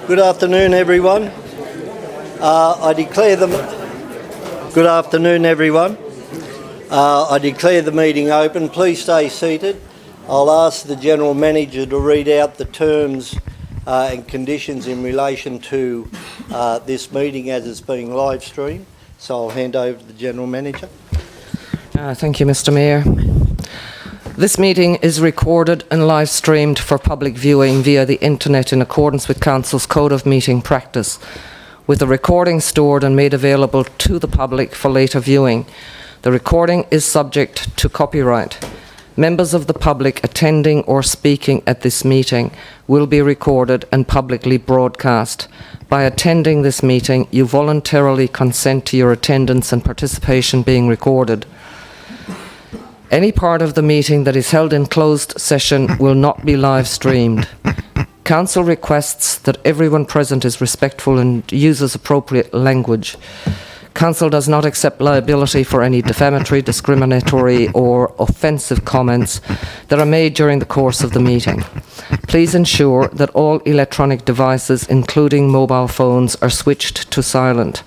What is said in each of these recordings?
Good afternoon, everyone. Good afternoon, everyone. I declare the meeting open. Please stay seated. I'll ask the General Manager to read out the terms and conditions in relation to this meeting as it's being live streamed. So I'll hand over to the General Manager. Thank you, Mr. Mayor. This meeting is recorded and live streamed for public viewing via the internet in accordance with Council's Code of Meeting Practice, with the recording stored and made available to the public for later viewing. The recording is subject to copyright. Members of the public attending or speaking at this meeting will be recorded and publicly broadcast. By attending this meeting, you voluntarily consent to your attendance and participation being recorded. Any part of the meeting that is held in closed session will not be live streamed. Council requests that everyone present is respectful and uses appropriate language. Council does not accept liability for any defamatory, discriminatory or offensive comments that are made during the course of the meeting. Please ensure that all electronic devices, including mobile phones, are switched to silent.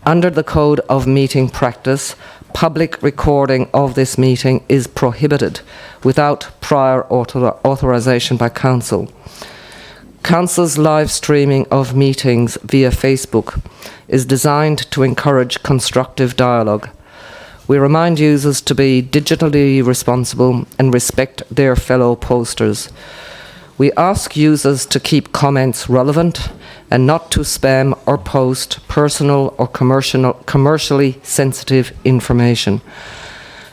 Under the Code of Meeting Practice, public recording of this meeting is prohibited without prior authorization by Council. Council's live streaming of meetings via Facebook is designed to encourage constructive dialogue. We remind users to be digitally responsible and respect their fellow posters. We ask users to keep comments relevant and not to spam or post personal or commercially sensitive information.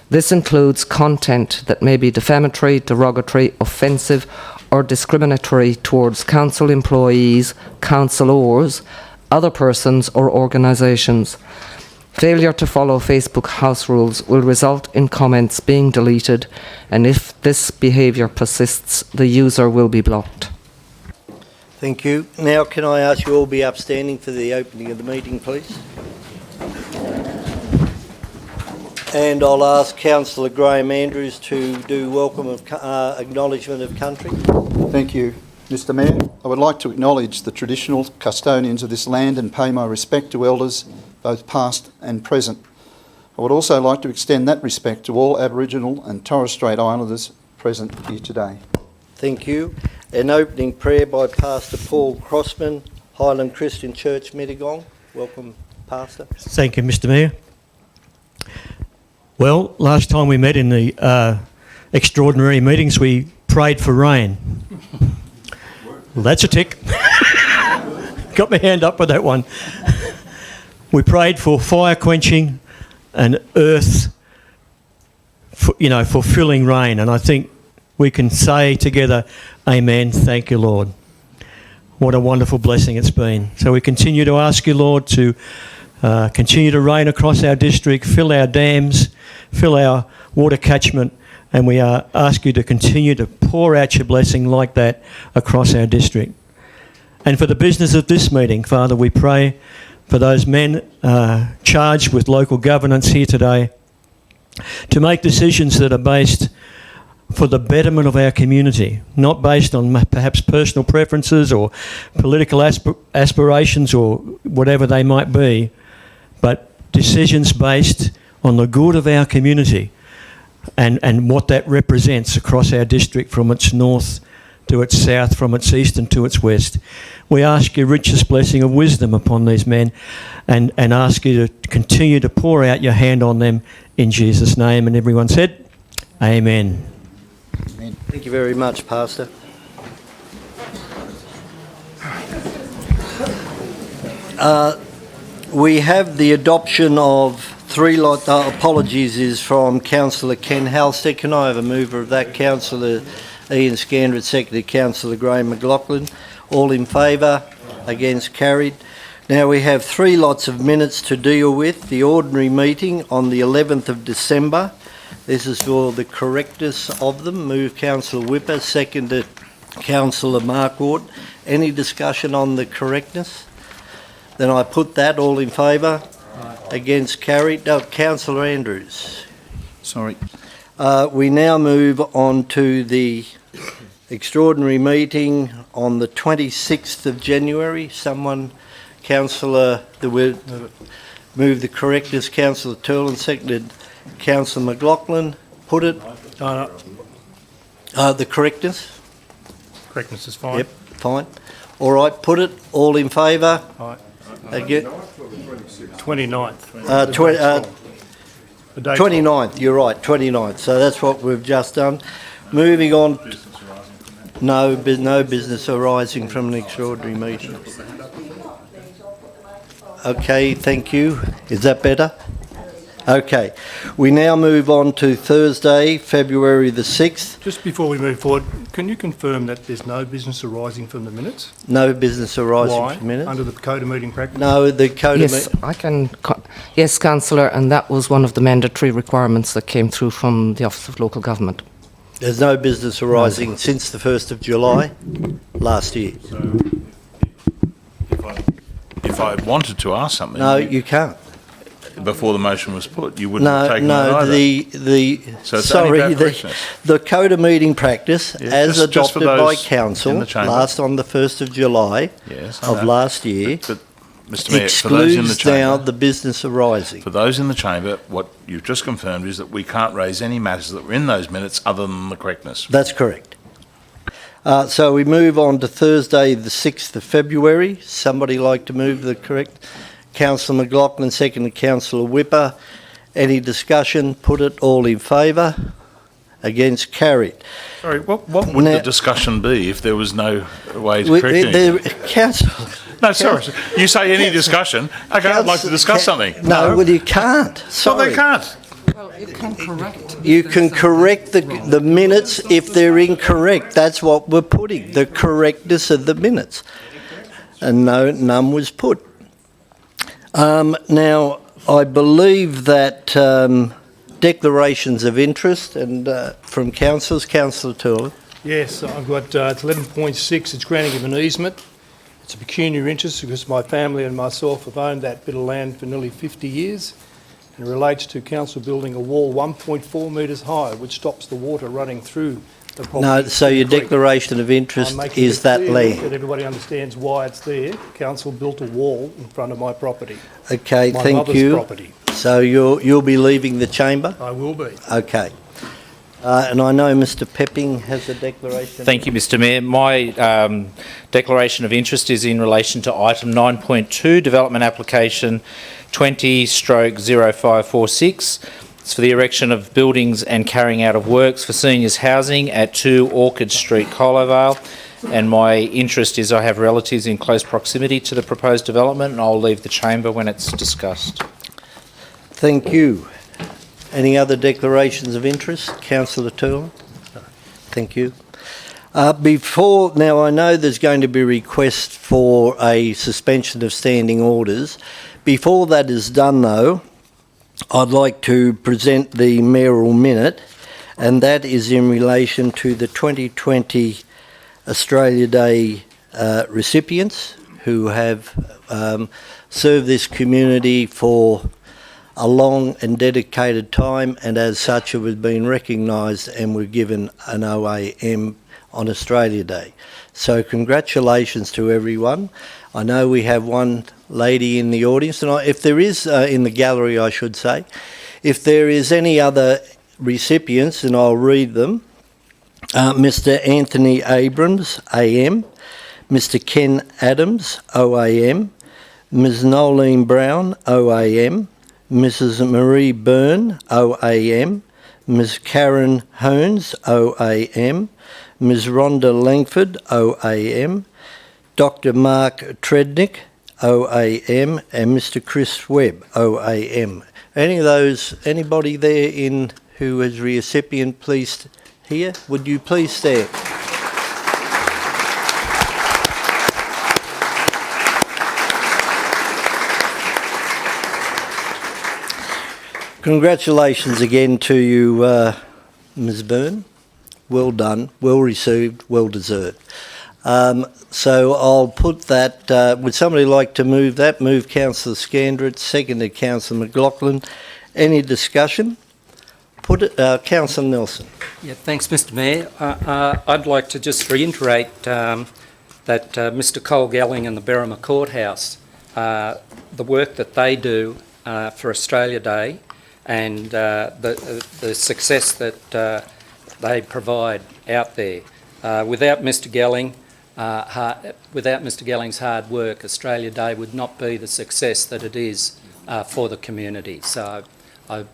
This includes content that may be defamatory, derogatory, offensive, or discriminatory towards council employees, councillors, other persons or organisations. Failure to follow Facebook house rules will result in comments being deleted, and if this behaviour persists, the user will be blocked. Thank you. Now, can I ask you all be upstanding for the opening of the meeting, please? And I'll ask Councillor Graham Andrews to do welcome of acknowledgement of country. Thank you, Mr. Mayor. I would like to acknowledge the traditional custodians of this land and pay my respect to elders, both past and present. I would also like to extend that respect to all Aboriginal and Torres Strait Islanders present here today. Thank you. An opening prayer by Pastor Paul Crossman, Highland Christian Church, Mittagong. Welcome, Pastor. Thank you, Mr. Mayor. Well, last time we met in the extraordinary meetings, we prayed for rain. Well, that's a tick. Got my hand up with that one. We prayed for fire quenching and earth, fulfilling rain. And I think we can say together, amen, thank you, Lord. What a wonderful blessing it's been. So we continue to ask you, Lord, to continue to rain across our district, fill our dams, fill our water catchment, and we ask you to continue to pour out your blessing like that across our district. And for the business of this meeting, Father, we pray for those men charged with local governance here today to make decisions that are based for the betterment of our community, not based on perhaps personal preferences or political aspirations or whatever they might be, but decisions based on the good of our community and what that represents across our district from its north to its south, from its east and to its west. We ask your richest blessing of wisdom upon these men and ask you to continue to pour out your hand on them in Jesus' name. And everyone said, amen. Amen. Thank you very much, Pastor. We have the adoption of apologies is from Councillor Ken Halstead. Can I have a mover of that? Councillor Ian Scandrett, seconded Councillor Graham McLaughlin. All in favour? Against? Carried. Now we have 3 lots of minutes to deal with. The ordinary meeting on the 11th of December. This is for the correctness of them. Move Councillor Whipper, seconded Councillor Markward. Any discussion on the correctness? Then I put that. All in favour? Against? Carried. No, Councillor Andrews. Sorry. We now move on to the extraordinary meeting on the 26th of January. Someone, Councillor, move the correctness, Councillor Turlin, seconded Councillor McLaughlin. Put it. The correctness? Correctness is fine. Yep, fine. All right, put it. All in favour? Aye. Again? 29th. 29th, you're right, 29th. So that's what we've just done. Moving on, no business arising from an extraordinary meeting. Okay, thank you. Is that better? Okay. We now move on to Thursday, February the 6th. Just before we move forward, can you confirm that there's no business arising from the minutes? No business arising Why? from minutes. Under the Code of Meeting Practice? No, the code Yes, yes, Councillor, and that was one of the mandatory requirements that came through from the Office of Local Government. there's no business arising since the 1st of July last year. So if I wanted to ask something No, you can't. before the motion was put, you wouldn't have taken it No, either. So So it's only about correctness. the Code of Meeting Practice, Yeah, as just for adopted by those Council in the chamber. last on the 1st of July Yes, I of know. last year, But, Mr Mayor, for those in the excludes now chamber, the business arising. for those in the chamber, what you've just confirmed is that we can't raise any matters that were in those minutes other than the correctness. That's correct. So we move on to Thursday, the 6th of February. Somebody like to move the correct? Councillor McLaughlin, second Councillor Whipper. Any discussion? Put it. All in favour? Against? Carried. Sorry, what would Now- the discussion be if there was no way to correct anything? Councillor... No, sorry. You say any discussion. Okay, I'd like to discuss something. No, well, you can't. Well, Sorry. they can't. You can correct the minutes if they're incorrect. That's what we're putting, the correctness of the minutes. And no, none was put. Now, I believe that declarations of interest and from councillors, Councillor Turley. Yes, I've got, it's 11.6, it's granting of an easement. It's a pecuniary interest because my family and myself have owned that bit of land for nearly 50 years. And it relates to council building a wall 1.4 metres high, which stops the water running through the property. No, so your Creek. declaration of I'm interest making is it that clear land. that everybody understands why it's there. Council built a wall in front of my property, Okay, my thank mother's you. property. So you'll be leaving the chamber? I will be. Okay. And I know Mr Pepping has a declaration. Thank you, Mr Mayor. My declaration of interest is in relation to item 9.2, development application 20/0546. It's for the erection of buildings and carrying out of works for seniors housing at 2 Orchard Street, Colovale. And my interest is I have relatives in close proximity to the proposed development, and I'll leave the chamber when it's discussed. Thank you. Any other declarations of interest? Councillor Turley? Thank you. Now I know there's going to be requests for a suspension of standing orders. Before that is done though, I'd like to present the mayoral minute, and that is in relation to the 2020 Australia Day recipients who have served this community for a long and dedicated time, and as such have been recognised and were given an OAM on Australia Day. So congratulations to everyone. I know we have one lady in the audience, and if there is, in the gallery I should say, if there is any other recipients, and I'll read them, Mr Anthony Abrams, AM, Mr Ken Adams, OAM, Ms Nolene Brown, OAM, Mrs Marie Byrne, OAM, Ms Karen Hones, OAM, Ms Rhonda Langford, OAM, Dr Mark Trednick, OAM, and Mr Chris Webb, OAM. Anybody there who is recipient, please here? Would you please stand? Congratulations again to you, Ms Byrne. Well done, well received, well deserved. So I'll put that, would somebody like to move that? Move Councillor Scandrett, seconded Councillor McLaughlin. Any discussion? Councillor Nelson. Yeah, thanks, Mr Mayor. I'd like to just reiterate that Mr Cole Gelling and the Berrima Courthouse, the work that they do for Australia Day and the success that they provide out there. Without Mr Gelling's hard work, Australia Day would not be the success that it is for the community. So I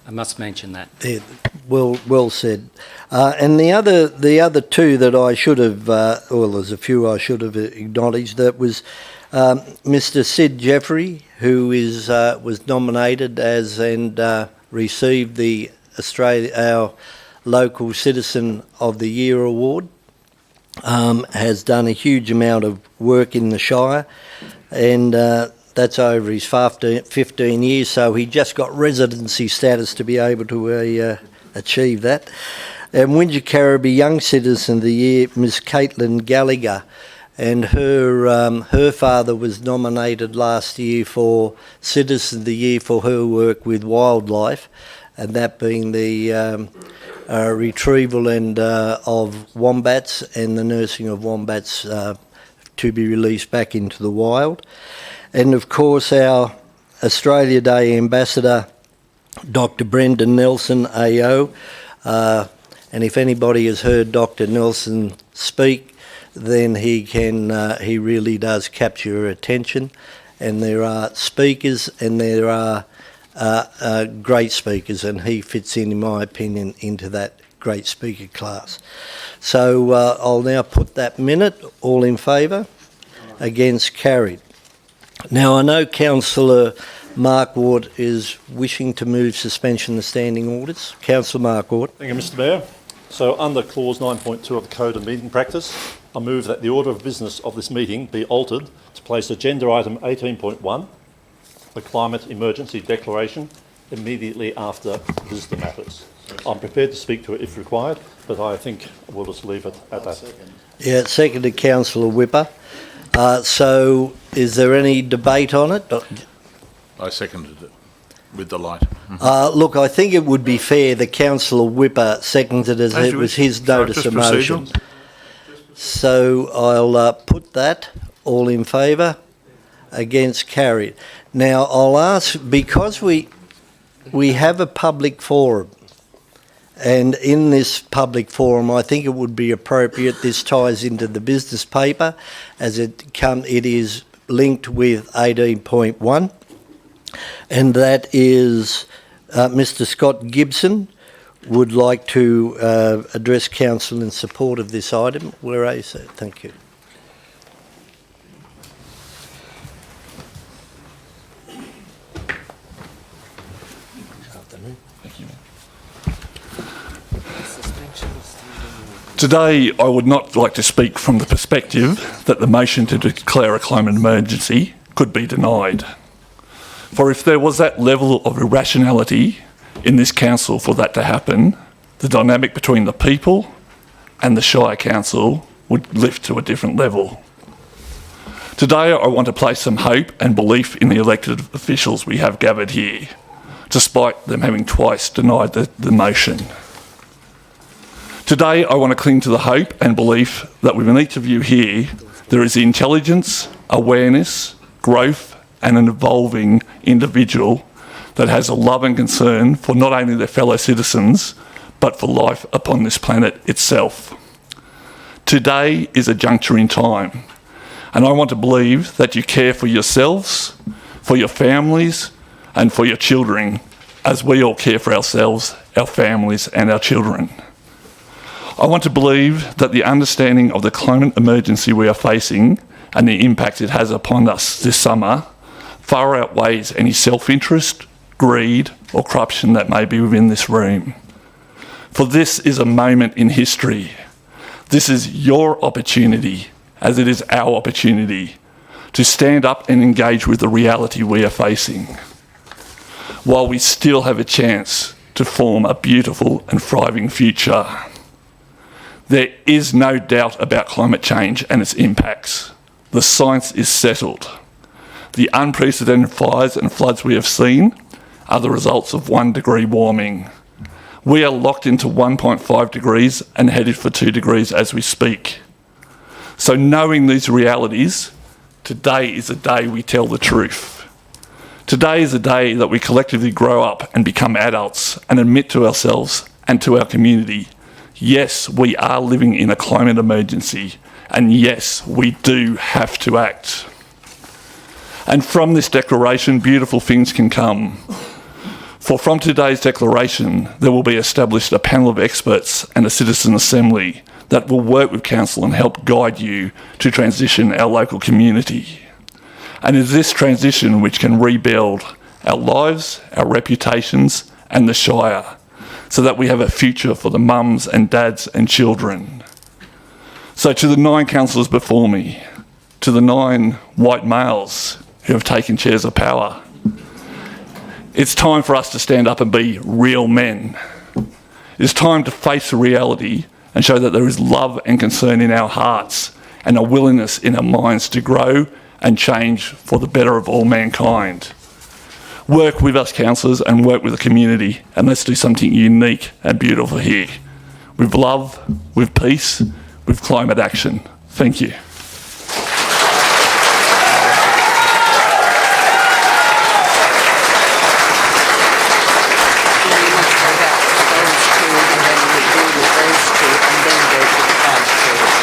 must mention that. Yeah, well said. And the other two that I should have, well, there's a few I should have acknowledged. That was Mr. Sid Jeffrey, who was nominated as and received the our Local Citizen of the Year award. Has done a huge amount of work in the Shire, and that's over his 15 years, so he just got residency status to be able to achieve that. And Wingecarribee Young Citizen of the Year, Miss Caitlin Gallagher, and her father was nominated last year for Citizen of the Year for her work with wildlife, and that being the retrieval and of wombats and the nursing of wombats to be released back into the wild. And of course our Australia Day Ambassador, Dr. Brendan Nelson AO, and if anybody has heard Dr. Nelson speak, then he really does capture your attention. And there are speakers and there are great speakers, and he fits in my opinion, into that great speaker class. So I'll now put that minute. All in favour? Against? Carried. Now I know Councillor Mark Ward is wishing to move suspension of the standing orders. Councillor Mark Ward. Thank you, Mr Mayor. So under clause 9.2 of the Code of Meeting Practice, I move that the order of business of this meeting be altered to place agenda item 18.1, the climate emergency declaration, immediately after visitor matters. I'm prepared to speak to it if required, but I think we'll just leave it at that. Yeah, seconded Councillor Whipper. So is there any debate on it? I seconded it with delight. Look, I think it would be fair that Councillor Whipper seconded as it was his notice of motion. So I'll put that. All in favour? Against? Carried. Now I'll ask, because we have a public forum, and in this public forum I think it would be appropriate, this ties into the business paper as it is linked with 18.1, and that is Mr. Scott Gibson would like to address council in support of this item. Where are you, sir? Thank you. Today, I would not like to speak from the perspective that the motion to declare a climate emergency could be denied. For if there was that level of irrationality in this council for that to happen, the dynamic between the people and the Shire Council would lift to a different level. Today, I want to place some hope and belief in the elected officials we have gathered here, despite them having twice denied the motion. Today, I want to cling to the hope and belief that within each of you here, there is the intelligence, awareness, growth, and an evolving individual that has a love and concern for not only their fellow citizens, but for life upon this planet itself. Today is a juncture in time, and I want to believe that you care for yourselves, for your families, and for your children, as we all care for ourselves, our families, and our children. I want to believe that the understanding of the climate emergency we are facing and the impact it has upon us this summer far outweighs any self-interest, greed, or corruption that may be within this room. For this is a moment in history. This is your opportunity, as it is our opportunity, to stand up and engage with the reality we are facing, while we still have a chance to form a beautiful and thriving future. There is no doubt about climate change and its impacts. The science is settled. The unprecedented fires and floods we have seen are the results of 1 degree warming. We are locked into 1.5 degrees and headed for 2 degrees as we speak. So knowing these realities, today is a day we tell the truth. Today is a day that we collectively grow up and become adults and admit to ourselves and to our community, yes, we are living in a climate emergency, and yes, we do have to act. And from this declaration, beautiful things can come. For from today's declaration, there will be established a panel of experts and a citizen assembly that will work with council and help guide you to transition our local community. And it is this transition which can rebuild our lives, our reputations, and the Shire, so that we have a future for the mums and dads and children. So to the 9 councillors before me, to the 9 white males who have taken chairs of power, it's time for us to stand up and be real men. It's time to face the reality and show that there is love and concern in our hearts and a willingness in our minds to grow and change for the better of all mankind. Work with us councillors and work with the community, and let's do something unique and beautiful here. With love, with peace, with climate action. Thank you.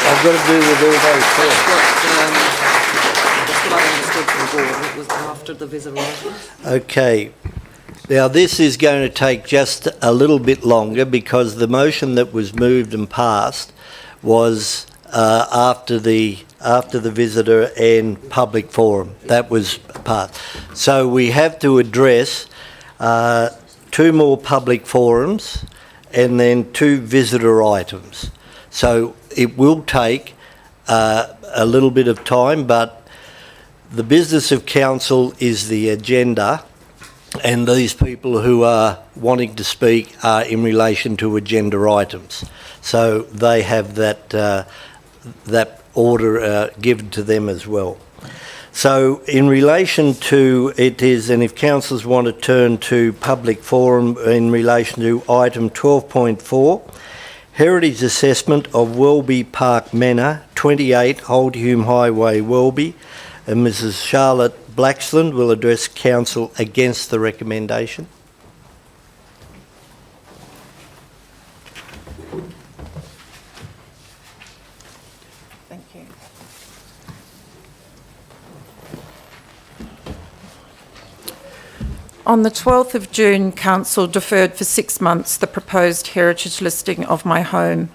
I've got to do with all those first. That's what I understood from Gordon. It was after the visitor items. Okay. Now, this is going to take just a little bit longer because the motion that was moved and passed was after the visitor and public forum. That was passed. So we have to address 2 more public forums and then 2 visitor items. So it will take a little bit of time, but the business of council is the agenda, and these people who are wanting to speak are in relation to agenda items. So they have that order given to them as well. So in relation to it is, and if councillors want to turn to public forum in relation to item 12.4, Heritage Assessment of Welby Park Manor, 28 Oldhume Highway, Welby, and Mrs Charlotte Blaxland will address council against the recommendation. Thank you. On the 12th of June, Council deferred for 6 months the proposed heritage listing of my home.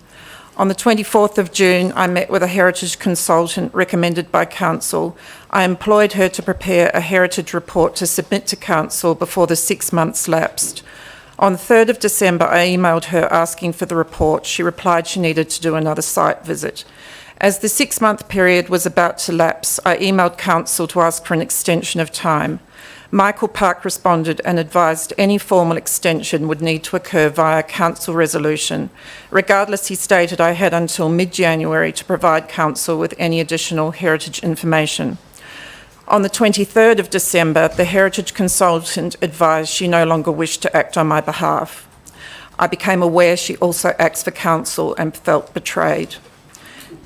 On the 24th of June, I met with a heritage consultant recommended by Council. I employed her to prepare a heritage report to submit to Council before the 6 months lapsed. On the 3rd of December, I emailed her asking for the report. She replied she needed to do another site visit. As the 6-month period was about to lapse, I emailed Council to ask for an extension of time. Michael Park responded and advised any formal extension would need to occur via council resolution. Regardless, he stated I had until mid-January to provide council with any additional heritage information. On the 23rd of December, the heritage consultant advised she no longer wished to act on my behalf. I became aware she also acts for council and felt betrayed.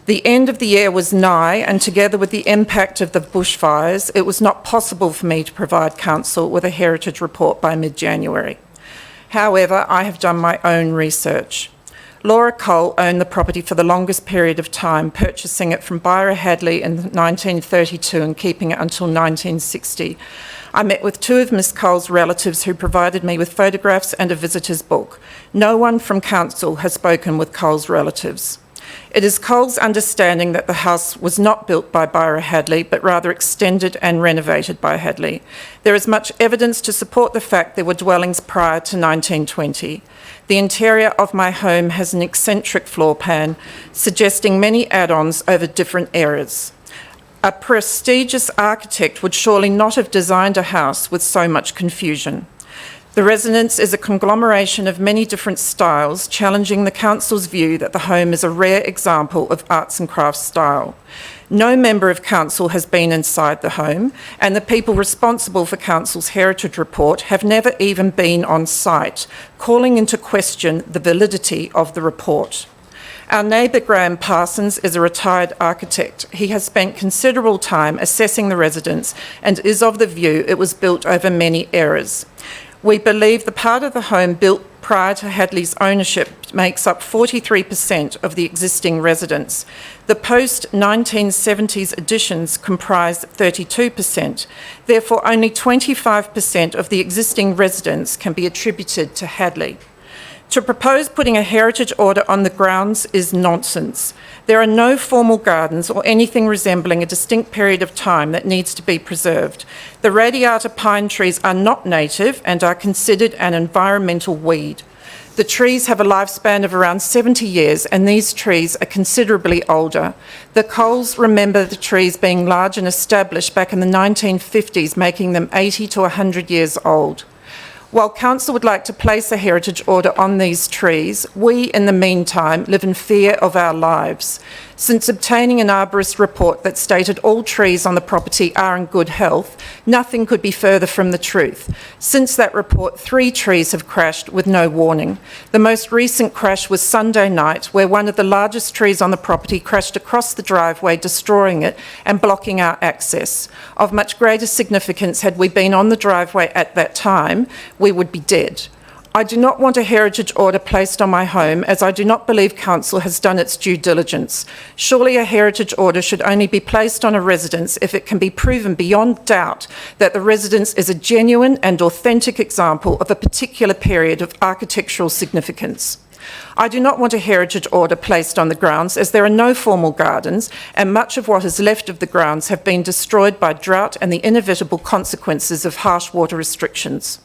The end of the year was nigh, and together with the impact of the bushfires, it was not possible for me to provide council with a heritage report by mid-January. However, I have done my own research. Laura Cole owned the property for the longest period of time, purchasing it from Byra Hadley in 1932 and keeping it until 1960. I met with 2 of Miss Cole's relatives who provided me with photographs and a visitor's book. No one from council has spoken with Cole's relatives. It is Cole's understanding that the house was not built by Byra Hadley, but rather extended and renovated by Hadley. There is much evidence to support the fact there were dwellings prior to 1920. The interior of my home has an eccentric floor plan, suggesting many add-ons over different eras. A prestigious architect would surely not have designed a house with so much confusion. The residence is a conglomeration of many different styles, challenging the council's view that the home is a rare example of arts and crafts style. No member of council has been inside the home, and the people responsible for council's heritage report have never even been on site, calling into question the validity of the report. Our neighbour Graham Parsons is a retired architect. He has spent considerable time assessing the residence and is of the view it was built over many eras. We believe the part of the home built prior to Hadley's ownership makes up 43% of the existing residence. The post-1970s additions comprise 32%. Therefore, only 25% of the existing residence can be attributed to Hadley. To propose putting a heritage order on the grounds is nonsense. There are no formal gardens or anything resembling a distinct period of time that needs to be preserved. The radiata pine trees are not native and are considered an environmental weed. The trees have a lifespan of around 70 years, and these trees are considerably older. The Coles remember the trees being large and established back in the 1950s, making them 80 to 100 years old. While council would like to place a heritage order on these trees, we, in the meantime, live in fear of our lives. Since obtaining an arborist report that stated all trees on the property are in good health, nothing could be further from the truth. Since that report, 3 trees have crashed with no warning. The most recent crash was Sunday night, where one of the largest trees on the property crashed across the driveway, destroying it and blocking our access. Of much greater significance, had we been on the driveway at that time, we would be dead. I do not want a heritage order placed on my home, as I do not believe council has done its due diligence. Surely a heritage order should only be placed on a residence if it can be proven beyond doubt that the residence is a genuine and authentic example of a particular period of architectural significance. I do not want a heritage order placed on the grounds, as there are no formal gardens, and much of what is left of the grounds have been destroyed by drought and the inevitable consequences of harsh water restrictions.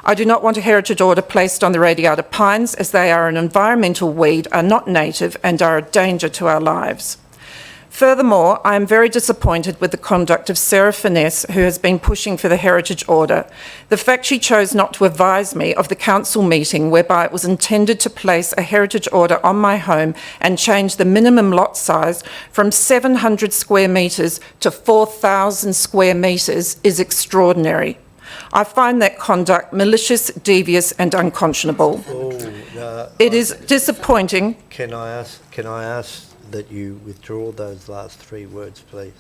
I do not want a heritage order placed on the radiata pines, as they are an environmental weed, are not native and are a danger to our lives. Furthermore, I am very disappointed with the conduct of Sarah Finesse, who has been pushing for the heritage order. The fact she chose not to advise me of the council meeting whereby it was intended to place a heritage order on my home and change the minimum lot size from 700 square metres to 4,000 square metres is extraordinary. I find that conduct malicious, devious and unconscionable. It is disappointing. Can I ask that you withdraw those last 3 words, please?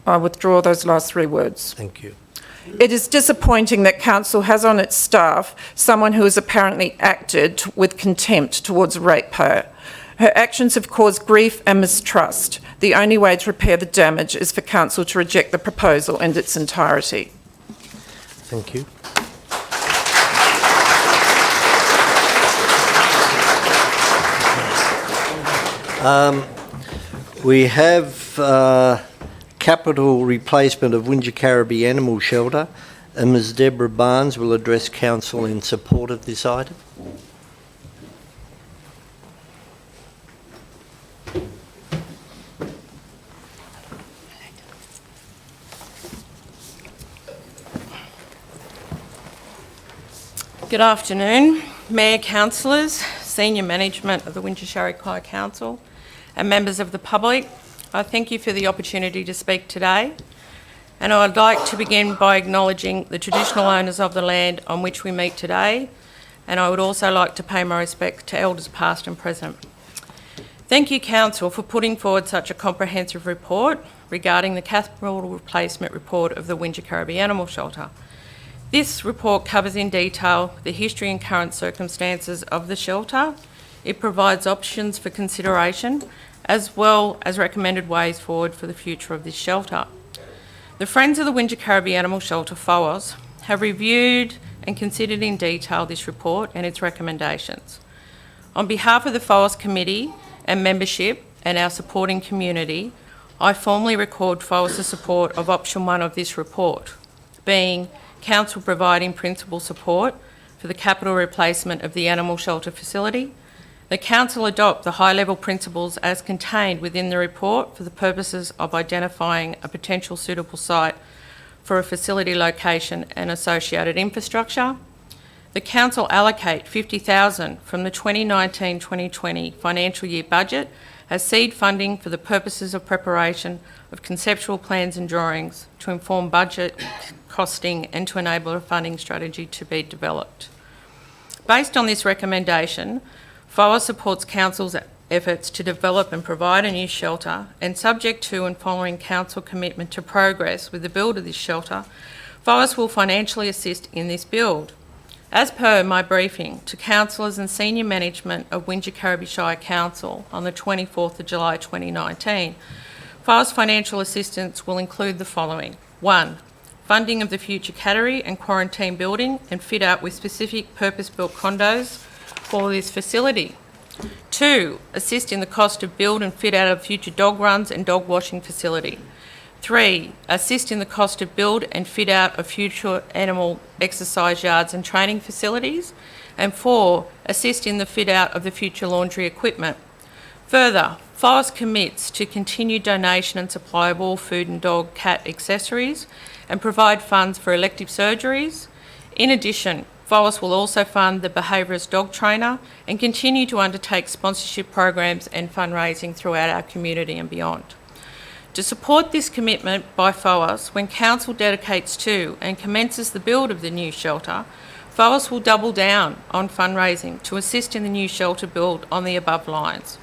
I withdraw those last 3 words. Thank you. It is disappointing that council has on its staff someone who has apparently acted with contempt towards a ratepayer. Her actions have caused grief and mistrust. The only way to repair the damage is for council to reject the proposal in its entirety. Thank you. We have capital replacement of Wingecarribee Animal Shelter, and Ms Deborah Barnes will address council in support of this item. Good afternoon, Mayor, Councillors, Senior Management of the Wingecarribee Council and members of the public. I thank you for the opportunity to speak today, and I would like to begin by acknowledging the traditional owners of the land on which we meet today, and I would also like to pay my respect to Elders past and present. Thank you, Council, for putting forward such a comprehensive report regarding the capital replacement report of the Wingecarribee Animal Shelter. This report covers in detail the history and current circumstances of the shelter. It provides options for consideration, as well as recommended ways forward for the future of this shelter. The Friends of the Wingecarribee Animal Shelter, FOAS, have reviewed and considered in detail this report and its recommendations. On behalf of the FOAS Committee and membership and our supporting community, I formally record FOAS's support of option 1 of this report, being Council providing principal support for the capital replacement of the animal shelter facility. The Council adopt the high-level principles as contained within the report for the purposes of identifying a potential suitable site for a facility location and associated infrastructure. The Council allocate $50,000 from the 2019-2020 financial year budget as seed funding for the purposes of preparation of conceptual plans and drawings to inform budget, costing and to enable a funding strategy to be developed. Based on this recommendation, FOA supports Council's efforts to develop and provide a new shelter, and subject to and following Council commitment to progress with the build of this shelter, FOA will financially assist in this build. As per my briefing to councillors and senior management of Wingecarribee Shire Council on the 24th of July 2019, FOA's financial assistance will include the following. 1. Funding of the future cattery and quarantine building and fit out with specific purpose-built condos for this facility. 2. Assist in the cost of build and fit out of future dog runs and dog washing facility. 3. Assist in the cost of build and fit out of future animal exercise yards and training facilities. And 4. Assist in the fit out of the future laundry equipment. Further, FOAS commits to continued donation and supply of all food and dog, cat accessories and provide funds for elective surgeries. In addition, FOAS will also fund the behaviourist dog trainer and continue to undertake sponsorship programs and fundraising throughout our community and beyond. To support this commitment by FOAS, when Council dedicates to and commences the build of the new shelter, FOAS will double down on fundraising to assist in the new shelter build on the above lines.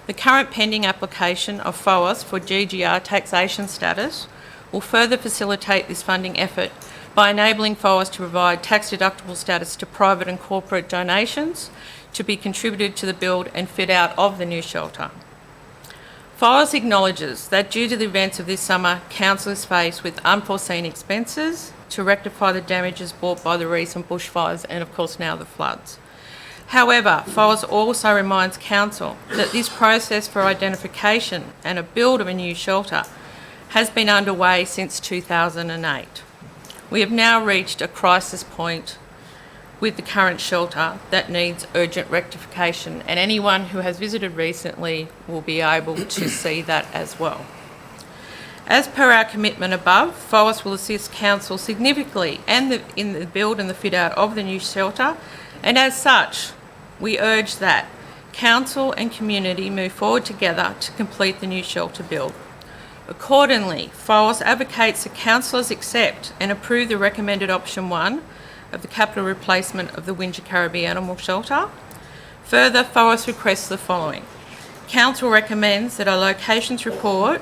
The current pending application of FOAS for GGR taxation status will further facilitate this funding effort by enabling FOAS to provide tax-deductible status to private and corporate donations to be contributed to the build and fit out of the new shelter. FOAS acknowledges that due to the events of this summer, Council is faced with unforeseen expenses to rectify the damages brought by the recent bushfires and, of course, now the floods. However, FOAS also reminds Council that this process for identification and a build of a new shelter has been underway since 2008. We have now reached a crisis point with the current shelter that needs urgent rectification, and anyone who has visited recently will be able to see that as well. As per our commitment above, FOAS will assist Council significantly in the build and the fit out of the new shelter, and as such, we urge that Council and community move forward together to complete the new shelter build. Accordingly, FOAS advocates that councillors accept and approve the recommended option 1 of the capital replacement of the Wingecarribee Animal Shelter. Further, FOAS requests the following. Council recommends that a locations report,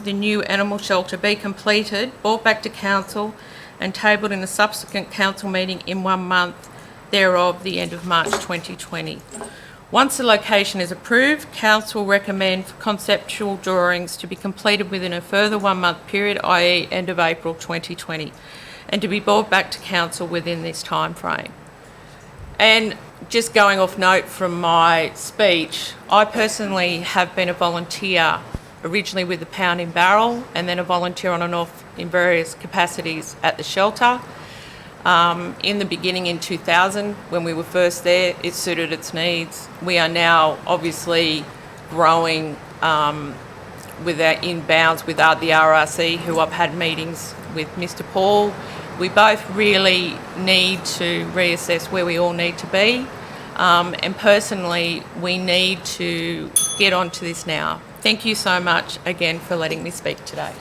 the new animal shelter, be completed, brought back to Council and tabled in a subsequent Council meeting in 1 month thereof, the end of March 2020. Once the location is approved, Council recommend for conceptual drawings to be completed within a further 1 month period, i.e. end of April 2020, and to be brought back to Council within this time frame. And just going off note from my speech, I personally have been a volunteer originally with the Pound and Barrel and then a volunteer on and off in various capacities at the shelter. In the beginning in 2000, when we were first there, it suited its needs. We are now obviously growing with our inbounds with the RRC, who I've had meetings with Mr. Paul. We both really need to reassess where we all need to be. And personally, we need to get onto this now. Thank you so much again for letting me speak today.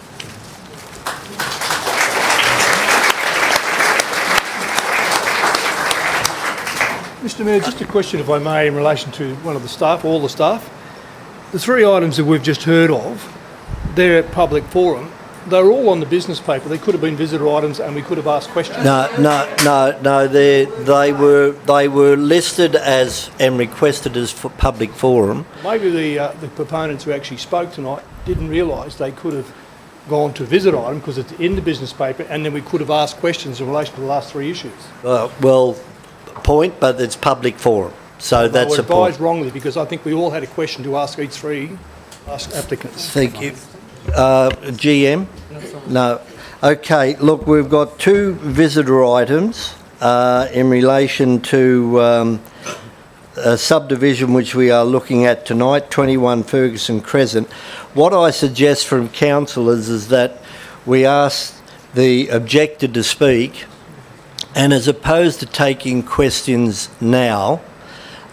Mr Mayor, just a question, if I may, in relation to one of the staff, all the staff. The 3 items that we've just heard of, they're at public forum. They're all on the business paper. They could have been visitor items and we could have asked questions. No. They were listed as and requested as for public forum. Maybe the proponents who actually spoke tonight didn't realise they could have gone to visit item because it's in the business paper, and then we could have asked questions in relation to the last 3 issues. Point, but it's public forum, so that's a point. I advised wrongly because I think we all had a question to ask each 3 applicants. Thank you. GM? No. Okay, look, we've got 2 visitor items in relation to a subdivision which we are looking at tonight, 21 Ferguson Crescent. What I suggest from councillors is that we ask the objector to speak, and as opposed to taking questions now,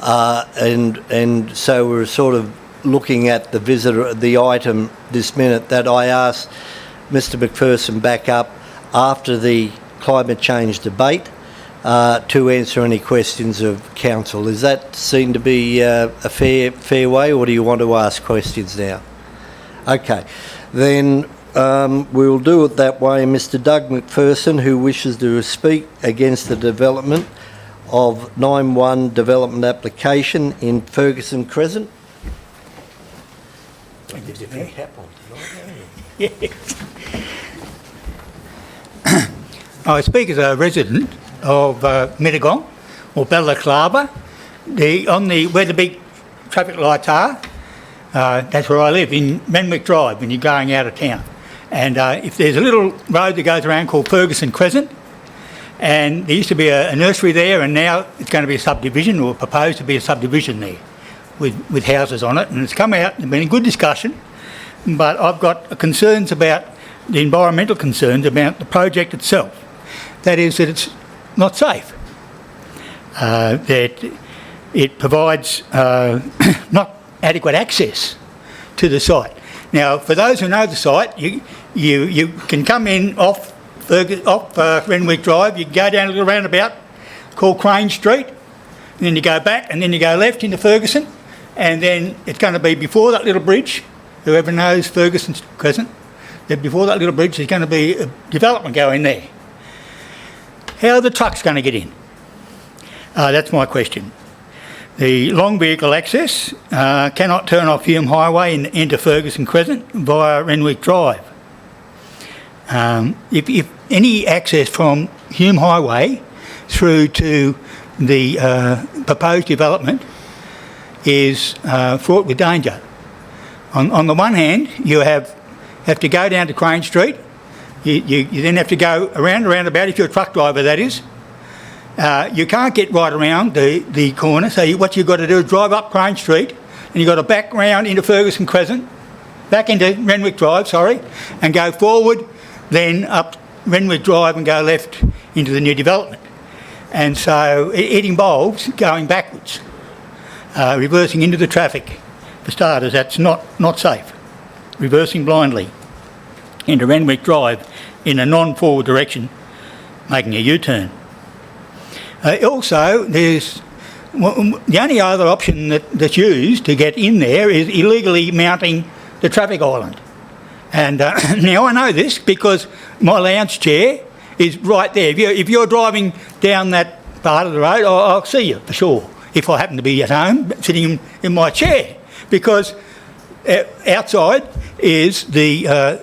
and so we're sort of looking at the item this minute, that I asked Mr McPherson back up after the climate change debate to answer any questions of council. Is that seen to be a fair way, or do you want to ask questions now? Okay, then we'll do it that way. Mr Doug McPherson, who wishes to speak against the development of 9-1 development application in Ferguson Crescent. I speak as a resident of Mittagong, or Balaclava. Where the big traffic lights are, that's where I live, in Renwick Drive, when you're going out of town. And if there's a little road that goes around called Ferguson Crescent, and there used to be a nursery there, and now it's going to be a subdivision, or proposed to be a subdivision there, with houses on it, and it's come out, there's been a good discussion, but I've got concerns about the environmental concerns about the project itself. That is that it's not safe, that it provides not adequate access to the site. Now, for those who know the site, you can come in off Renwick Drive, you can go down a little roundabout called Crane Street, and then you go back, and then you go left into Ferguson, and then it's going to be before that little bridge. Whoever knows Ferguson Crescent, that before that little bridge there's going to be a development going there. How are the trucks going to get in? That's my question. The long vehicle access cannot turn off Hume Highway into Ferguson Crescent via Renwick Drive. If any access from Hume Highway through to the proposed development is fraught with danger. On the one hand, you have to go down to Crane Street. You then have to go around a roundabout, if you're a truck driver, that is. You can't get right around the corner, so what you've got to do is drive up Crane Street, and you've got to back round into Ferguson Crescent, back into Renwick Drive, and go forward, then up Renwick Drive and go left into the new development. And so it involves going backwards, reversing into the traffic. For starters, that's not safe. Reversing blindly into Renwick Drive in a non-forward direction, making a U-turn. Also, there's the only other option that's used to get in there is illegally mounting the traffic island. And now I know this because my lounge chair is right there. If you're driving down that part of the road, I'll see you for sure, if I happen to be at home sitting in my chair, because outside is the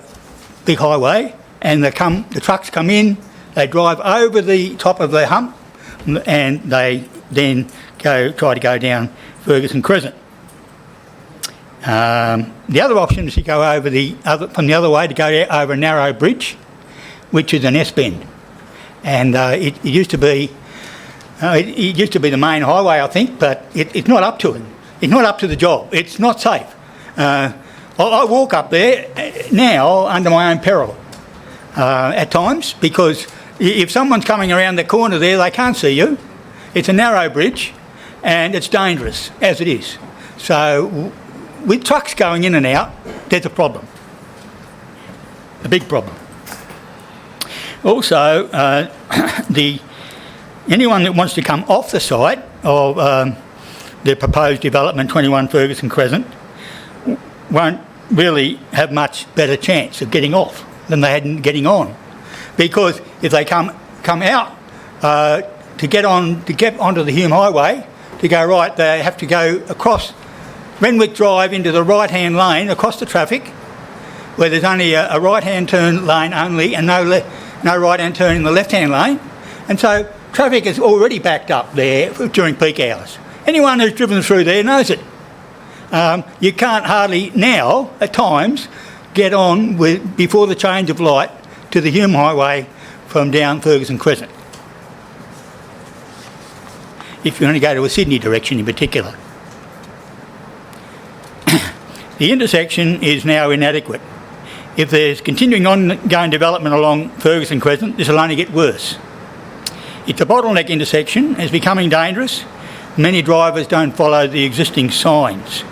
big highway, and the trucks come in, they drive over the top of the hump, and they then try to go down Ferguson Crescent. The other option is to go over from the other way, to go over a narrow bridge, which is an S-bend, and it used to be the main highway, I think, but it's not up to it. It's not up to the job. It's not safe. I walk up there now under my own peril at times, because if someone's coming around the corner there, they can't see you. It's a narrow bridge, and it's dangerous as it is. So with trucks going in and out, there's a problem, a big problem. Also, anyone that wants to come off the site of the proposed development, 21 Ferguson Crescent, won't really have much better chance of getting off than they had in getting on, because if they come out to get onto the Hume Highway to go right, they have to go across Renwick Drive into the right-hand lane across the traffic, where there's only a right-hand turn lane only, and no right-hand turn in the left-hand lane, and so traffic is already backed up there during peak hours. Anyone who's driven through there knows it. You can't hardly now, at times, get on before the change of light to the Hume Highway from down Ferguson Crescent, if you want to go to a Sydney direction in particular. The intersection is now inadequate. If there's continuing ongoing development along Ferguson Crescent, this will only get worse. It's a bottleneck intersection, it's becoming dangerous. Many drivers don't follow the existing signs.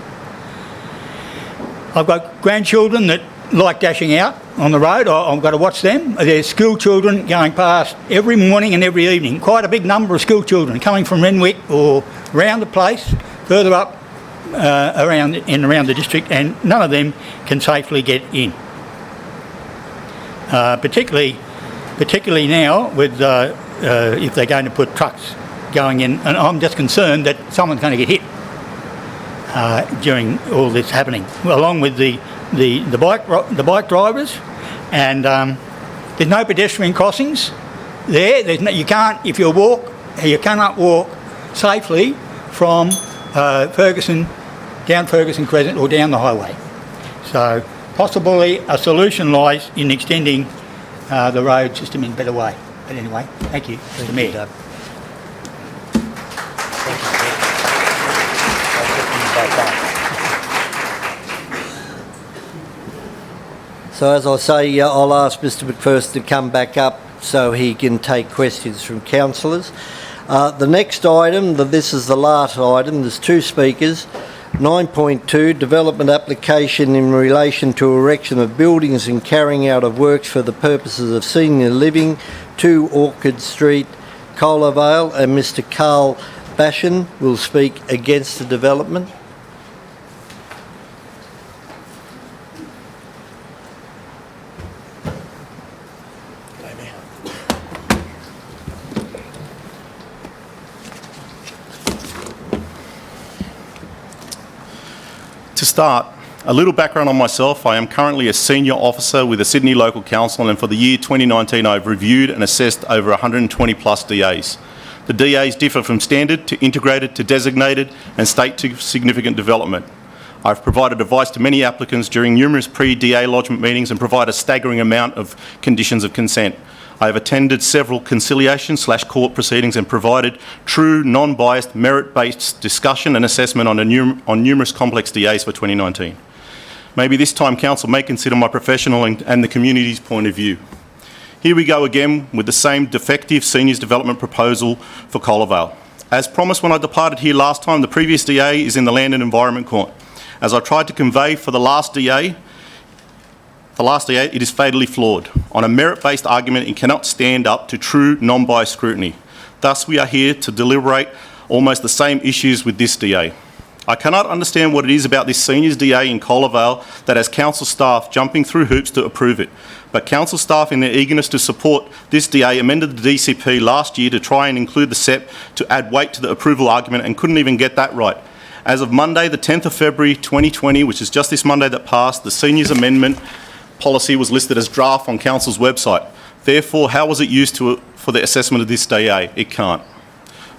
I've got grandchildren that like dashing out on the road. I've got to watch them. There's school children going past every morning and every evening. Quite a big number of school children coming from Renwick or around the place, further up around the district, and none of them can safely get in. Particularly now with if they're going to put trucks going in, and I'm just concerned that someone's going to get hit during all this happening, along with the bike drivers, and there's no pedestrian crossings there. You cannot walk safely from Ferguson down Ferguson Crescent or down the highway. So possibly a solution lies in extending the road system in a better way. But anyway, thank you, Mr. Mayor. So as I say, I'll ask Mr McPherson to come back up so he can take questions from councillors. The next item, this is the last item, there's two speakers. 9.2, development application in relation to erection of buildings and carrying out of works for the purposes of senior living, 2 Orchard Street, Cola Vale, and Mr Carl Bashan will speak against the development. To start, a little background on myself. I am currently a senior officer with the Sydney Local Council, and for the year 2019 I've reviewed and assessed over 120 plus DAs. The DAs differ from standard to integrated to designated and state to significant development. I've provided advice to many applicants during numerous pre-DA lodgement meetings and provide a staggering amount of conditions of consent. I have attended several conciliation/court proceedings and provided true, non-biased, merit-based discussion and assessment on numerous complex DAs for 2019. Maybe this time Council may consider my professional and the community's point of view. Here we go again with the same defective seniors development proposal for Cola Vale. As promised when I departed here last time, the previous DA is in the Land and Environment Court. As I tried to convey for the last DA, it is fatally flawed. On a merit-based argument, it cannot stand up to true non-biased scrutiny. Thus, we are here to deliberate almost the same issues with this DA. I cannot understand what it is about this seniors DA in Cola Vale that has council staff jumping through hoops to approve it. But council staff, in their eagerness to support this DA, amended the DCP last year to try and include the SEP to add weight to the approval argument and couldn't even get that right. As of Monday, the 10th of February 2020, which is just this Monday that passed, the seniors amendment policy was listed as draft on Council's website. Therefore, how was it used for the assessment of this DA? It can't.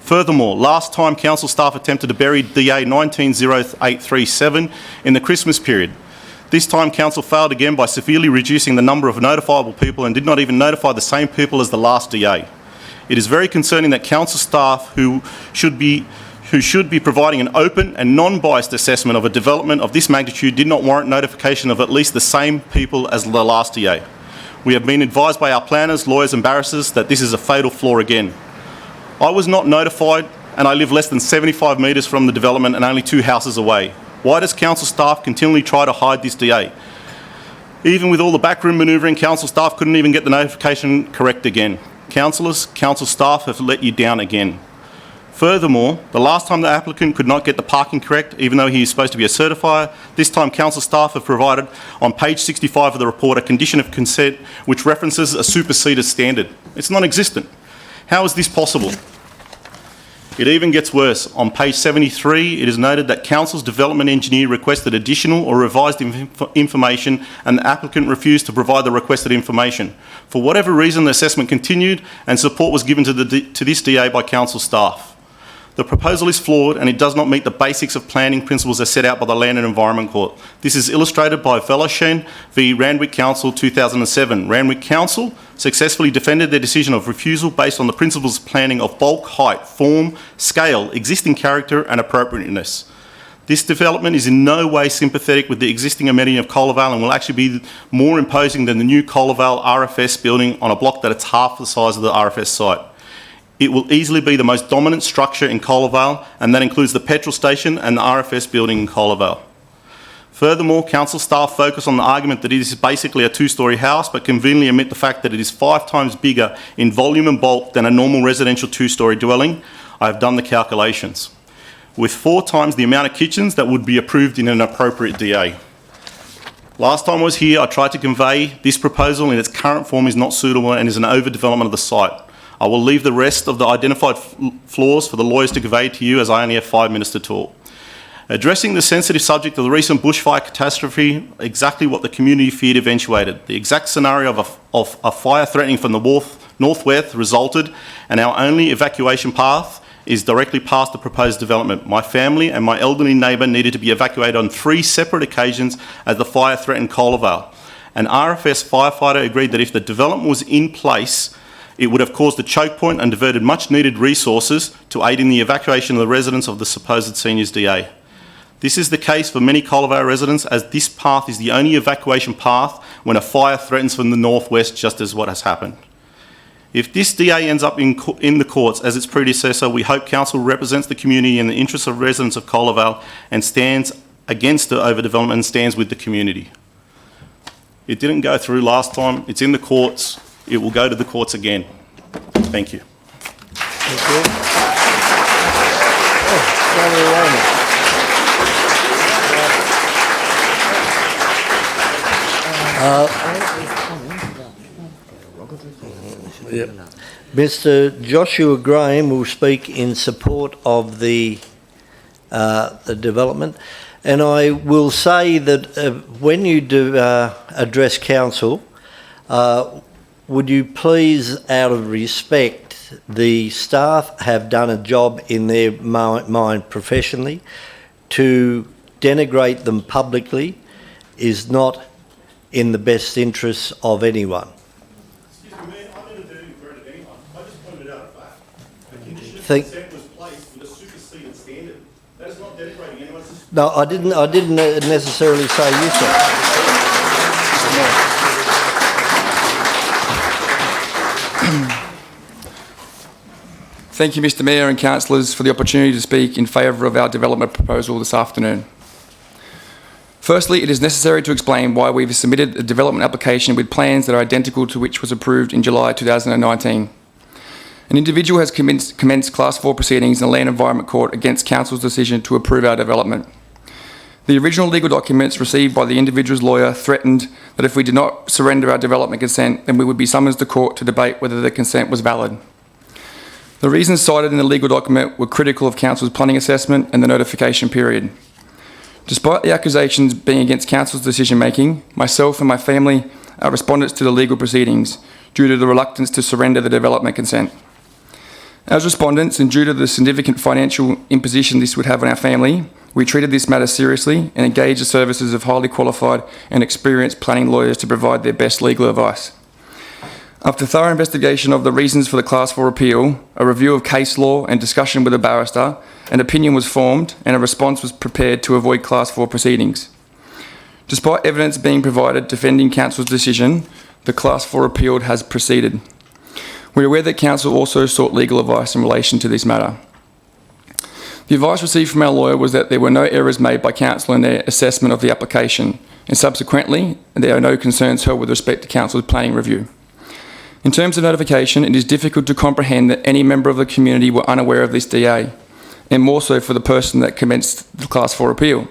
Furthermore, last time Council staff attempted to bury DA 190837 in the Christmas period. This time Council failed again by severely reducing the number of notifiable people and did not even notify the same people as the last DA. It is very concerning that Council staff who should be providing an open and non-biased assessment of a development of this magnitude did not warrant notification of at least the same people as the last DA. We have been advised by our planners, lawyers and barristers that this is a fatal flaw again. I was not notified and I live less than 75 metres from the development and only 2 houses away. Why does Council staff continually try to hide this DA? Even with all the backroom manoeuvring, Council staff couldn't even get the notification correct again. Councillors, Council staff have let you down again. Furthermore, the last time the applicant could not get the parking correct, even though he is supposed to be a certifier, this time Council staff have provided on page 65 of the report a condition of consent which references a superseded standard. It's non-existent. How is this possible? It even gets worse. On page 73, it is noted that Council's development engineer requested additional or revised information and the applicant refused to provide the requested information. For whatever reason, the assessment continued and support was given to this DA by Council staff. The proposal is flawed and it does not meet the basics of planning principles as set out by the Land and Environment Court. This is illustrated by Veloshen v Randwick Council 2007. Randwick Council successfully defended their decision of refusal based on the principles of planning of bulk, height, form, scale, existing character and appropriateness. This development is in no way sympathetic with the existing amenity of Cola Vale and will actually be more imposing than the new Cola Vale RFS building on a block that it's half the size of the RFS site. It will easily be the most dominant structure in Cola Vale, and that includes the petrol station and the RFS building in Cola Vale. Furthermore, council staff focus on the argument that it is basically a two-storey house, but conveniently omit the fact that it is 5 times bigger in volume and bulk than a normal residential two-storey dwelling. I have done the calculations. With 4 times the amount of kitchens that would be approved in an appropriate DA. Last time I was here, I tried to convey this proposal in its current form is not suitable and is an overdevelopment of the site. I will leave the rest of the identified flaws for the lawyers to convey to you, as I only have 5 minutes to talk. Addressing the sensitive subject of the recent bushfire catastrophe, exactly what the community feared eventuated. The exact scenario of a fire threatening from the northwest resulted, and our only evacuation path is directly past the proposed development. My family and my elderly neighbour needed to be evacuated on 3 separate occasions as the fire threatened Colavale. An RFS firefighter agreed that if the development was in place, it would have caused a choke point and diverted much needed resources to aid in the evacuation of the residents of the supposed seniors DA. This is the case for many Colavale residents, as this path is the only evacuation path when a fire threatens from the northwest, just as what has happened. If this DA ends up in the courts as its predecessor, we hope council represents the community in the interests of residents of Colavale and stands against the overdevelopment and stands with the community. It didn't go through last time. It's in the courts. It will go to the courts again. Thank you. Thank you. Mr. Joshua Graham will speak in support of the development, and I will say that when you do address council, would you please, out of respect, the staff have done a job in their mind professionally. To denigrate them publicly is not in the best interests of anyone. Excuse me, Mayor, I didn't denigrate anyone. I just pointed out a fact. The condition of Think- consent was placed with a superseded standard. That is not denigrating anyone. No, I didn't necessarily say you said. Thank you, Mr Mayor and councillors, for the opportunity to speak in favour of our development proposal this afternoon. Firstly, it is necessary to explain why we've submitted a development application with plans that are identical to which was approved in July 2019. An individual has commenced Class 4 proceedings in the Land Environment Court against Council's decision to approve our development. The original legal documents received by the individual's lawyer threatened that if we did not surrender our development consent, then we would be summoned to court to debate whether the consent was valid. The reasons cited in the legal document were critical of Council's planning assessment and the notification period. Despite the accusations being against Council's decision-making, myself and my family are respondents to the legal proceedings due to the reluctance to surrender the development consent. As respondents, and due to the significant financial imposition this would have on our family, we treated this matter seriously and engaged the services of highly qualified and experienced planning lawyers to provide their best legal advice. After thorough investigation of the reasons for the Class 4 appeal, a review of case law and discussion with a barrister, an opinion was formed and a response was prepared to avoid Class 4 proceedings. Despite evidence being provided defending Council's decision, the Class 4 appeal has proceeded. We are aware that Council also sought legal advice in relation to this matter. The advice received from our lawyer was that there were no errors made by Council in their assessment of the application, and subsequently, there are no concerns held with respect to Council's planning review. In terms of notification, it is difficult to comprehend that any member of the community were unaware of this DA, and more so for the person that commenced the Class 4 appeal.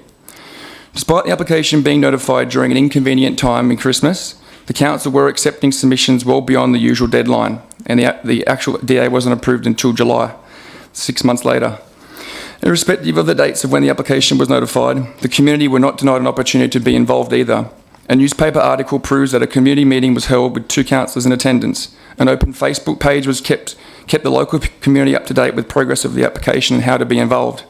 Despite the application being notified during an inconvenient time in Christmas, the Council were accepting submissions well beyond the usual deadline, and the actual DA wasn't approved until July, 6 months later. Irrespective of the dates of when the application was notified, the community were not denied an opportunity to be involved either. A newspaper article proves that a community meeting was held with 2 councillors in attendance. An open Facebook page was kept the local community up to date with progress of the application and how to be involved.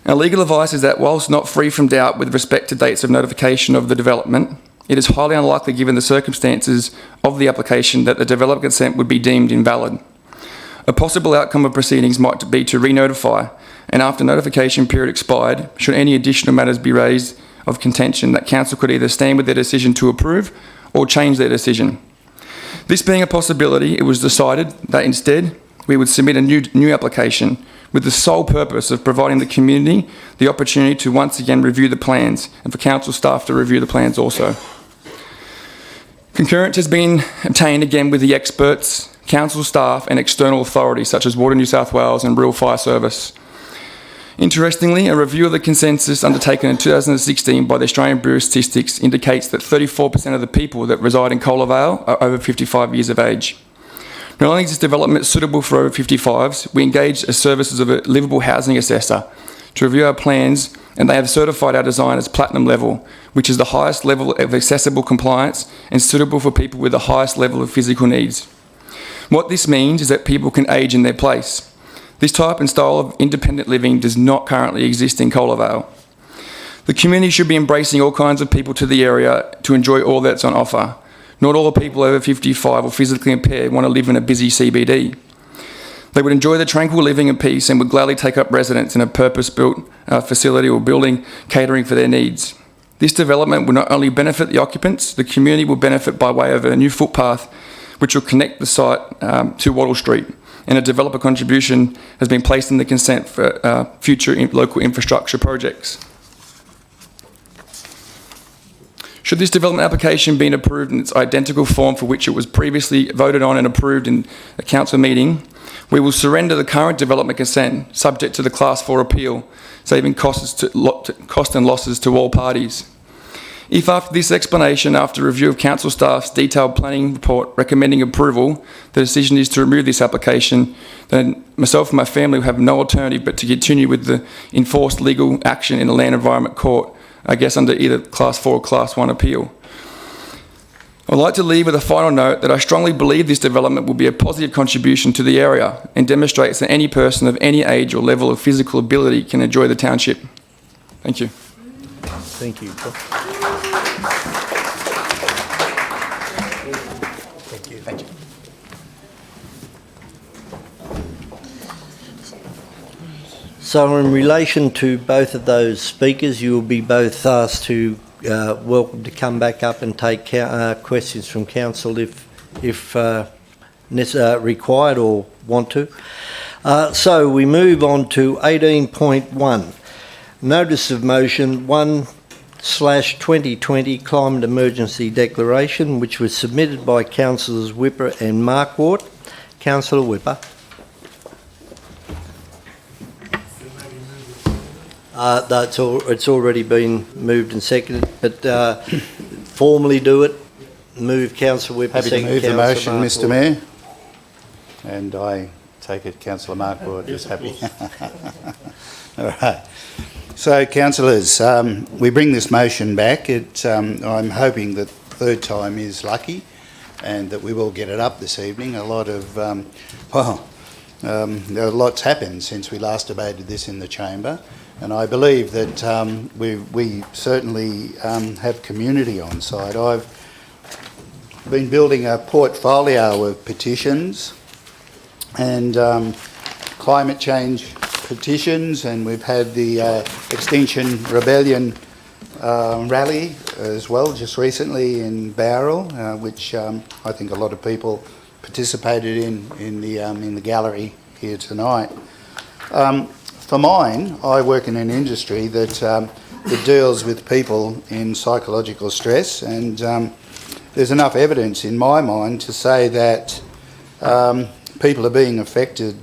Our legal advice is that whilst not free from doubt with respect to dates of notification of the development, it is highly unlikely given the circumstances of the application that the development consent would be deemed invalid. A possible outcome of proceedings might be to re-notify, and after notification period expired, should any additional matters be raised of contention, that Council could either stand with their decision to approve or change their decision. This being a possibility, it was decided that instead we would submit a new application with the sole purpose of providing the community the opportunity to once again review the plans and for council staff to review the plans also. Concurrence has been obtained again with the experts, council staff and external authorities such as Water New South Wales and Rural Fire Service. Interestingly, a review of the consensus undertaken in 2016 by the Australian Bureau of Statistics indicates that 34% of the people that reside in Cola Vale are over 55 years of age. Not only is this development suitable for over 55s, we engaged the services of a livable housing assessor to review our plans, and they have certified our design as platinum level, which is the highest level of accessible compliance and suitable for people with the highest level of physical needs. What this means is that people can age in their place. This type and style of independent living does not currently exist in Cola Vale. The community should be embracing all kinds of people to the area to enjoy all that's on offer. Not all the people over 55 or physically impaired want to live in a busy CBD. They would enjoy the tranquil living and peace and would gladly take up residence in a purpose-built facility or building catering for their needs. This development will not only benefit the occupants, the community will benefit by way of a new footpath which will connect the site to Wattle Street, and a developer contribution has been placed in the consent for future local infrastructure projects. Should this development application be approved in its identical form for which it was previously voted on and approved in a council meeting, we will surrender the current development consent subject to the Class 4 appeal, saving cost and losses to all parties. If after this explanation, after review of council staff's detailed planning report recommending approval, the decision is to remove this application, then myself and my family will have no alternative but to continue with the enforced legal action in the Land Environment Court, I guess under either Class 4 or Class 1 appeal. I'd like to leave with a final note that I strongly believe this development will be a positive contribution to the area and demonstrates that any person of any age or level of physical ability can enjoy the township. Thank you. Thank you. Thank you. So in relation to both of those speakers, you will be both asked to welcome to come back up and take questions from council if required or want to. So we move on to 18.1. Notice of motion 1/2020 Climate Emergency Declaration, which was submitted by Councillors Whipper and Markwart. Councillor Whipper. It's already been moved and seconded, but formally do it. Move Councillor Whipper. Happy to move the motion, Mr. Mayor. And I take it Councillor Markwart is happy. All right. So, councillors, we bring this motion back. I'm hoping that the third time is lucky and that we will get it up this evening. A lot of, lots happened since we last debated this in the chamber, and I believe that we certainly have community on side. I've been building a portfolio of petitions and climate change petitions, and we've had the Extinction Rebellion rally as well just recently in Bowral, which I think a lot of people participated in the gallery here tonight. For mine, I work in an industry that deals with people in psychological stress, and there's enough evidence in my mind to say that people are being affected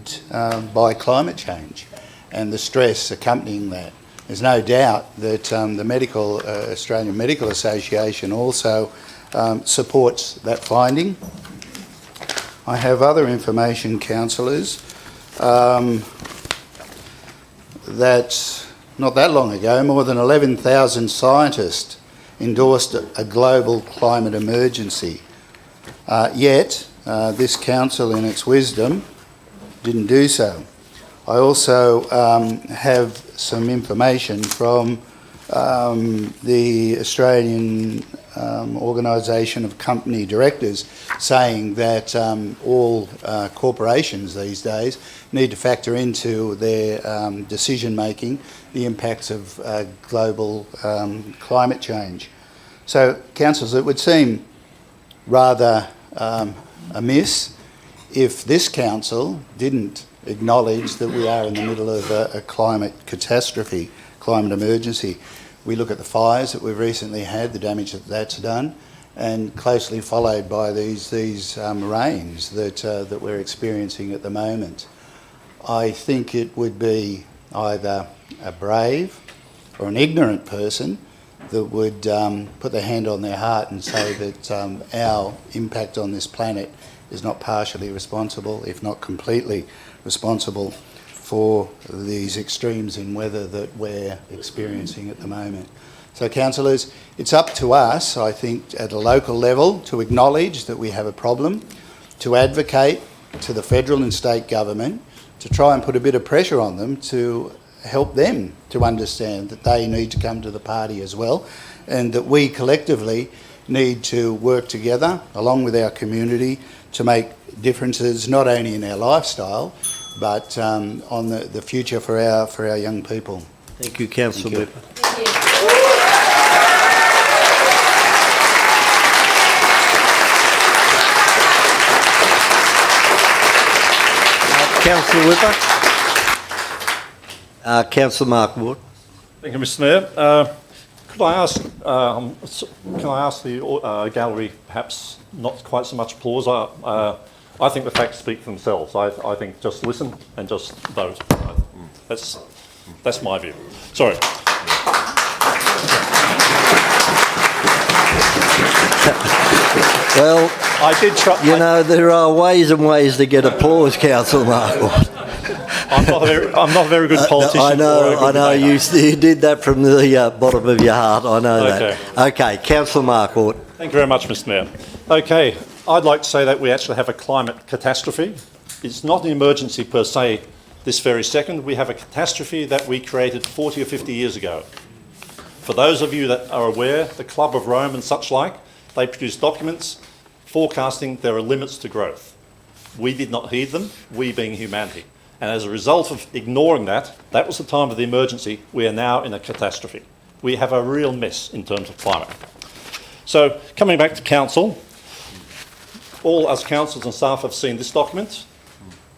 by climate change and the stress accompanying that. There's no doubt that the Australian Medical Association also supports that finding. I have other information, councillors, that not that long ago, more than 11,000 scientists endorsed a global climate emergency. Yet, this council, in its wisdom, didn't do so. I also have some information from the Australian Organisation of Company Directors saying that all corporations these days need to factor into their decision making the impacts of global climate change. So, councillors, it would seem rather amiss if this council didn't acknowledge that we are in the middle of a climate catastrophe, climate emergency. We look at the fires that we've recently had, the damage that that's done, and closely followed by these rains that we're experiencing at the moment. I think it would be either a brave or an ignorant person that would put their hand on their heart and say that our impact on this planet is not partially responsible, if not completely responsible, for these extremes in weather that we're experiencing at the moment. So, councillors, it's up to us, I think, at a local level to acknowledge that we have a problem, to advocate to the federal and state government to try and put a bit of pressure on them to help them to understand that they need to come to the party as well, and that we collectively need to work together along with our community to make differences not only in our lifestyle but on the future for our young people. Thank you, Councillor Whipper. Councillor Whipper. Councillor Mark Ward. Thank you, Mr. Mayor. Could I ask, can I ask the gallery perhaps not quite so much applause? I think the facts speak for themselves. I think just listen and just vote. That's my view. Sorry. Well, I did try. You know, there are ways and ways to get applause, Councillor Mark Ward. I'm not a very good politician. I know. You did that from the bottom of your heart. I know that. Okay, Councillor Mark Ward. Thank you very much, Mr. Mayor. Okay, I'd like to say that we actually have a climate catastrophe. It's not an emergency per se this very second. We have a catastrophe that we created 40 or 50 years ago. For those of you that are aware, the Club of Rome and such like, they produced documents forecasting there are limits to growth. We did not heed them, we being humanity. And as a result of ignoring that, that was the time of the emergency. We are now in a catastrophe. We have a real mess in terms of climate. So, coming back to council, all us councillors and staff have seen this document.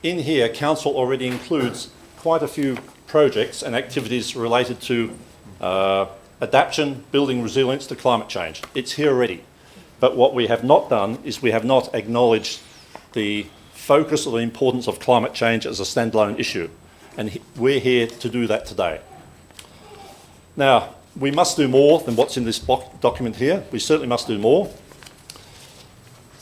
In here, council already includes quite a few projects and activities related to adaptation, building resilience to climate change. It's here already. But what we have not done is we have not acknowledged the focus or the importance of climate change as a standalone issue. And we're here to do that today. Now, we must do more than what's in this document here. We certainly must do more.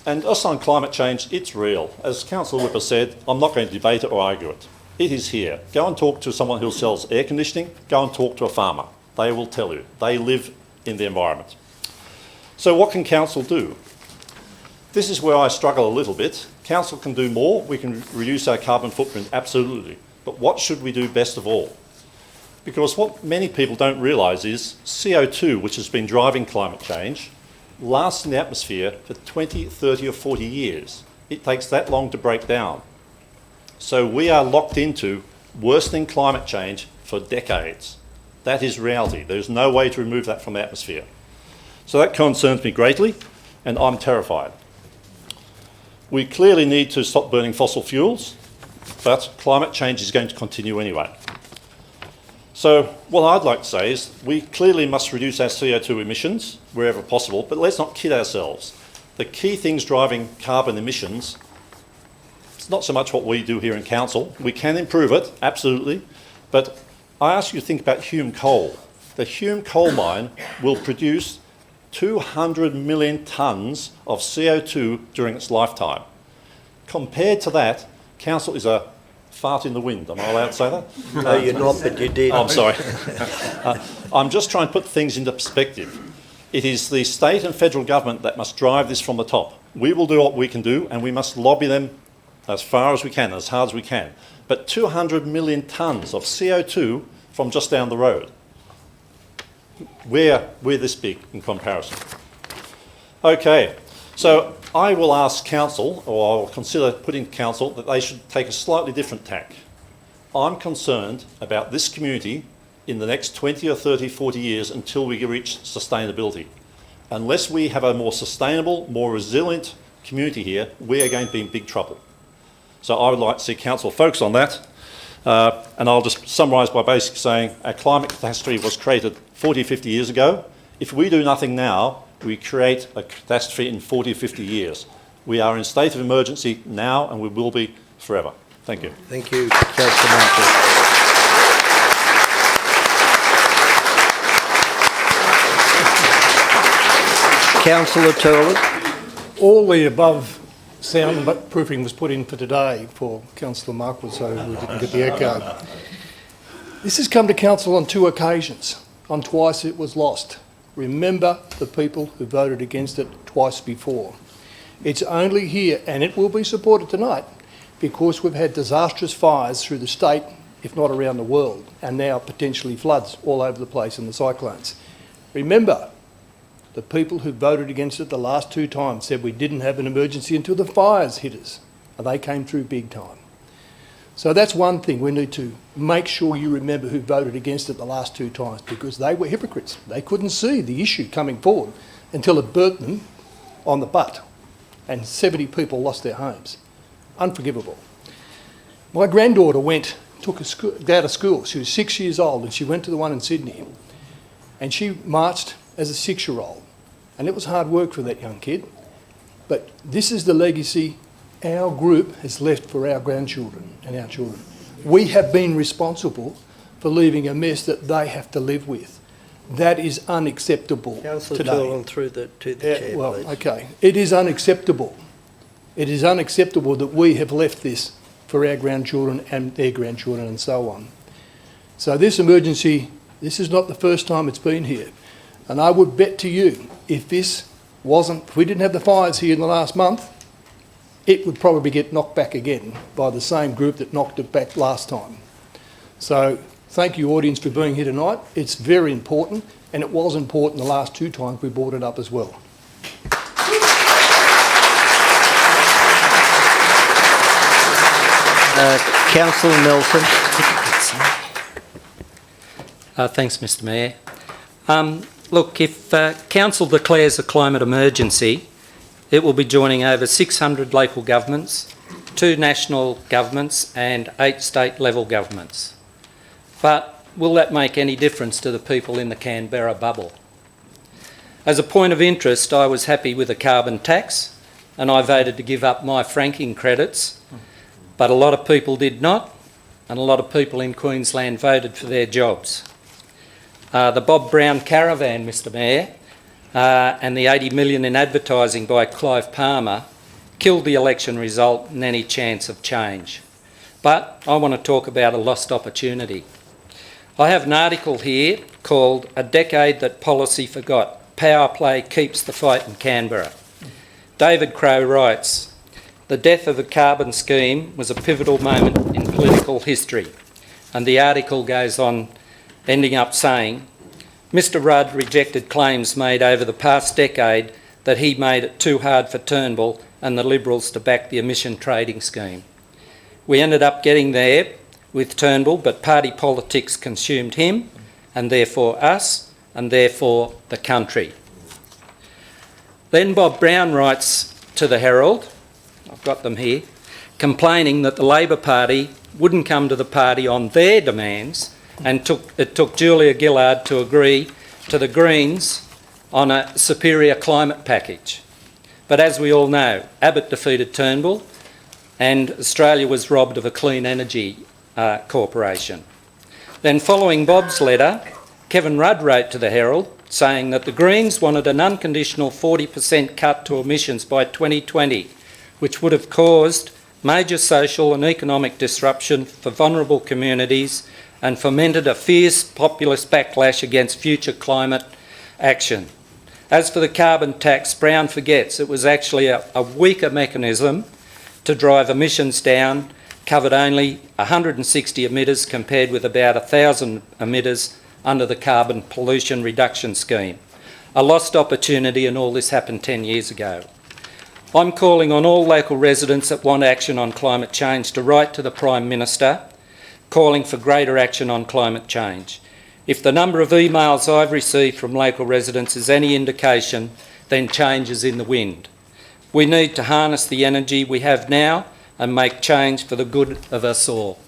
And us on climate change, it's real. As Councillor Whipper said, I'm not going to debate it or argue it. It is here. Go and talk to someone who sells air conditioning. Go and talk to a farmer. They will tell you. They live in the environment. So what can council do? This is where I struggle a little bit. Council can do more. We can reduce our carbon footprint, absolutely. But what should we do best of all? Because what many people don't realise is CO2, which has been driving climate change, lasts in the atmosphere for 20, 30 or 40 years. It takes that long to break down. So we are locked into worsening climate change for decades. That is reality. There's no way to remove that from the atmosphere. So that concerns me greatly, and I'm terrified. We clearly need to stop burning fossil fuels, but climate change is going to continue anyway. So what I'd like to say is we clearly must reduce our CO2 emissions wherever possible, but let's not kid ourselves. The key things driving carbon emissions, it's not so much what we do here in council. We can improve it, absolutely, but I ask you to think about Hume coal. The Hume coal mine will produce 200 million tonnes of CO2 during its lifetime. Compared to that, council is a fart in the wind. Am I allowed to say that? No, you're not, but you did. Oh, I'm sorry. I'm just trying to put things into perspective. It is the state and federal government that must drive this from the top. We will do what we can do, and we must lobby them as far as we can, as hard as we can. But 200 million tonnes of CO2 from just down the road. We're this big in comparison. Okay, so I will ask council, or I will consider putting to council, that they should take a slightly different tack. I'm concerned about this community in the next 20 or 30, 40 years until we reach sustainability. Unless we have a more sustainable, more resilient community here, we are going to be in big trouble. So I would like to see council focus on that. And I'll just summarise by basically saying a climate catastrophe was created 40, 50 years ago. If we do nothing now, we create a catastrophe in 40, 50 years. We are in a state of emergency now and we will be forever. Thank you. Thank you, Councillor Marshall. Councillor Turley. All the above soundproofing was put in for today for Councillor Markle, so we didn't get the echo. This has come to council on 2 occasions. On twice it was lost. Remember the people who voted against it twice before. It's only here, and it will be supported tonight, because we've had disastrous fires through the state, if not around the world, and now potentially floods all over the place in the cyclones. Remember, the people who voted against it the last 2 times said we didn't have an emergency until the fires hit us, and they came through big time. So that's one thing we need to make sure you remember who voted against it the last 2 times, because they were hypocrites. They couldn't see the issue coming forward until it burnt them on the butt, and 70 people lost their homes. Unforgivable. My granddaughter took out of school. She was 6 years old, and she went to the one in Sydney, and she marched as a 6-year-old. And it was hard work for that young kid. But this is the legacy our group has left for our grandchildren and our children. We have been responsible for leaving a mess that they have to live with. That is unacceptable Councillor today. Turley, through to the chair, well, please. okay. It is unacceptable. It is unacceptable that we have left this for our grandchildren and their grandchildren and so on. So this emergency, this is not the first time it's been here. And I would bet to you, if we didn't have the fires here in the last month, it would probably get knocked back again by the same group that knocked it back last time. So thank you, audience, for being here tonight. It's very important, and it was important the last 2 times we brought it up as well. Councillor Nelson. Thanks, Mr Mayor. Look, if Council declares a climate emergency, it will be joining over 600 local governments, 2 national governments and 8 state-level governments. But will that make any difference to the people in the Canberra bubble? As a point of interest, I was happy with a carbon tax, and I voted to give up my franking credits, but a lot of people did not, and a lot of people in Queensland voted for their jobs. The Bob Brown caravan, Mr Mayor, and the 80 million in advertising by Clive Palmer killed the election result and any chance of change. But I want to talk about a lost opportunity. I have an article here called "A Decade That Policy Forgot. Power Play Keeps the Fight in Canberra." David Crowe writes, "The death of the carbon scheme was a pivotal moment in political history." And the article goes on, ending up saying, "Mr Rudd rejected claims made over the past decade that he made it too hard for Turnbull and the Liberals to back the emission trading scheme. We ended up getting there with Turnbull, but party politics consumed him, and therefore us, and therefore the country." Then Bob Brown writes to the Herald, I've got them here, complaining that the Labor Party wouldn't come to the party on their demands, and it took Julia Gillard to agree to the Greens on a superior climate package. But as we all know, Abbott defeated Turnbull and Australia was robbed of a clean energy corporation. Then following Bob's letter, Kevin Rudd wrote to the Herald saying that the Greens wanted an unconditional 40% cut to emissions by 2020, which would have caused major social and economic disruption for vulnerable communities and fomented a fierce populist backlash against future climate action. As for the carbon tax, Brown forgets it was actually a weaker mechanism to drive emissions down, covered only 160 emitters compared with about 1,000 emitters under the carbon pollution reduction scheme. A lost opportunity, and all this happened 10 years ago. I'm calling on all local residents that want action on climate change to write to the Prime Minister calling for greater action on climate change. If the number of emails I've received from local residents is any indication, then change is in the wind. We need to harness the energy we have now and make change for the good of us all.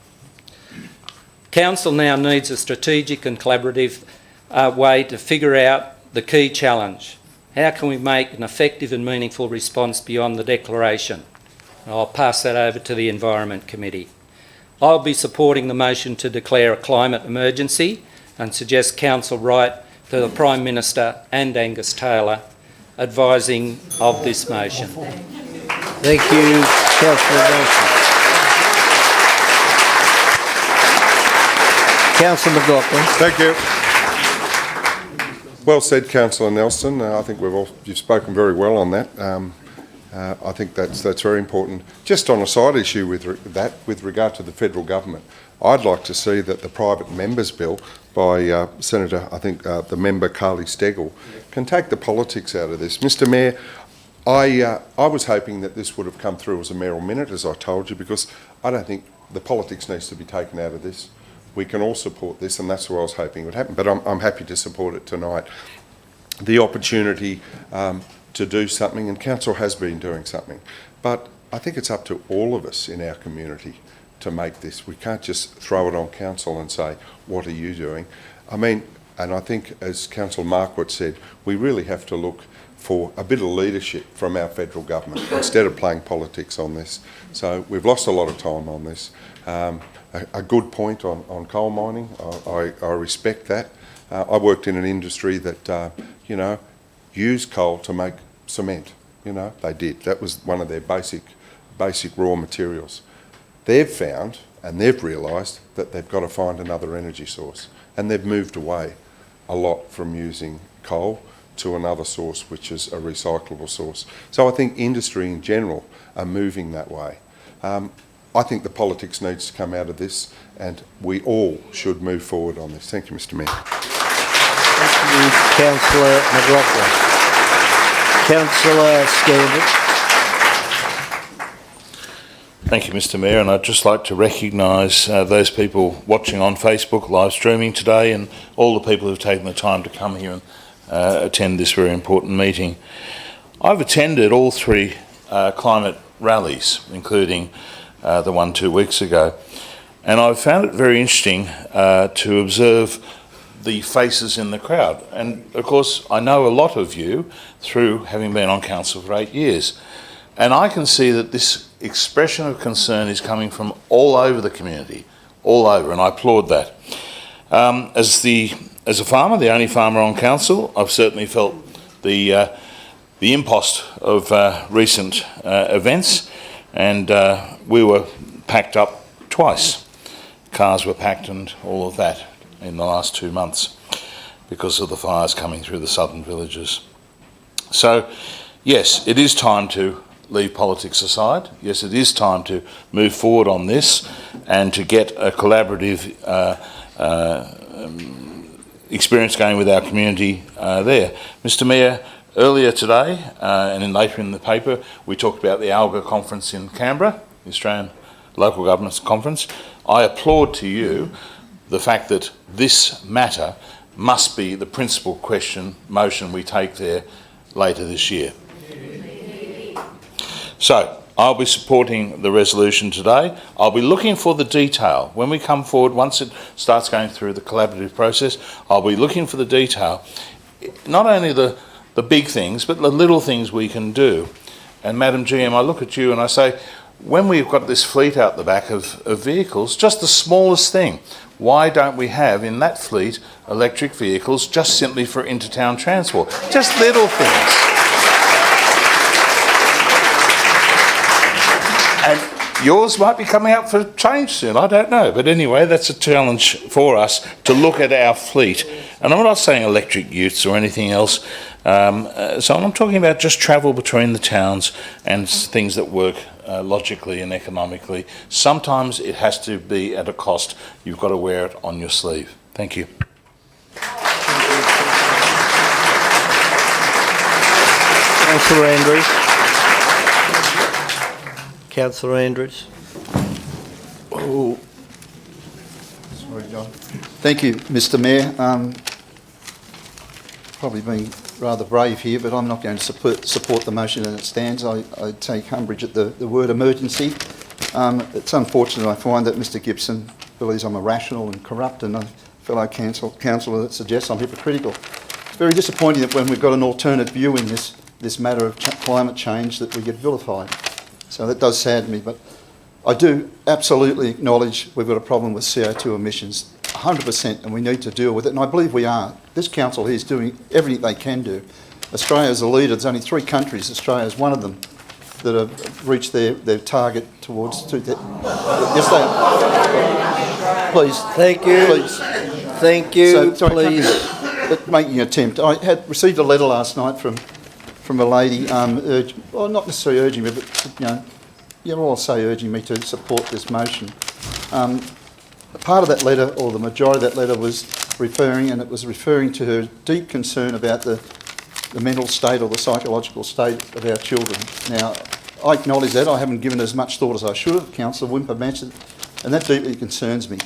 Council now needs a strategic and collaborative way to figure out the key challenge. How can we make an effective and meaningful response beyond the declaration? I'll pass that over to the Environment Committee. I'll be supporting the motion to declare a climate emergency and suggest Council write to the Prime Minister and Angus Taylor advising of this motion. Thank you, Councillor Nelson. Councillor McLaughlin. Thank you. Well said, Councillor Nelson. I think you've spoken very well on that. I think that's very important. Just on a side issue with regard to the federal government, I'd like to see that the private members bill by Senator, I think the member Carly Steggall, can take the politics out of this. Mr Mayor, I was hoping that this would have come through as a mayoral minute, as I told you, because I don't think the politics needs to be taken out of this. We can all support this, and that's what I was hoping would happen, but I'm happy to support it tonight. The opportunity to do something, and Council has been doing something, but I think it's up to all of us in our community to make this. We can't just throw it on Council and say, what are you doing? I mean, and I think, as Councillor Marquardt said, we really have to look for a bit of leadership from our federal government instead of playing politics on this. So we've lost a lot of time on this. A good point on coal mining, I respect that. I worked in an industry that, used coal to make cement. They did. That was one of their basic raw materials. They've found and they've realised that they've got to find another energy source, and they've moved away a lot from using coal to another source, which is a recyclable source. So I think industry in general are moving that way. I think the politics needs to come out of this, and we all should move forward on this. Thank you, Mr Mayor. Thank you, Councillor McLaughlin. Councillor Scandal. Thank you, Mr Mayor, and I'd just like to recognise those people watching on Facebook live streaming today, and all the people who've taken the time to come here and attend this very important meeting. I've attended all three climate rallies, including the one 2 weeks ago, and I've found it very interesting to observe the faces in the crowd. And of course, I know a lot of you through having been on council for 8 years, and I can see that this expression of concern is coming from all over the community, all over, and I applaud that. As a farmer, the only farmer on council, I've certainly felt the impost of recent events, and we were packed up twice. Cars were packed and all of that in the last 2 months because of the fires coming through the southern villages. So, yes, it is time to leave politics aside. Yes, it is time to move forward on this and to get a collaborative experience going with our community there. Mr Mayor, earlier today and then later in the paper, we talked about the ALGA conference in Canberra, the Australian Local Governments Conference. I applaud to you the fact that this matter must be the principal motion we take there later this year. So, I'll be supporting the resolution today. I'll be looking for the detail. When we come forward, once it starts going through the collaborative process, I'll be looking for the detail. Not only the big things, but the little things we can do. And Madam GM, I look at you and I say, when we've got this fleet out the back of vehicles, just the smallest thing, why don't we have in that fleet electric vehicles just simply for intertown transport? Just little things. And yours might be coming up for change soon, I don't know. But anyway, that's a challenge for us to look at our fleet. And I'm not saying electric utes or anything else. So I'm talking about just travel between the towns and things that work logically and economically. Sometimes it has to be at a cost. You've got to wear it on your sleeve. Thank you. Councillor Andrews. Councillor Andrews. Oh, sorry, John. Thank you, Mr Mayor. Probably being rather brave here, but I'm not going to support the motion as it stands. I take umbrage at the word emergency. It's unfortunate I find that Mr Gibson believes I'm irrational and corrupt, and a fellow councillor that suggests I'm hypocritical. It's very disappointing that when we've got an alternate view in this matter of climate change that we get vilified. So that does sadden me, but I do absolutely acknowledge we've got a problem with CO2 emissions, 100%, and we need to deal with it, and I believe we are. This council here is doing everything they can do. Australia is a leader. There's only 3 countries, Australia is one of them, that have reached their target towards... Yes, they are. Please. Thank you. Please. Thank you. So, sorry, please. making an attempt. I had received a letter last night from a lady, well, not necessarily urging me, but, I'll say urging me to support this motion. Part of that letter, or the majority of that letter, was referring to her deep concern about the mental state or the psychological state of our children. Now, I acknowledge that. I haven't given as much thought as I should have. Councillor Wimper mentioned, and that deeply concerns me.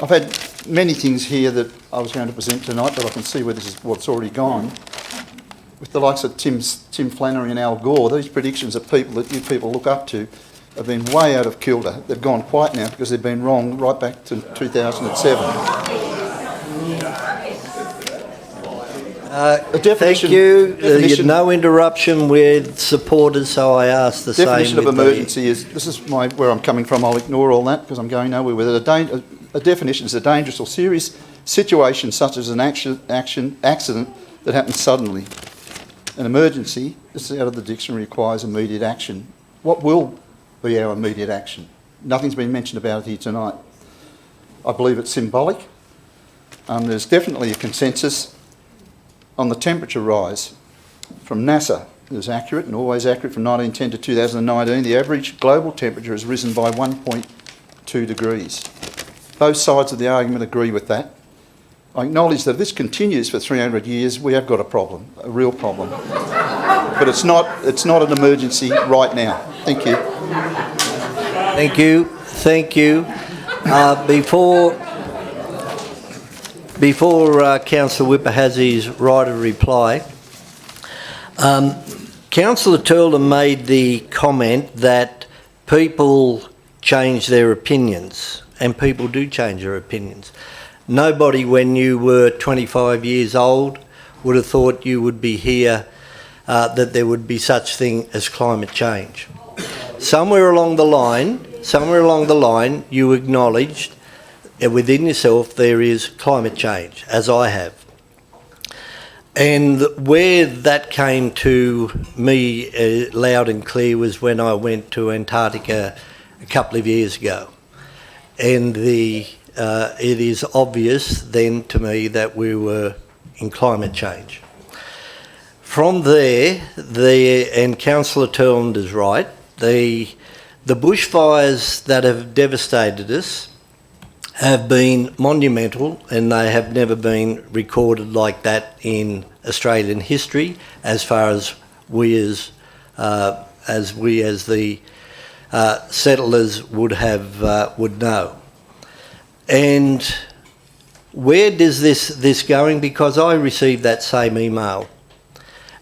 I've had many things here that I was going to present tonight, but I can see where this is what's already gone. With the likes of Tim Flannery and Al Gore, these predictions of people that you people look up to have been way out of kilter. They've gone quiet now because they've been wrong right back to 2007. Thank you. No interruption with supporters, so I ask the same. Definition of emergency is, this is where I'm coming from. I'll ignore all that because I'm going nowhere with it. A definition is a dangerous or serious situation such as an accident that happens suddenly. An emergency, this is out of the dictionary, requires immediate action. What will be our immediate action? Nothing's been mentioned about it here tonight. I believe it's symbolic. There's definitely a consensus on the temperature rise from NASA. It was accurate and always accurate from 1910 to 2019. The average global temperature has risen by 1.2 degrees. Both sides of the argument agree with that. I acknowledge that if this continues for 300 years, we have got a problem, a real problem. But it's not an emergency right now. Thank you. Thank you. Thank you. Before Councillor Whipper has his right of reply, Councillor Turlden made the comment that people change their opinions, and people do change their opinions. Nobody, when you were 25 years old, would have thought you would be here, that there would be such thing as climate change. Somewhere along the line, you acknowledged within yourself there is climate change, as I have. And where that came to me loud and clear was when I went to Antarctica a couple of years ago. And it is obvious then to me that we were in climate change. From there, and Councillor Turlden is right, the bushfires that have devastated us have been monumental, and they have never been recorded like that in Australian history, as far as we as the settlers would know. And where does this going? Because I received that same email,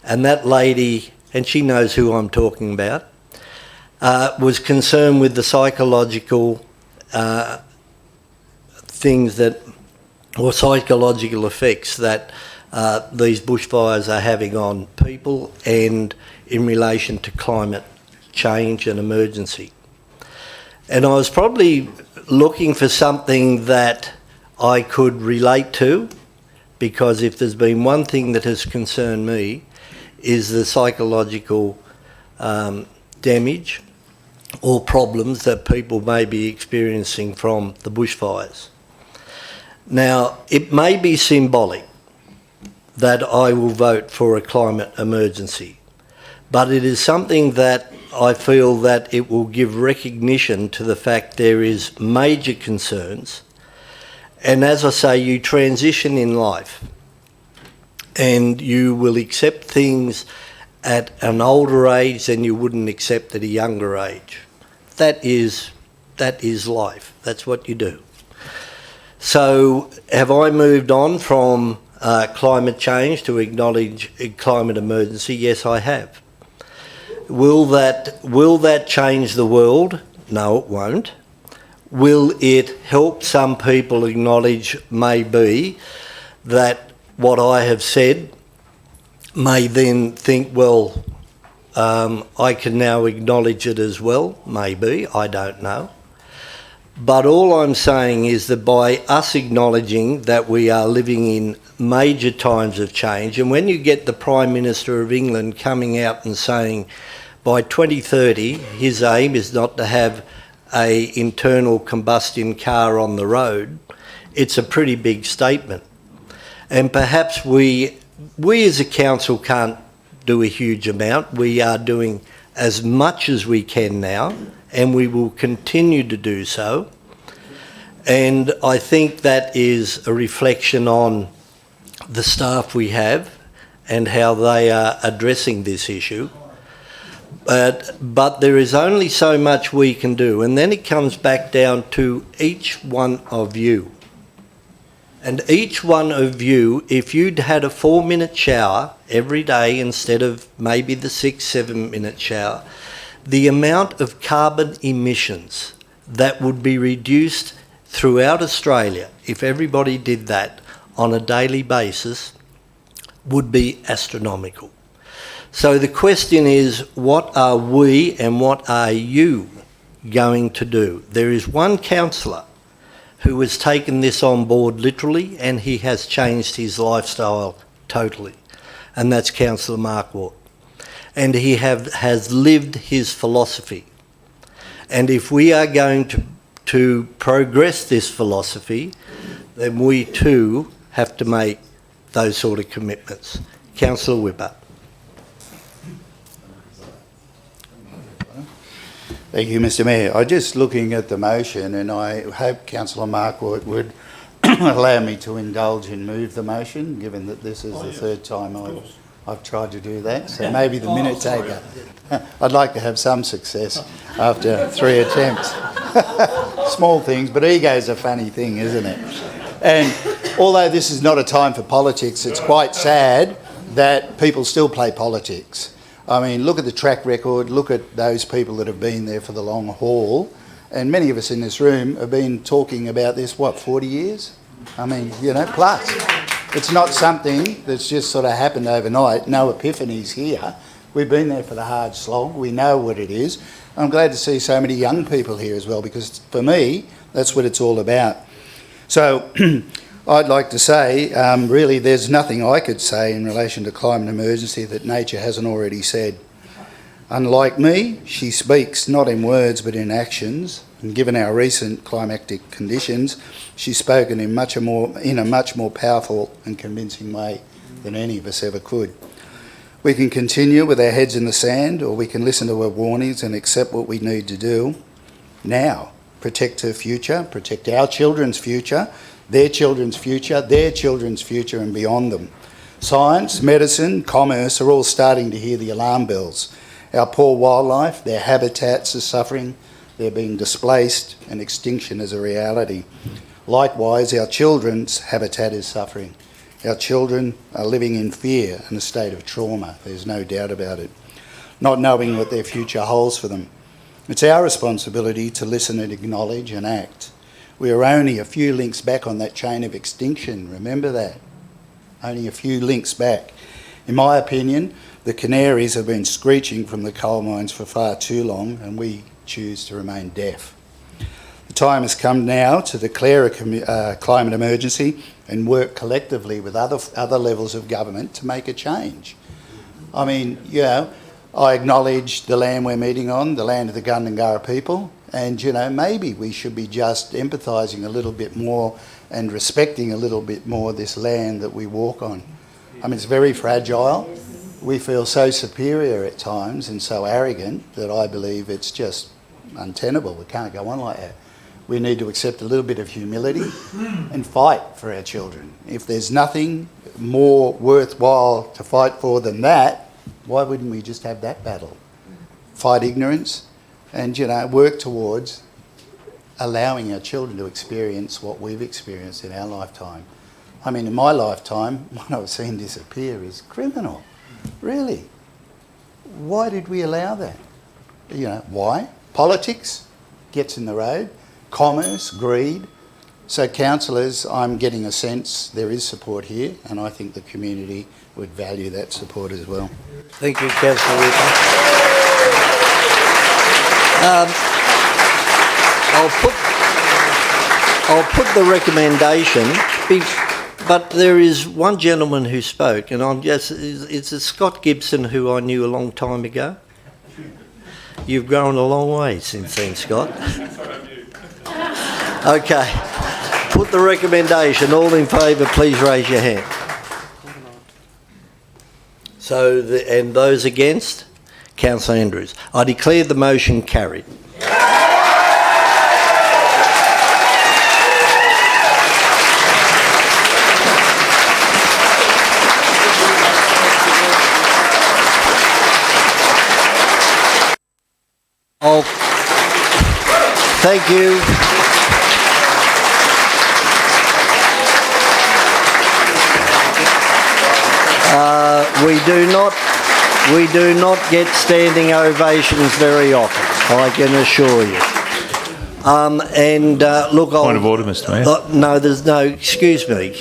and that lady, and she knows who I'm talking about, was concerned with the psychological things or psychological effects that these bushfires are having on people and in relation to climate change and emergency. And I was probably looking for something that I could relate to, because if there's been one thing that has concerned me is the psychological damage or problems that people may be experiencing from the bushfires. Now, it may be symbolic that I will vote for a climate emergency, but it is something that I feel that it will give recognition to the fact there is major concerns. And as I say, you transition in life and you will accept things at an older age than you wouldn't accept at a younger age. That is life. That's what you do. So have I moved on from climate change to acknowledge a climate emergency? Yes, I have. Will that change the world? No, it won't. Will it help some people acknowledge, maybe, that what I have said may then think, well, I can now acknowledge it as well? Maybe, I don't know. But all I'm saying is that by us acknowledging that we are living in major times of change, and when you get the Prime Minister of England coming out and saying by 2030 his aim is not to have an internal combustion car on the road, it's a pretty big statement. And perhaps we as a council can't do a huge amount. We are doing as much as we can now, and we will continue to do so. And I think that is a reflection on the staff we have and how they are addressing this issue. But there is only so much we can do, and then it comes back down to each one of you. And each one of you, if you'd had a 4-minute shower every day instead of maybe the 6-7 minute shower, the amount of carbon emissions that would be reduced throughout Australia, if everybody did that on a daily basis, would be astronomical. So the question is, what are we and what are you going to do? There is one councillor who has taken this on board literally, and he has changed his lifestyle totally, and that's Councillor Mark Watt. And he has lived his philosophy. And if we are going to progress this philosophy, then we too have to make those sort of commitments. Councillor Whipper. Thank you, Mr Mayor. I'm just looking at the motion, and I hope Councillor Markwood would allow me to indulge and move the motion, given that this is the third time I've tried to do that. So maybe the minute taker. I'd like to have some success after 3 attempts. Small things, but ego's a funny thing, isn't it? And although this is not a time for politics, it's quite sad that people still play politics. I mean, look at the track record, look at those people that have been there for the long haul, and many of us in this room have been talking about this, 40 years? I mean, plus. It's not something that's just sort of happened overnight. No epiphanies here. We've been there for the hard slog. We know what it is. I'm glad to see so many young people here as well, because for me, that's what it's all about. So I'd like to say, really, there's nothing I could say in relation to climate emergency that nature hasn't already said. Unlike me, she speaks not in words but in actions, and given our recent climatic conditions, she's spoken in a much more powerful and convincing way than any of us ever could. We can continue with our heads in the sand, or we can listen to her warnings and accept what we need to do now. Protect her future, protect our children's future, their children's future, their children's future and beyond them. Science, medicine, commerce are all starting to hear the alarm bells. Our poor wildlife, their habitats are suffering, they're being displaced, and extinction is a reality. Likewise, our children's habitat is suffering. Our children are living in fear and a state of trauma, there's no doubt about it, not knowing what their future holds for them. It's our responsibility to listen and acknowledge and act. We are only a few links back on that chain of extinction, remember that? Only a few links back. In my opinion, the canaries have been screeching from the coal mines for far too long, and we choose to remain deaf. The time has come now to declare a climate emergency and work collectively with other levels of government to make a change. I mean, I acknowledge the land we're meeting on, the land of the Gundungurra people, and, maybe we should be just empathising a little bit more and respecting a little bit more this land that we walk on. I mean, it's very fragile. We feel so superior at times and so arrogant that I believe it's just untenable. We can't go on like that. We need to accept a little bit of humility and fight for our children. If there's nothing more worthwhile to fight for than that, why wouldn't we just have that battle? Fight ignorance and, work towards allowing our children to experience what we've experienced in our lifetime. I mean, in my lifetime, what I've seen disappear is criminal. Really. Why did we allow that? Why? Politics? gets in the road, commerce, greed. So councillors, I'm getting a sense there is support here, and I think the community would value that support as well. Thank you, Councillor Whitman. I'll put the recommendation, but there is one gentleman who spoke, and it's Scott Gibson, who I knew a long time ago. You've grown a long way since then, Scott. Okay. Put the recommendation. All in favour, please raise your hand. So, and those against? Councillor Andrews. I declare the motion carried. Thank you. We do not get standing ovations very often, I can assure you. Look, Point of order, Mr. Mayor. No, there's no. Excuse me.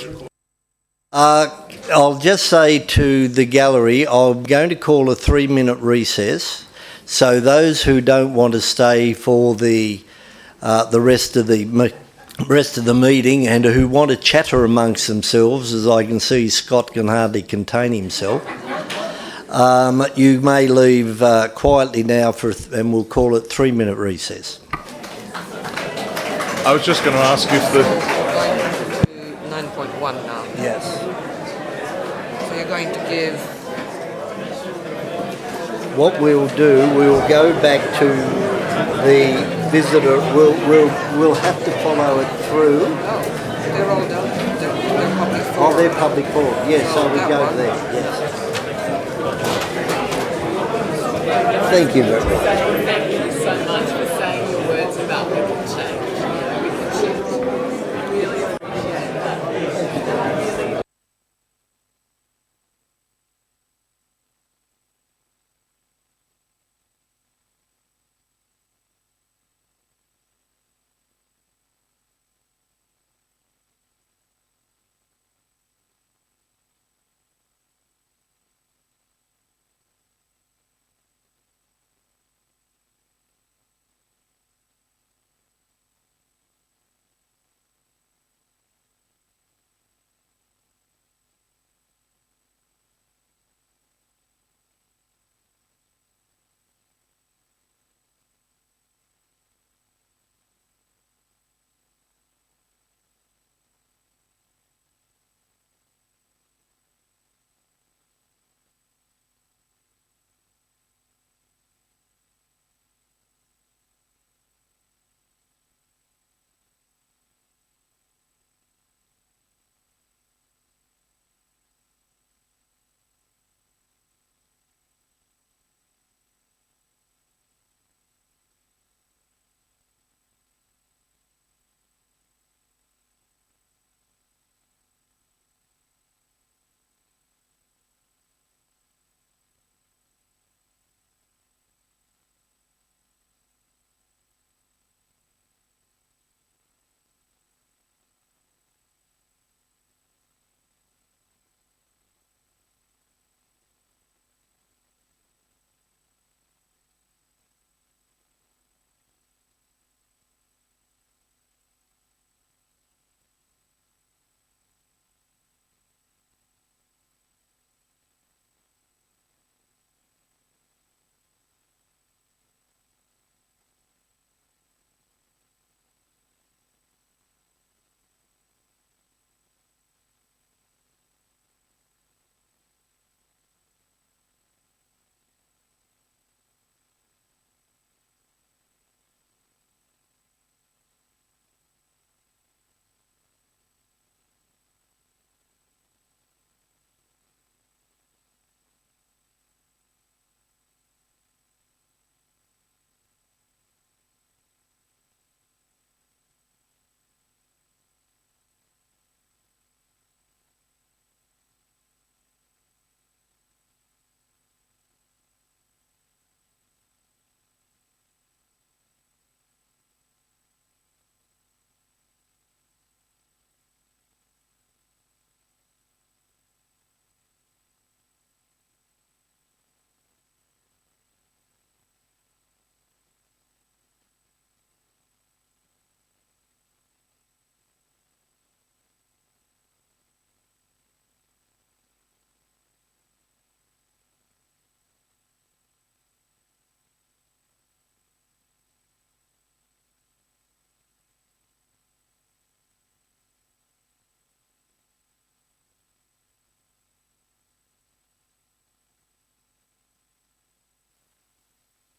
I'll just say to the gallery, I'm going to call a 3-minute recess. So those who don't want to stay for the rest of the meeting and who want to chatter amongst themselves, as I can see Scott can hardly contain himself, you may leave quietly now and we'll call it 3-minute recess. I was just going to ask if the... 9.1 now. Yes. So you're going to give... What we'll do, we'll go back to the visitor. We'll have to follow it through. Oh, they're all done. They're public forum. Oh, they're public forum. Yes, so we go there. Yes. Thank you very much. Thank you so much for saying your words about we can change. We can change. Really appreciate that.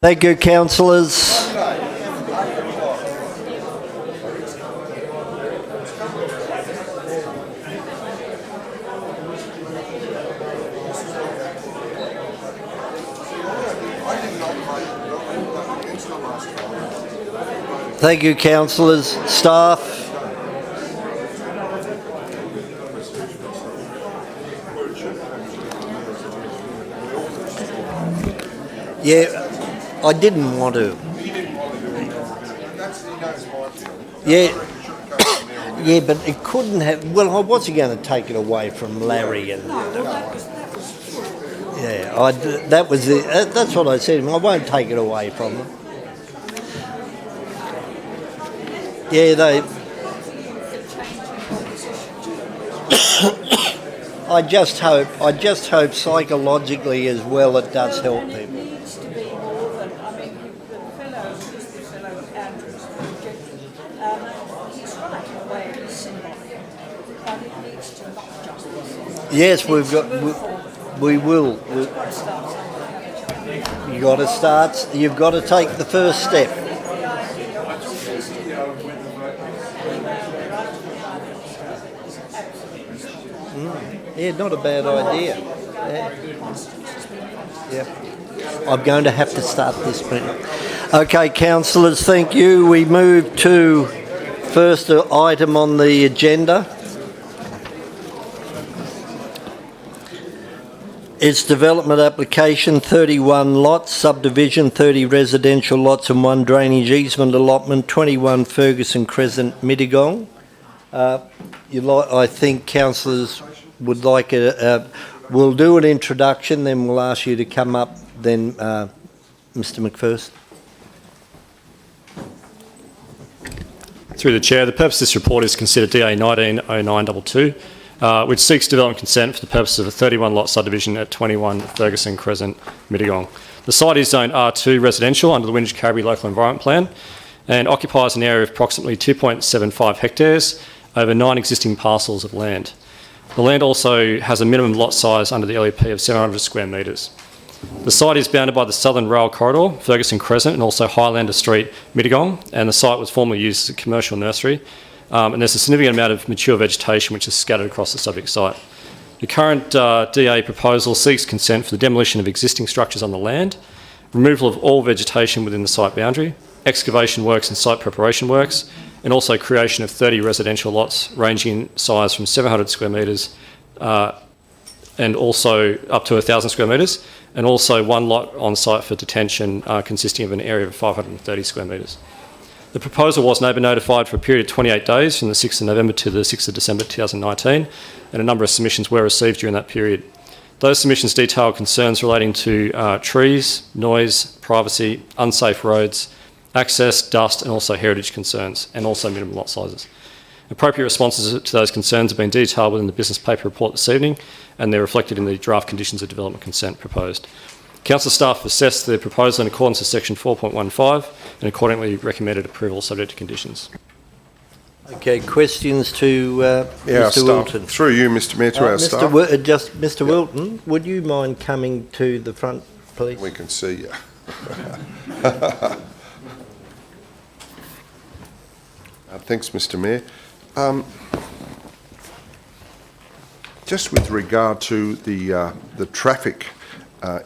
Thank you, councillors. Thank you, councillors. Staff. Yeah, I didn't want to. Yeah, yeah, but it couldn't have. Well, I wasn't going to take it away from Larry and. Yeah, that was it. That's what I said. I won't take it away from them. Yeah, they. I just hope psychologically as well it does help people. Yes, we will. You got to start. You've got to take the first step. Yeah, not a bad idea. Yeah. I'm going to have to start this meeting. Okay, councillors, thank you. We move to first item on the agenda. It's development application, 31 lots, subdivision, 30 residential lots and 1 drainage easement allotment, 21 Ferguson Crescent, Mittagong. I think councillors would like we'll do an introduction, then we'll ask you to come up, then Mr McPherson. Through the Chair, the purpose of this report is to consider DA 190922, which seeks development consent for the purpose of a 31-lot subdivision at 21 Ferguson Crescent, Mittagong. The site is zoned R2 residential under the Wingecarribee Local Environment Plan and occupies an area of approximately 2.75 hectares over 9 existing parcels of land. The land also has a minimum lot size under the LEP of 700 square metres. The site is bounded by the Southern Rail Corridor, Ferguson Crescent, and also Highlander Street, Mittagong, and the site was formerly used as a commercial nursery. And there's a significant amount of mature vegetation which is scattered across the subject site. The current DA proposal seeks consent for the demolition of existing structures on the land, removal of all vegetation within the site boundary, excavation works and site preparation works, and also creation of 30 residential lots ranging in size from 700 square metres and also up to 1,000 square metres, and also 1 lot on site for detention consisting of an area of 530 square metres. The proposal was neighbour notified for a period of 28 days from the 6th of November to the 6th of December 2019, and a number of submissions were received during that period. Those submissions detailed concerns relating to trees, noise, privacy, unsafe roads, access, dust, and also heritage concerns, and also minimum lot sizes. Appropriate responses to those concerns have been detailed within the business paper report this evening, and they're reflected in the draft conditions of development consent proposed. Council staff assessed the proposal in accordance with section 4.15 and accordingly recommended approval subject to conditions. Okay, questions to Mr Wilton? Through you, Mr Mayor, to our staff. Mr Wilton, would you mind coming to the front, please? We can see you. Thanks, Mr Mayor. Just with regard to the traffic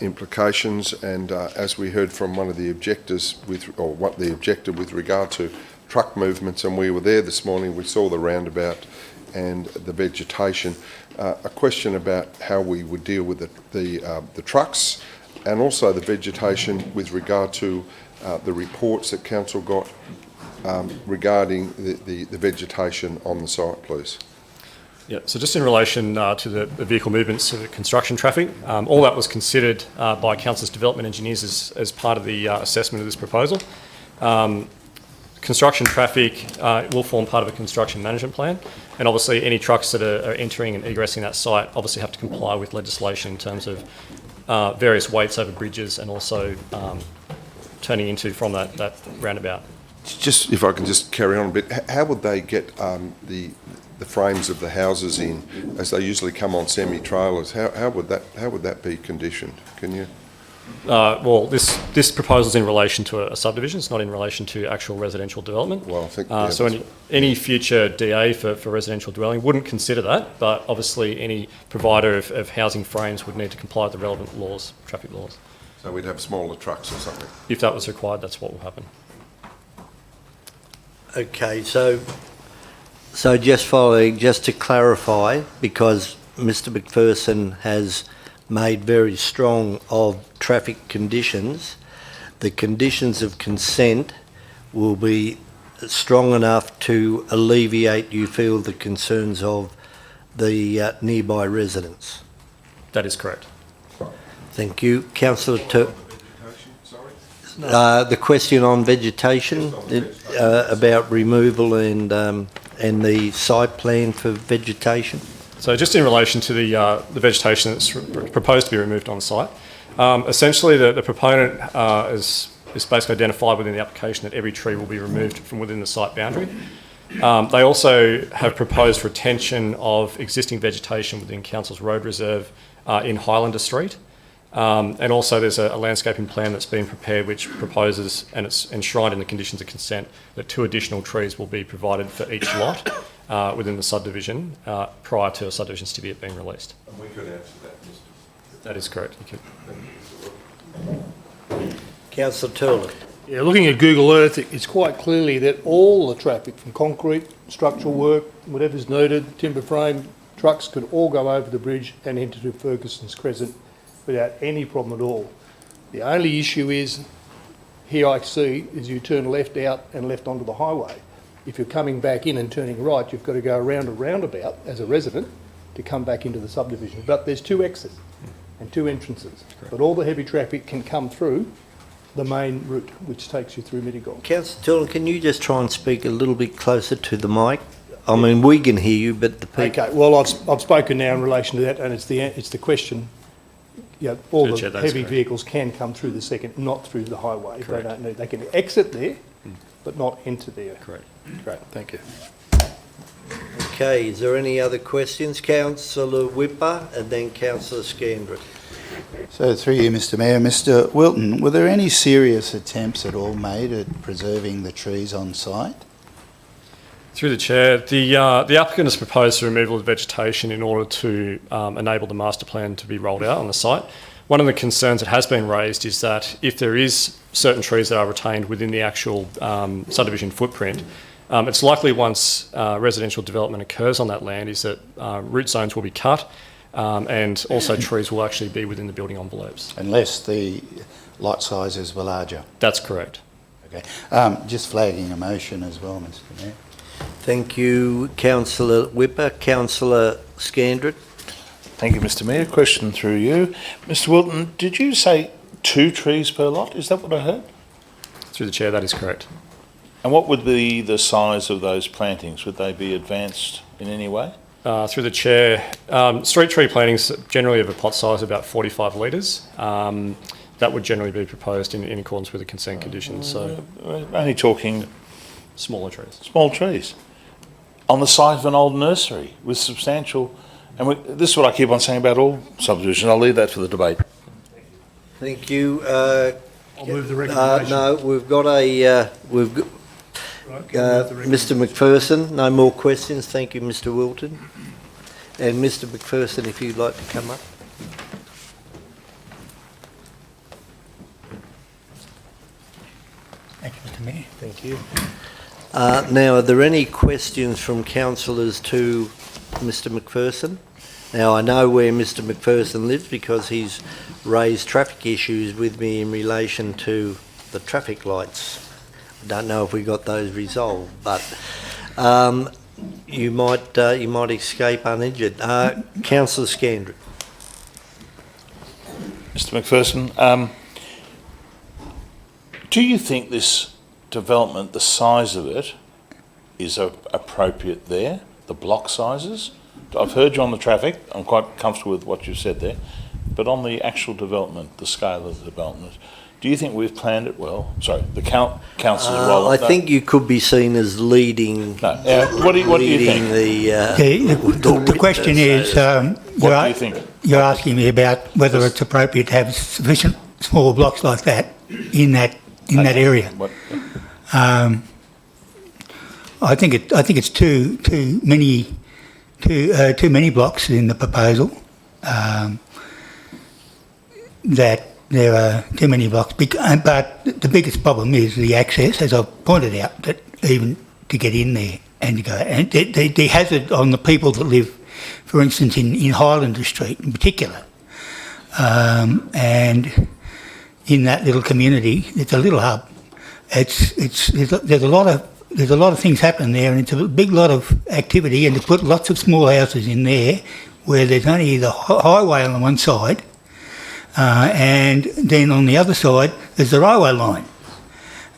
implications, and as we heard from one of the objectors what the objector with regard to truck movements, and we were there this morning, we saw the roundabout and the vegetation. A question about how we would deal with the trucks and also the vegetation with regard to the reports that council got regarding the vegetation on the site, please. Yeah, so just in relation to the vehicle movements of the construction traffic, all that was considered by council's development engineers as part of the assessment of this proposal. Construction traffic will form part of a construction management plan, and obviously any trucks that are entering and egressing that site obviously have to comply with legislation in terms of various weights over bridges and also turning into from that roundabout. Just if I can just carry on a bit, how would they get the frames of the houses in, as they usually come on semi-trailers? How would that be conditioned? Can you? Well, this proposal is in relation to a subdivision. It's not in relation to actual residential development. Well, I think so any future DA for residential dwelling wouldn't consider that, but obviously any provider of housing frames would need to comply with the relevant laws, traffic laws. So we'd have smaller trucks or something. If that was required, that's what will happen. Okay, so just to clarify, because Mr McPherson has made very strong of traffic conditions, the conditions of consent will be strong enough to alleviate, you feel, the concerns of the nearby residents. That is correct. Thank you. Councillor the question on vegetation, about removal and the site plan for vegetation. So just in relation to the vegetation that's proposed to be removed on site, essentially the proponent is basically identified within the application that every tree will be removed from within the site boundary. They also have proposed retention of existing vegetation within Council's Road Reserve in Highlander Street. And also there's a landscaping plan that's been prepared which proposes, and it's enshrined in the conditions of consent, that 2 additional trees will be provided for each lot within the subdivision prior to a subdivision certificate being released. And we could answer that, Mr. That is correct. You could. Councillor Turley. Yeah, looking at Google Earth, it's quite clearly that all the traffic from concrete, structural work, whatever's needed, timber frame, trucks could all go over the bridge and into Ferguson's Crescent without any problem at all. The only issue is, here I see, is you turn left out and left onto the highway. If you're coming back in and turning right, you've got to go around a roundabout as a resident to come back into the subdivision. But there's 2 exits and 2 entrances. But all the heavy traffic can come through the main route, which takes you through Mittagong. Councillor Turley, can you just try and speak a little bit closer to the mic? I mean, we can hear you, but the people... Okay, well, I've spoken now in relation to that, and it's the question. Yeah, all the heavy vehicles can come through the second, not through the highway. Correct. They don't need. They can exit there, but not enter there. Correct. Great, thank you. Okay, is there any other questions? Councillor Whipper and then Councillor Scandrett. So through you, Mr Mayor. Mr Wilton, were there any serious attempts at all made at preserving the trees on site? Through the Chair, the applicant has proposed the removal of vegetation in order to enable the master plan to be rolled out on the site. One of the concerns that has been raised is that if there is certain trees that are retained within the actual subdivision footprint, it's likely once residential development occurs on that land is that root zones will be cut and also trees will actually be within the building envelopes. Unless the lot sizes were larger? That's correct. Okay. Just flagging a motion as well, Mr Mayor. Thank you, Councillor Whipper. Councillor Scandrett. Thank you, Mr Mayor. Question through you. Mr Wilton, did you say 2 trees per lot? Is that what I heard? Through the Chair, that is correct. And what would be the size of those plantings? Would they be advanced in any way? Through the Chair, street tree plantings generally have a plot size of about 45 litres. That would generally be proposed in accordance with the consent conditions. So, only talking smaller trees. Small trees on the site of an old nursery with substantial. And this is what I keep on saying about all subdivisions. I'll leave that for the debate. Thank you. I'll move the recommendation. No, we've got Mr McPherson. No more questions. Thank you, Mr Wilton. And Mr McPherson, if you'd like to come up. Thank you, Mr Mayor. Thank you. Now, are there any questions from councillors to Mr McPherson? Now, I know where Mr McPherson lives because he's raised traffic issues with me in relation to the traffic lights. I don't know if we got those resolved, but you might escape uninjured. Councillor Scandrett. Mr McPherson, do you think this development, the size of it, is appropriate there, the block sizes? I've heard you on the traffic. I'm quite comfortable with what you've said there. But on the actual development, the scale of the development, do you think we've planned it well? Sorry, the council's role. I think you could be seen as leading. No. What do you think? The question is, what do you think? You're asking me about whether it's appropriate to have sufficient small blocks like that in that area. I think it's too many blocks in the proposal. That there are too many blocks, but the biggest problem is the access, as I've pointed out, that even to get in there and to go, and the hazard on the people that live, for instance, in Highlander Street in particular, and in that little community, it's a little hub. There's a lot of things happening there, and it's a big lot of activity. And to put lots of small houses in there, where there's only the highway on the one side, and then on the other side there's the railway line.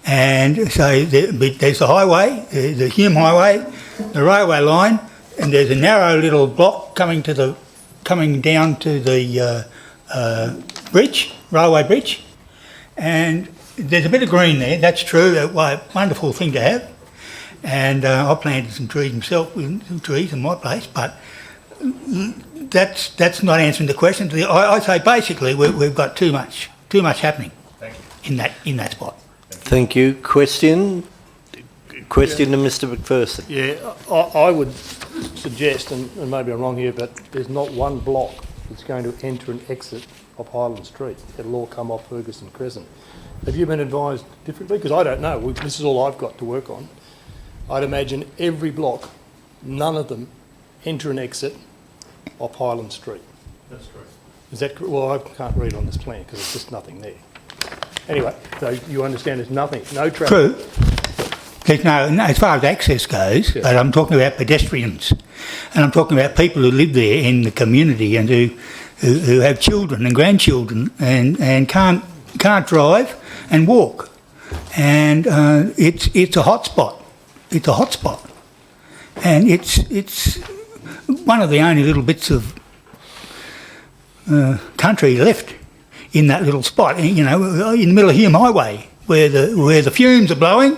And so there's the highway, the Hume Highway, the railway line, and there's a narrow little block coming down to the railway bridge, and there's a bit of green there. That's true. A wonderful thing to have. And I planted some trees myself, some trees in my place, but that's not answering the question. I say basically we've got too much happening in that spot. Thank you. Question to Mr McPherson. Yeah, I would suggest, and maybe I'm wrong here, but there's not one block that's going to enter and exit off Highland Street. It'll all come off Ferguson Crescent. Have you been advised differently? Because I don't know. This is all I've got to work on. I'd imagine every block, none of them enter and exit off Highland Street. That's correct. Is that correct? Well, I can't read on this plan because there's just nothing there. Anyway, so you understand there's nothing, no traffic. True. There's no, as far as access goes, Yeah. but I'm talking about pedestrians, and I'm talking about people who live there in the community and who have children and grandchildren and can't drive and walk, and it's a hot spot. It's a hot spot, and it's one of the only little bits of country left in that little spot. You know, in the middle of Hume Highway, where the fumes are blowing,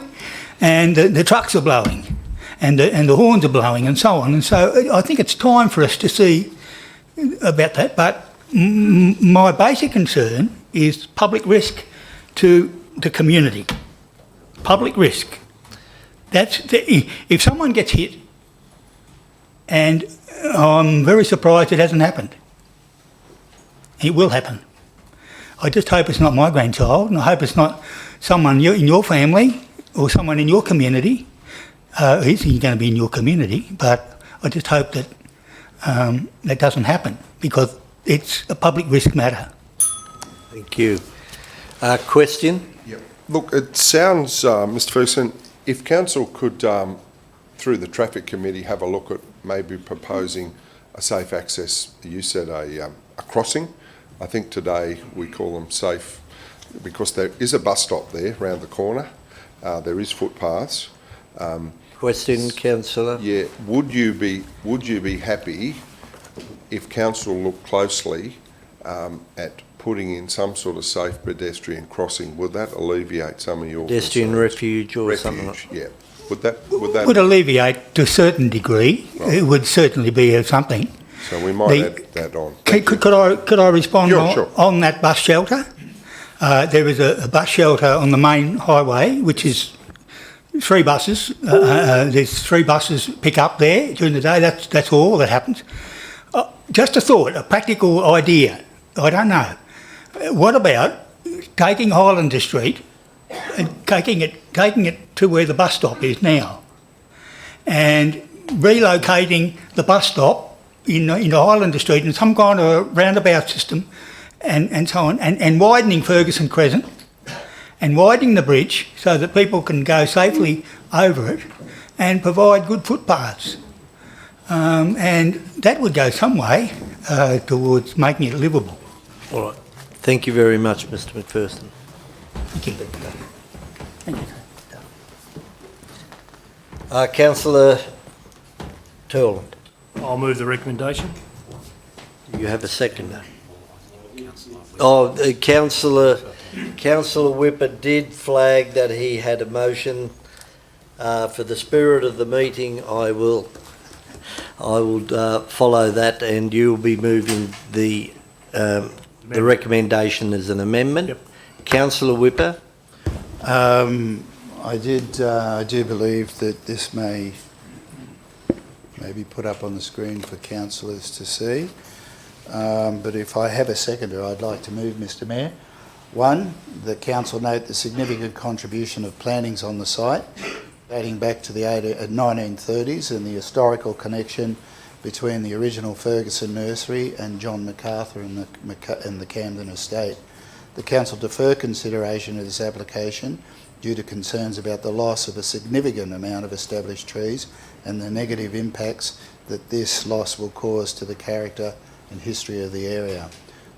and the trucks are blowing, and the horns are blowing, and so on. And so I think it's time for us to see about that. But my basic concern is public risk to the community. Public risk. If someone gets hit, and I'm very surprised it hasn't happened. It will happen. I just hope it's not my grandchild, and I hope it's not someone in your family or someone in your community. He's going to be in your community, but I just hope that that doesn't happen, because it's a public risk matter. Thank you. Question? Yep. Look, it sounds, Mr Ferguson, if council could, through the traffic committee, have a look at maybe proposing a safe access. You said a crossing. I think today we call them safe because there is a bus stop there round the corner. There is footpaths. Question, councillor. Yeah. Would you be happy if council looked closely at putting in some sort of safe pedestrian crossing? Would that alleviate some of your Pedestrian concerns? refuge or something like that? Yeah. Would that Would alleviate to a certain degree. Right. It would certainly be something. So we might add that on. Could I respond sure. on that bus shelter? There is a bus shelter on the main highway, which is 3 buses. There's 3 buses pick up there during the day. That's all that happens. Just a thought, a practical idea. I don't know. What about taking Highlander Street and taking it to where the bus stop is now, and relocating the bus stop into Highlander Street in some kind of a roundabout system, and so on, and widening Ferguson Crescent, and widening the bridge so that people can go safely over it, and provide good footpaths. And that would go some way towards making it livable. All right. Thank you very much, Mr McPherson. Thank you. Thank you. Councillor Turland. I'll move the recommendation. Do you have a seconder? Oh, Councillor Whipper did flag that he had a motion. For the spirit of the meeting, I will follow that, and you'll be moving the The recommendation is an amendment. Yep. Councillor Whipper. I do believe that this may be put up on the screen for councillors to see. But if I have a seconder, I'd like to move, Mr Mayor. One, the council note the significant contribution of plantings on the site dating back to the 1930s and the historical connection between the original Ferguson nursery and John MacArthur and the Camden estate. The council defer consideration of this application due to concerns about the loss of a significant amount of established trees and the negative impacts that this loss will cause to the character and history of the area.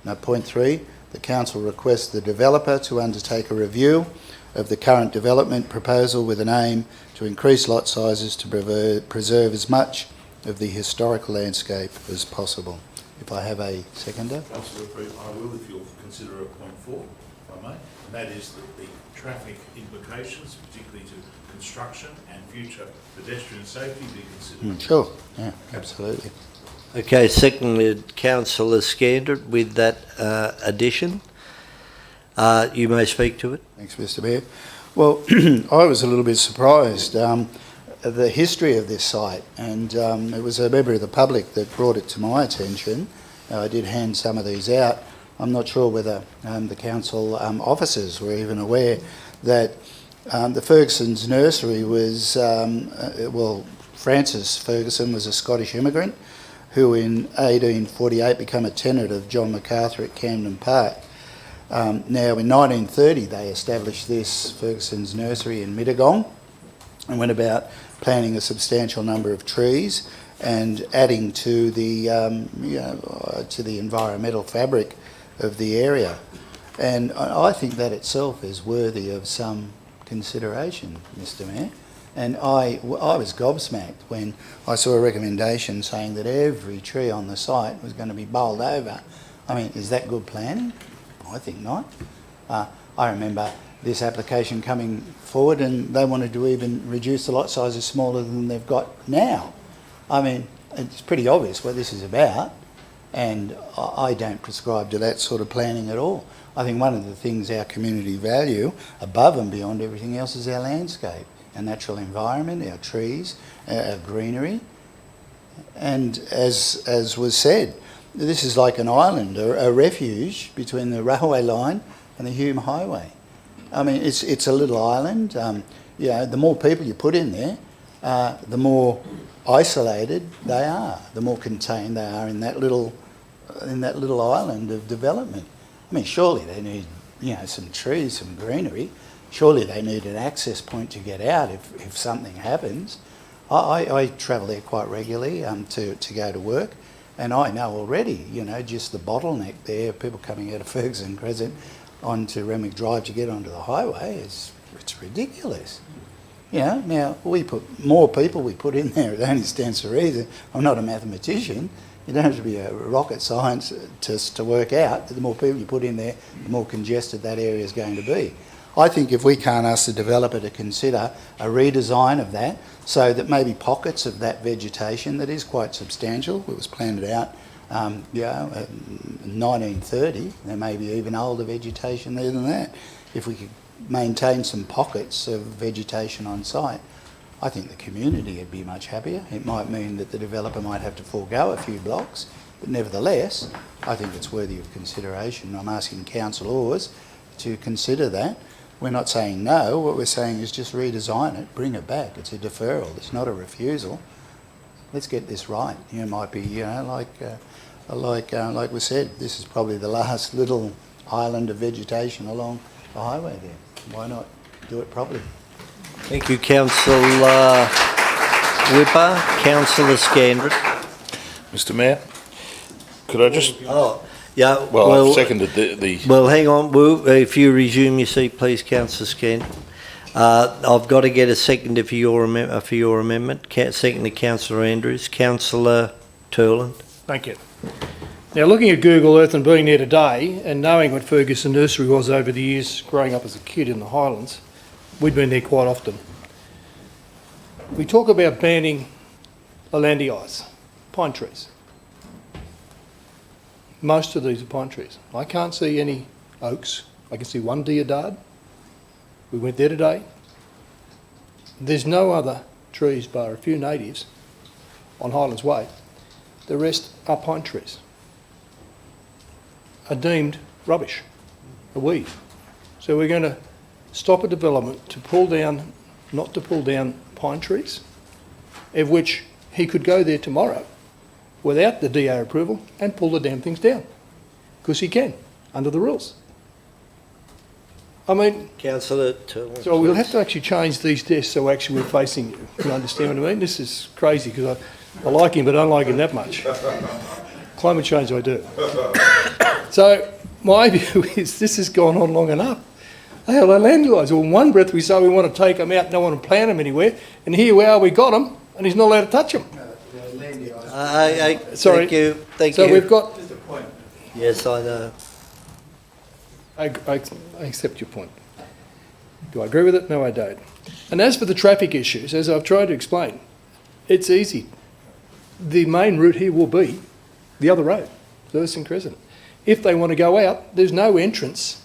Now, point 3, the council requests the developer to undertake a review of the current development proposal with an aim to increase lot sizes to preserve as much of the historical landscape as possible. If I have a seconder. Councillor Reid, I will if you'll consider a point 4, if I may, and that is that the traffic implications, particularly to construction and future pedestrian safety, be considered. Sure, yeah, absolutely. Okay, seconded Councillor Scandrett with that addition. You may speak to it. Thanks, Mr Mayor. Well, I was a little bit surprised. The history of this site, and it was a member of the public that brought it to my attention. I did hand some of these out. I'm not sure whether the council officers were even aware that the Ferguson's nursery was, Francis Ferguson was a Scottish immigrant who in 1848 became a tenant of John MacArthur at Camden Park. Now in 1930 they established this Ferguson's nursery in Mittagong and went about planting a substantial number of trees and adding to the to the environmental fabric of the area. And I think that itself is worthy of some consideration, Mr Mayor. And I was gobsmacked when I saw a recommendation saying that every tree on the site was going to be bowled over. I mean, is that good planning? I think not. I remember this application coming forward and they wanted to even reduce the lot sizes smaller than they've got now. I mean, it's pretty obvious what this is about, and I don't prescribe to that sort of planning at all. I think one of the things our community value, above and beyond everything else, is our landscape, our natural environment, our trees, our greenery. And as was said, this is like an island, a refuge between the railway line and the Hume Highway. I mean, it's a little island. The more people you put in there, the more isolated they are, the more contained they are in that little island of development. I mean, surely they need, some trees, some greenery. Surely they need an access point to get out if something happens. I travel there quite regularly to go to work, and I know already, just the bottleneck there, people coming out of Ferguson Crescent onto Renwick Drive to get onto the highway, it's ridiculous. Now we put more people we put in there, it only stands to reason. I'm not a mathematician. You don't have to be a rocket scientist to work out that the more people you put in there, the more congested that area is going to be. I think if we can't ask the developer to consider a redesign of that so that maybe pockets of that vegetation that is quite substantial, it was planted out in 1930, there may be even older vegetation there than that. If we could maintain some pockets of vegetation on site, I think the community would be much happier. It might mean that the developer might have to forego a few blocks, but nevertheless, I think it's worthy of consideration. I'm asking councillors to consider that. We're not saying no, what we're saying is just redesign it, bring it back. It's a deferral, it's not a refusal. Let's get this right. It might be, like we said, this is probably the last little island of vegetation along the highway there. Why not do it properly? Thank you, Councillor Whipper. Councillor Scandrett. Mr Mayor, could I just... Yeah, well, I've seconded the... Well, hang on. If you resume your seat, please, Councillor Scandrett. I've got to get a seconder for your amendment. Seconded, Councillor Andrews. Councillor Turland. Thank you. Now, looking at Google Earth and being there today and knowing what Ferguson Nursery was over the years growing up as a kid in the Highlands, we'd been there quite often. We talk about banning Alandiais, pine trees. most of these are pine trees. I can't see any oaks. I can see one deodar. We went there today. There's no other trees bar a few natives on Highlands Way. The rest are pine trees. Are deemed rubbish, a weed. So we're going to stop a development to pull down, not to pull down pine trees, of which he could go there tomorrow without the DA approval and pull the damn things down. Because he can, under the rules. I mean... Councillor Turlin. So we'll have to actually change these desks so actually we're facing you. You understand what I mean? This is crazy because I like him but I don't like him that much. Climate change I do. So my view is this has gone on long enough. They are landlords. Well, in one breath we say we want to take them out, don't want to plant them anywhere, and here we are, we got them, and he's not allowed to touch them. Thank Sorry. you. Thank so you. We've got... Yes, I know. I accept your point. Do I agree with it? No, I don't. And as for the traffic issues, as I've tried to explain, it's easy. The main route here will be the other road, Lewis and Crescent. If they want to go out, there's no entrance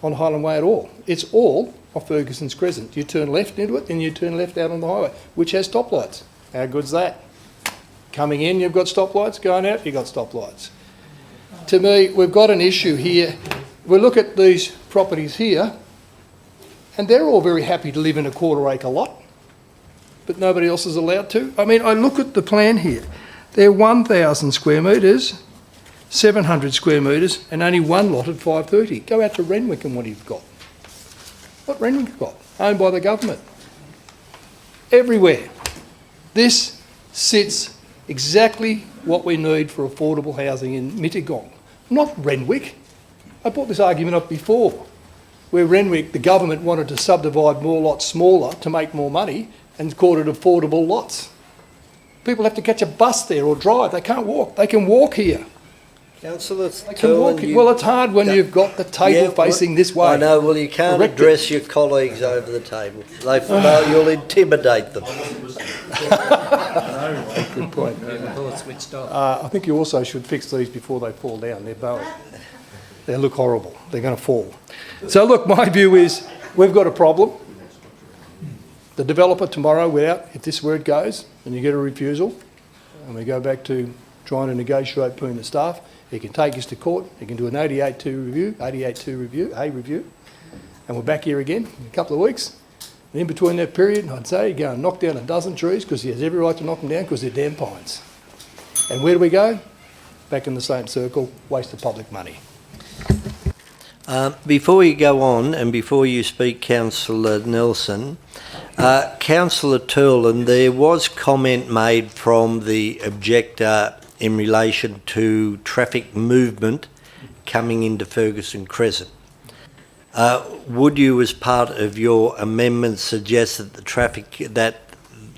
on Highland Way at all. It's all off Ferguson's Crescent. You turn left into it and you turn left out on the highway, which has stoplights. How good's that? Coming in, you've got stoplights. Going out, you've got stoplights. To me, we've got an issue here. We look at these properties here, and they're all very happy to live in a quarter-acre lot, but nobody else is allowed to. I mean, I look at the plan here. They're 1,000 square metres, 700 square metres, and only one lot at 530. Go out to Renwick and what you've got. What Renwick got? Owned by the government. Everywhere. This sits exactly what we need for affordable housing in Mittagong, not Renwick. I brought this argument up before, where Renwick, the government wanted to subdivide more lots smaller to make more money and called it affordable lots. People have to catch a bus there or drive. They can't walk. They can walk here. Councillor Turlin, well, it's hard when you've got the table facing this way. I know. Well, you can't address your colleagues over the table. You'll intimidate them. Good point. I think you also should fix these before they fall down. They're bowing. They look horrible. They're going to fall. So look, my view is we've got a problem. The developer tomorrow, if this is where it goes, and you get a refusal, and we go back to trying to negotiate between the staff, he can take us to court. He can do an 88.2 review, and we're back here again in a couple of weeks. And in between that period, I'd say go and knock down a dozen trees because he has every right to knock them down because they're damn pines. And where do we go? Back in the same circle, waste of public money. Before you go on and before you speak, Councillor Nelson, Councillor Turlin, there was comment made from the objector in relation to traffic movement coming into Ferguson Crescent. Would you, as part of your amendment, suggest that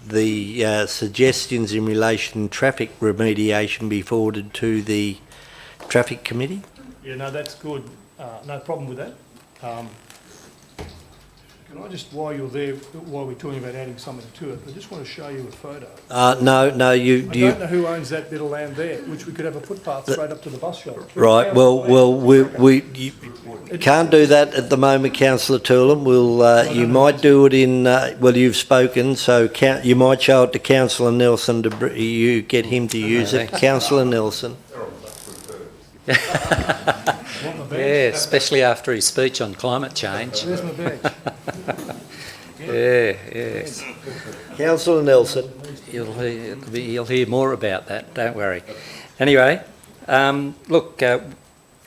the suggestions in relation to traffic remediation be forwarded to the Traffic Committee? Yeah, no, that's good. No problem with that. Can I just, while you're there, while we're talking about adding something to it, I just want to show you a photo. No, I don't know who owns that bit of land there, which we could have a footpath straight up to the bus shelter. Right. Well, you can't do that at the moment, Councillor Turlin. You might do it in. You've spoken, so you might show it to Councillor Nelson to get him to use it. Councillor Nelson. Yeah, especially after his speech on climate change. There's my badge. Yes. Councillor Nelson. You'll hear more about that, don't worry. Anyway, look,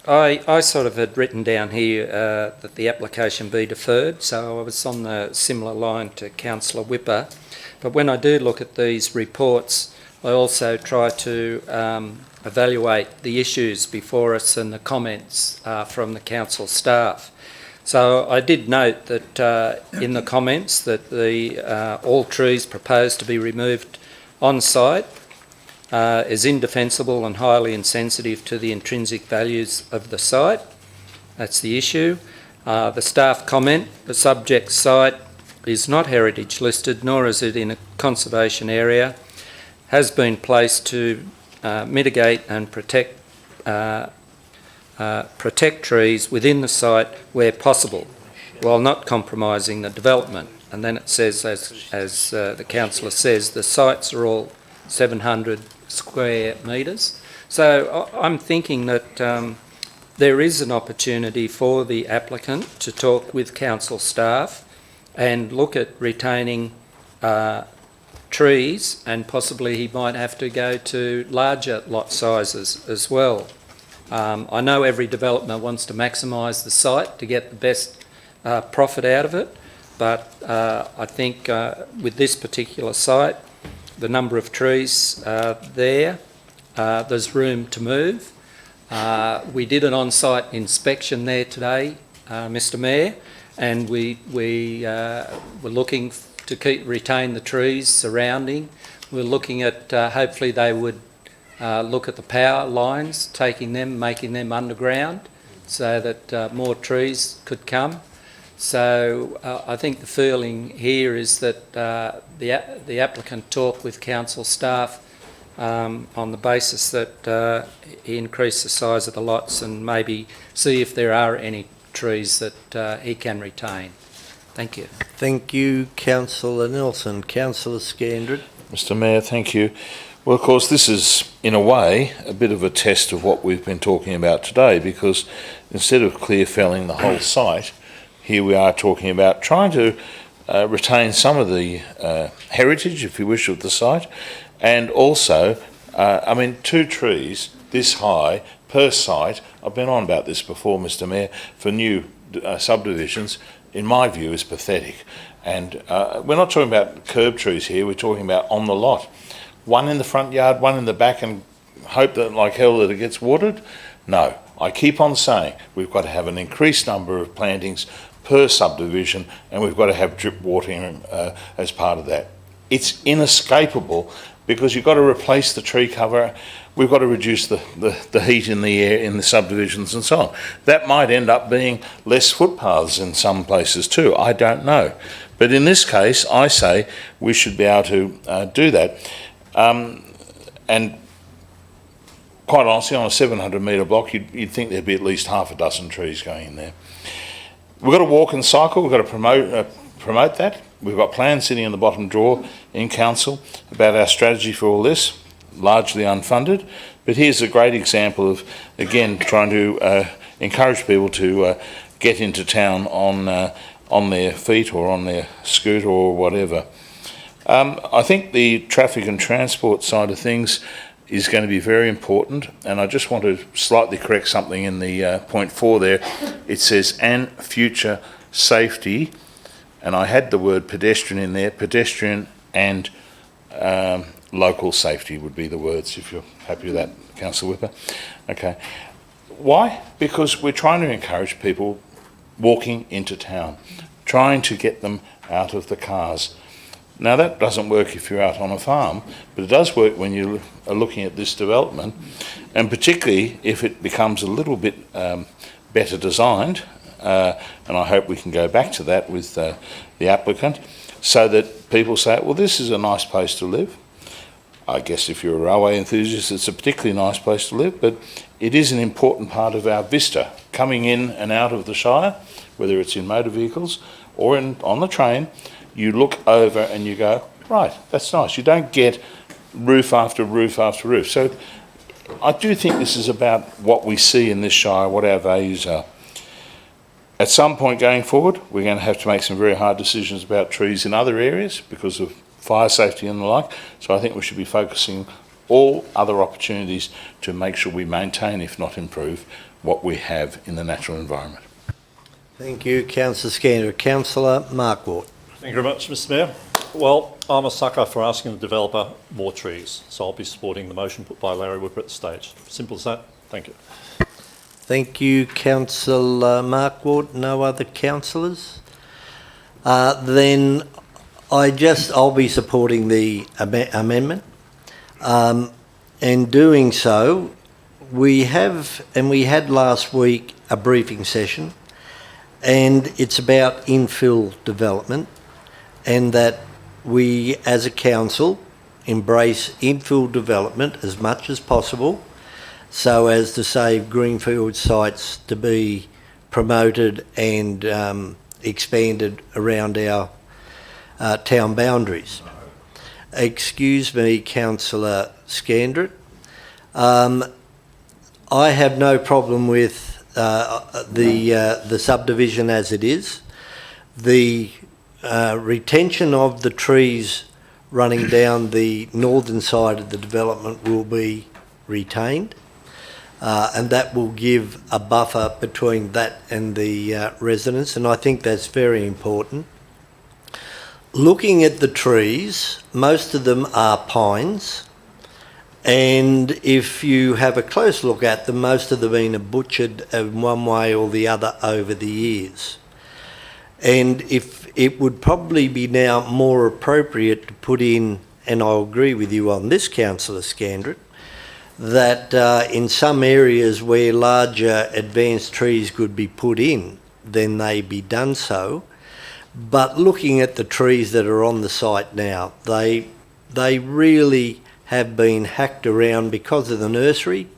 I sort of had written down here that the application be deferred, so I was on the similar line to Councillor Whipper. But when I do look at these reports, I also try to evaluate the issues before us and the comments from the council staff. So I did note that in the comments that all trees proposed to be removed on site is indefensible and highly insensitive to the intrinsic values of the site. That's the issue. The staff comment, the subject site is not heritage listed, nor is it in a conservation area, has been placed to mitigate and protect protect trees within the site where possible, while not compromising the development. And then it says, as the councillor says, the sites are all 700 square metres. So I'm thinking that there is an opportunity for the applicant to talk with council staff and look at retaining trees, and possibly he might have to go to larger lot sizes as well. I know every development wants to maximise the site to get the best profit out of it, but I think with this particular site, the number of trees there's room to move. We did an on-site inspection there today, Mr Mayor, and we were looking to retain the trees surrounding. We're looking at hopefully they would look at the power lines, making them underground, so that more trees could come. So I think the feeling here is that the applicant talk with council staff on the basis that he increase the size of the lots and maybe see if there are any trees that he can retain. Thank you. Thank you, Councillor Nelson. Councillor Scandred. Mr Mayor, thank you. Well, of course, this is, in a way, a bit of a test of what we've been talking about today, because instead of clear felling the whole site, here we are talking about trying to retain some of the heritage, if you wish, of the site, and also, 2 trees this high per site, I've been on about this before, Mr Mayor, for new subdivisions, in my view, is pathetic. And we're not talking about curb trees here, we're talking about on the lot. One in the front yard, one in the back, and hope that like hell that it gets watered? No. I keep on saying we've got to have an increased number of plantings per subdivision, and we've got to have drip watering as part of that. It's inescapable, because you've got to replace the tree cover. We've got to reduce the heat in the air in the subdivisions and so on. That might end up being less footpaths in some places too. I don't know. But in this case, I say we should be able to do that. And quite honestly, on a 700 metre block, you'd think there'd be at least half a dozen trees going in there. We've got to walk and cycle. We've got to promote that. We've got plans sitting in the bottom drawer in council about our strategy for all this, largely unfunded. But here's a great example of, again, trying to encourage people to get into town on their feet or on their scooter or whatever. I think the traffic and transport side of things is going to be very important, and I just want to slightly correct something in the point 4 there. It says, and future safety, and I had the word pedestrian in there. Pedestrian and local safety would be the words, if you're happy with that, Councillor Whipper. Okay. Why? Because we're trying to encourage people walking into town, trying to get them out of the cars. Now, that doesn't work if you're out on a farm, but it does work when you are looking at this development, and particularly if it becomes a little bit better designed, and I hope we can go back to that with the applicant, so that people say, well, this is a nice place to live. I guess if you're a railway enthusiast, it's a particularly nice place to live, but it is an important part of our vista. Coming in and out of the Shire, whether it's in motor vehicles or on the train, you look over and you go, right, that's nice. You don't get roof after roof after roof. So I do think this is about what we see in this Shire, what our values are. At some point going forward, we're going to have to make some very hard decisions about trees in other areas because of fire safety and the like. So I think we should be focusing all other opportunities to make sure we maintain, if not improve, what we have in the natural environment. Thank you, Councillor Scanner. Councillor Markwart. Thank you very much, Mr Mayor. Well, I'm a sucker for asking the developer more trees, so I'll be supporting the motion put by Larry Whipper at the stage. Simple as that. Thank you. Thank you, Councillor Markwart. No other councillors? Then I'll be supporting the amendment. In doing so, we had last week a briefing session, and it's about infill development, and that we as a council embrace infill development as much as possible, so as to save greenfield sites to be promoted and expanded around our town boundaries. Excuse me, Councillor Scandrett. I have no problem with the subdivision as it is. The retention of the trees running down the northern side of the development will be retained, and that will give a buffer between that and the residents, and I think that's very important. Looking at the trees, most of them are pines, and if you have a close look at them, most of them have been butchered in one way or the other over the years. And if it would probably be now more appropriate to put in, and I'll agree with you on this, Councillor Scandrett, that in some areas where larger advanced trees could be put in, then they be done so. But looking at the trees that are on the site now, they really have been hacked around because of the nursery.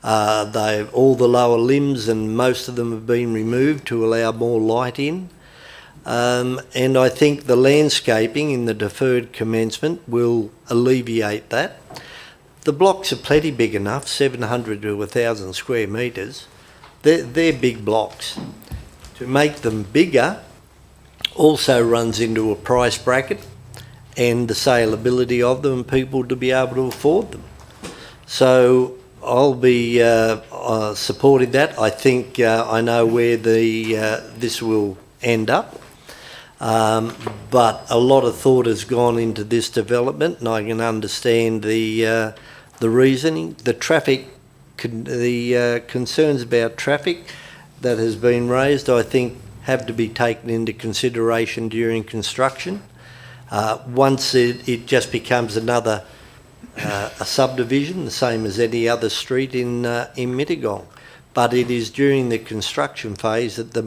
All the lower limbs and most of them have been removed to allow more light in. And I think the landscaping in the deferred commencement will alleviate that. The blocks are plenty big enough, 700 to 1,000 square metres. They're big blocks. To make them bigger also runs into a price bracket and the saleability of them and people to be able to afford them. So I'll be supporting that. I think I know where this will end up. But a lot of thought has gone into this development, and I can understand the reasoning. The traffic, the concerns about traffic that has been raised, I think, have to be taken into consideration during construction. Once it just becomes another a subdivision, the same as any other street in Mittagong. But it is during the construction phase that the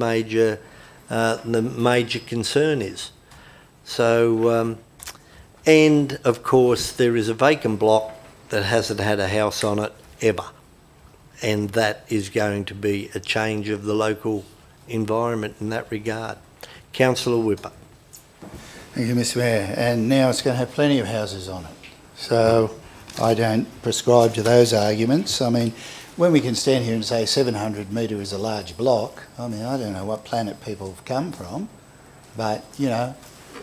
major concern is. So, and of course there is a vacant block that hasn't had a house on it ever, and that is going to be a change of the local environment in that regard. Councillor Whipper. Thank you, Mr Mayor. And now it's going to have plenty of houses on it. So I don't prescribe to those arguments. I mean, when we can stand here and say 700 metre is a large block, I mean, I don't know what planet people have come from, but, you know,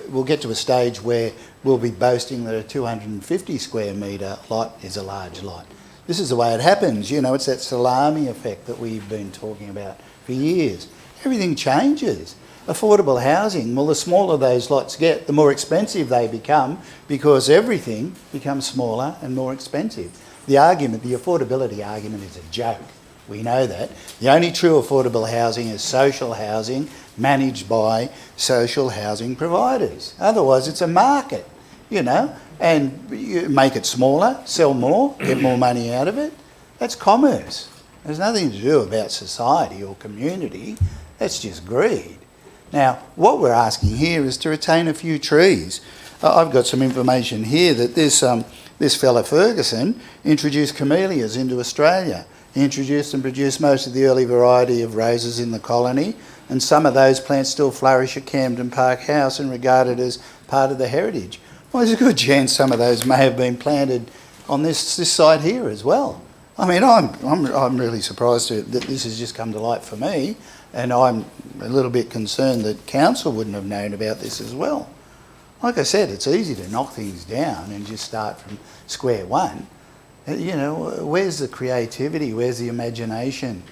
we'll get to a stage where we'll be boasting that a 250 square metre lot is a large lot. This is the way it happens, you know, it's that salami effect that we've been talking about for years. Everything changes. Affordable housing, well, the smaller those lots get, the more expensive they become because everything becomes smaller and more expensive. The argument, the affordability argument is a joke. We know that. The only true affordable housing is social housing managed by social housing providers. Otherwise, it's a market, you know, and you make it smaller, sell more, get more money out of it. That's commerce. There's nothing to do about society or community. That's just greed. Now, what we're asking here is to retain a few trees. I've got some information here that this fella Ferguson introduced camellias into Australia. He introduced and produced most of the early variety of roses in the colony, and some of those plants still flourish at Camden Park House and regarded as part of the heritage. Well, there's a good chance some of those may have been planted on this site here as well. I mean, I'm really surprised that this has just come to light for me, and I'm a little bit concerned that council wouldn't have known about this as well. Like I said, it's easy to knock things down and just start from square one. You know, where's the creativity? Where's the imagination?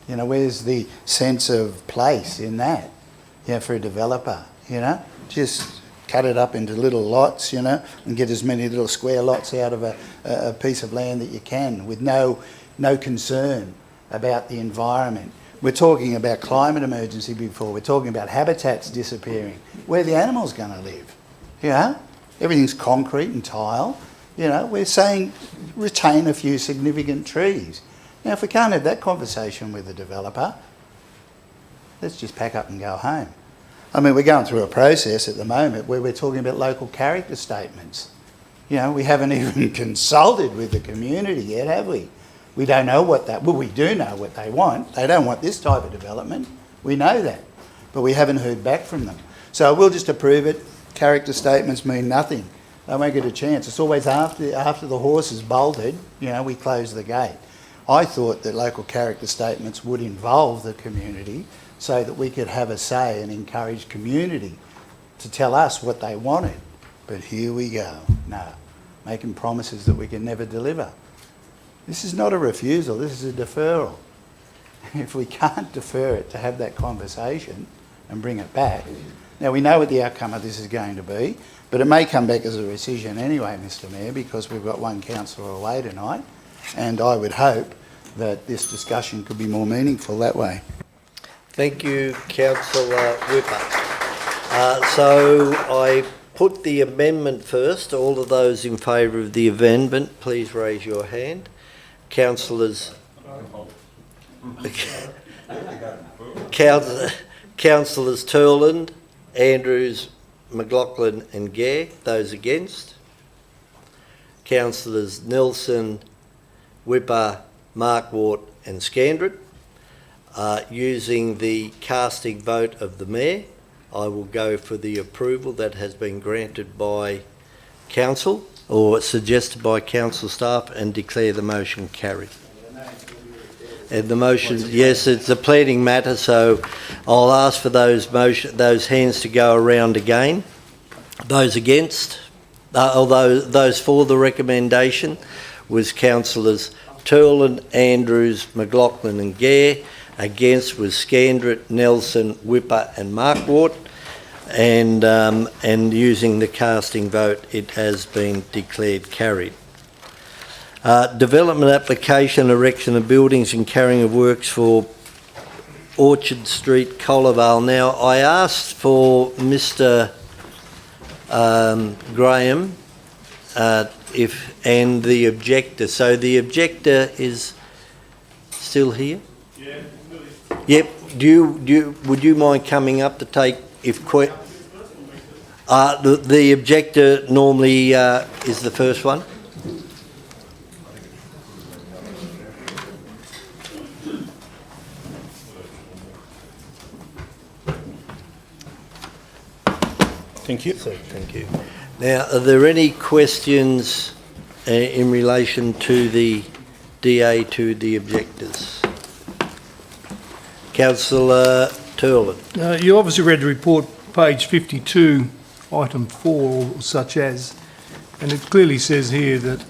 You know, where's the sense of place in that? You know, for a developer, you know, just cut it up into little lots, you know, and get as many little square lots out of a piece of land that you can with no concern about the environment. We're talking about climate emergency before. We're talking about habitats disappearing. Where are the animals going to live? You know, everything's concrete and tile. You know, we're saying retain a few significant trees. Now, if we can't have that conversation with the developer, let's just pack up and go home. I mean, we're going through a process at the moment where we're talking about local character statements. You know, we haven't even consulted with the community yet, have we? We don't know what that, well, we do know what they want. They don't want this type of development. We know that, but we haven't heard back from them. So we'll just approve it. Character statements mean nothing. They won't get a chance. It's always after the horse is bolted, we close the gate. I thought that local character statements would involve the community so that we could have a say and encourage community to tell us what they wanted. But here we go. No, making promises that we can never deliver. This is not a refusal, this is a deferral. If we can't defer it to have that conversation and bring it back, now we know what the outcome of this is going to be, but it may come back as a rescission anyway, Mr Mayor, because we've got one councillor away tonight, and I would hope that this discussion could be more meaningful that way. Thank you, Councillor Whipper. So I put the amendment first. All of those in favour of the amendment, please raise your hand. Councillors Turland, Andrews, McLaughlin and Gare. Those against? Councillors Nelson, Whipper, Markwart and Scandrett. Using the casting vote of the Mayor, I will go for the approval that has been granted by Council or suggested by Council staff and declare the motion carried. And the motion, yes, it's a pleading matter, so I'll ask for those hands to go around again. Those against, although those for the recommendation was Councillors Turland, Andrews, McLaughlin and Gare. Against was Scandrett, Nelson, Whipper and Markwart. And using the casting vote, it has been declared carried. Development application, erection of buildings and carrying of works for Orchard Street, Colivale. Now, I asked for Mr Graham and the objector. So the objector is still here? Yeah. Yep. Would you mind coming up to take the objector normally is the first one. Thank you. Thank you. Now, are there any questions in relation to the DA to the objectors? Councillor Turland. You obviously read the report, page 52, item 4, or such as, and it clearly says here that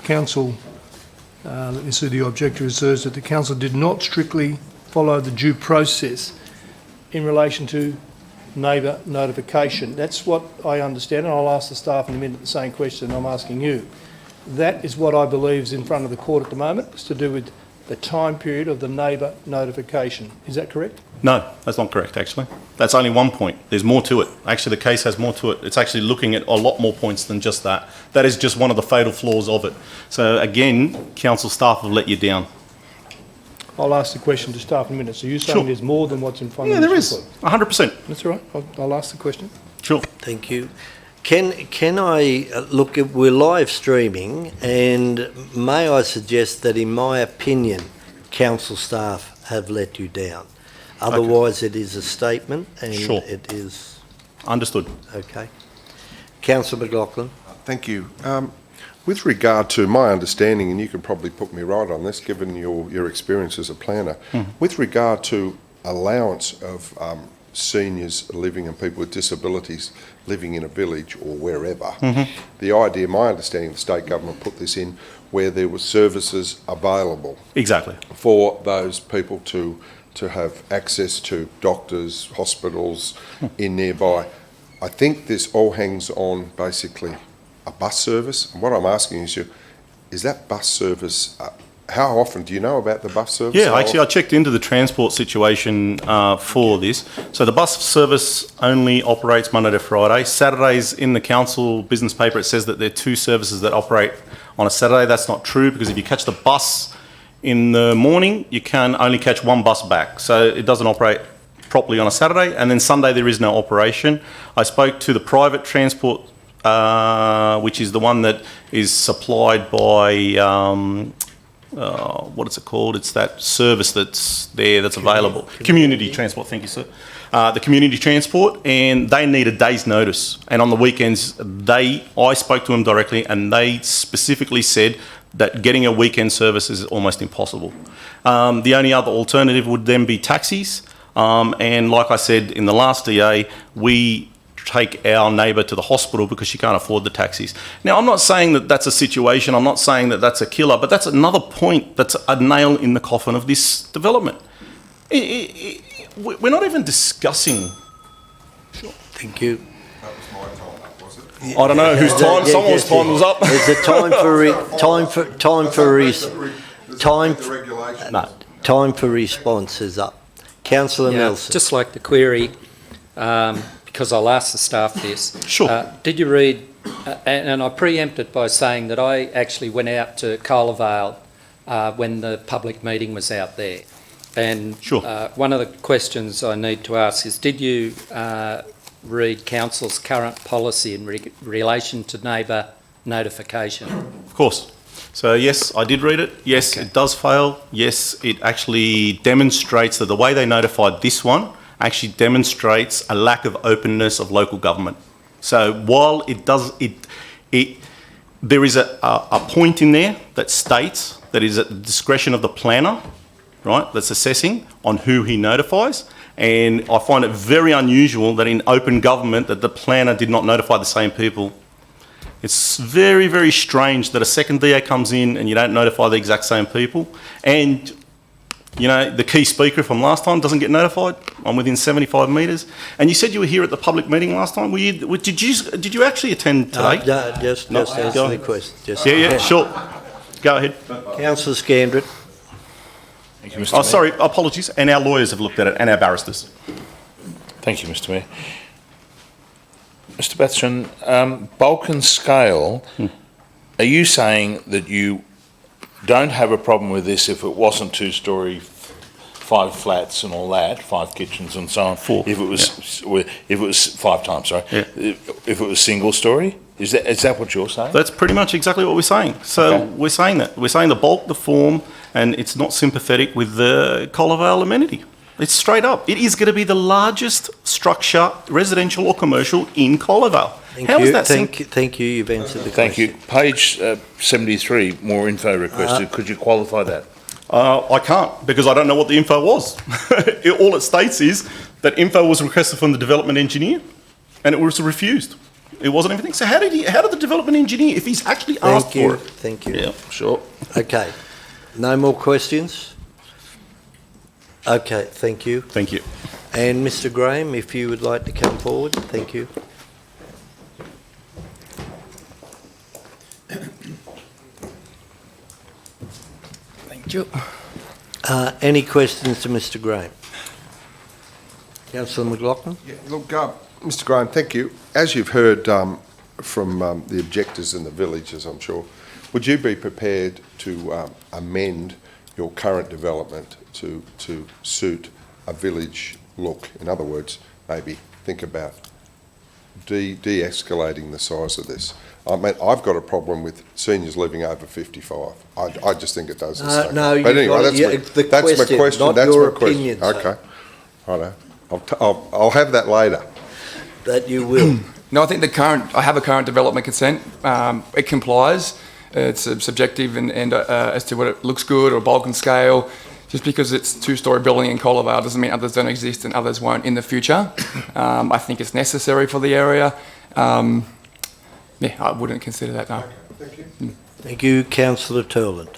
Council, let me see, the objector asserts that the Council did not strictly follow the due process in relation to neighbour notification. That's what I understand, and I'll ask the staff in a minute the same question I'm asking you. That is what I believe is in front of the court at the moment. It's to do with the time period of the neighbour notification. Is that correct? No, that's not correct, actually. That's only one point. There's more to it. Actually, the case has more to it. It's actually looking at a lot more points than just that. That is just one of the fatal flaws of it. So, again, council staff have let you down. I'll ask the question to staff in a minute. So you're saying there's more than what's in front of you? this Yeah, there is. 100%. That's all right. I'll ask the question. Sure. Thank you. Can I look at, we're live streaming, and may I suggest that in my opinion, council staff have let you down. Otherwise it is a statement and it is... Understood. Okay. Councillor McLaughlin. Thank you. With regard to my understanding, and you can probably put me right on this given your experience as a planner, with regard to allowance of seniors living and people with disabilities living in a village or wherever, the idea, my understanding, the state government put this in where there were services available. Exactly. For those people to have access to doctors, hospitals in nearby. I think this all hangs on basically a bus service. And what I'm asking is that bus service, how often do you know about the bus service? Yeah, actually I checked into the transport situation for this. So the bus service only operates Monday to Friday. Saturdays in the council business paper it says that there are 2 services that operate on a Saturday. That's not true, because if you catch the bus in the morning, you can only catch 1 bus back. So it doesn't operate properly on a Saturday, and then Sunday there is no operation. I spoke to the private transport, which is the one that is supplied by what is it called? It's that service that's there, that's available. Community transport, thank you, sir. The community transport, and they need a day's notice. And on the weekends, I spoke to them directly, and they specifically said that getting a weekend service is almost impossible. The only other alternative would then be taxis. And like I said, in the last DA, we take our neighbour to the hospital because she can't afford the taxis. Now, I'm not saying that that's a situation, I'm not saying that that's a killer, but that's another point that's a nail in the coffin of this development. We're not even discussing... Thank you. I don't know whose time. Someone's time was up. Is it time for response is up. Councillor Nelson. Just like the query, because I'll ask the staff this. Sure. Did you read, and I preempted by saying that I actually went out to Cola Vale when the public meeting was out there. And one of the questions I need to ask is, did you read Council's current policy in relation to neighbour notification? Of course. So yes, I did read it. Yes, it does fail. Yes, it actually demonstrates that the way they notified this one actually demonstrates a lack of openness of local government. So while it does, there is a point in there that states that is at the discretion of the planner, right, that's assessing on who he notifies. And I find it very unusual that in open government that the planner did not notify the same people. It's very, very strange that a second DA comes in and you don't notify the exact same people. And, you know, the key speaker from last time doesn't get notified. I'm within 75 metres. And you said you were here at the public meeting last time. Did you actually attend today? Just answer the question. Yeah, sure. Go ahead. Councillor Scandrett. Thank you, Mr. Mayor. Sorry, apologies. And our lawyers have looked at it, and our barristers. Thank you, Mr. Mayor. Mr. Batson, bulk and scale, are you saying that you don't have a problem with this if it wasn't two-storey, 5 flats and all that, 5 kitchens and so on? 4. If it was 5 times, sorry. Yeah. If it was single-storey? Is that what you're saying? That's pretty much exactly what we're saying. So we're saying that. We're saying the bulk, the form, and it's not sympathetic with the Cola Vale amenity. It's straight up. It is going to be the largest structure, residential or commercial, in Cola Vale. Thank you. You've answered the question. Thank you. Page 73, more info requested. Could you qualify that? I can't, because I don't know what the info was. All it states is that info was requested from the development engineer, and it was refused. It wasn't anything. So how did the development engineer, if he's actually asked for it? Thank you. Yeah, sure. Okay. No more questions? Okay, thank you. Thank you. And Mr. Graham, if you would like to come forward, thank you. Thank you. Any questions to Mr. Graham? Councillor McLaughlin? Yeah, look, Mr. Graham, thank you. As you've heard from the objectors in the villages, I'm sure, would you be prepared to amend your current development to suit a village look? In other words, maybe think about de-escalating the size of this. I mean, I've got a problem with seniors living over 55. I just think it does. No, but anyway, that's my question. Not that's your my question. opinion. Okay, righto. I'll have that later. That you will. No, I think I have a current development consent. It complies. It's subjective and as to what it looks good or bulk and scale. Just because it's 2-storey building in Cola Vale doesn't mean others don't exist and others won't in the future. I think it's necessary for the area. Yeah, I wouldn't consider that, no. Thank you. Thank you, Councillor Turland.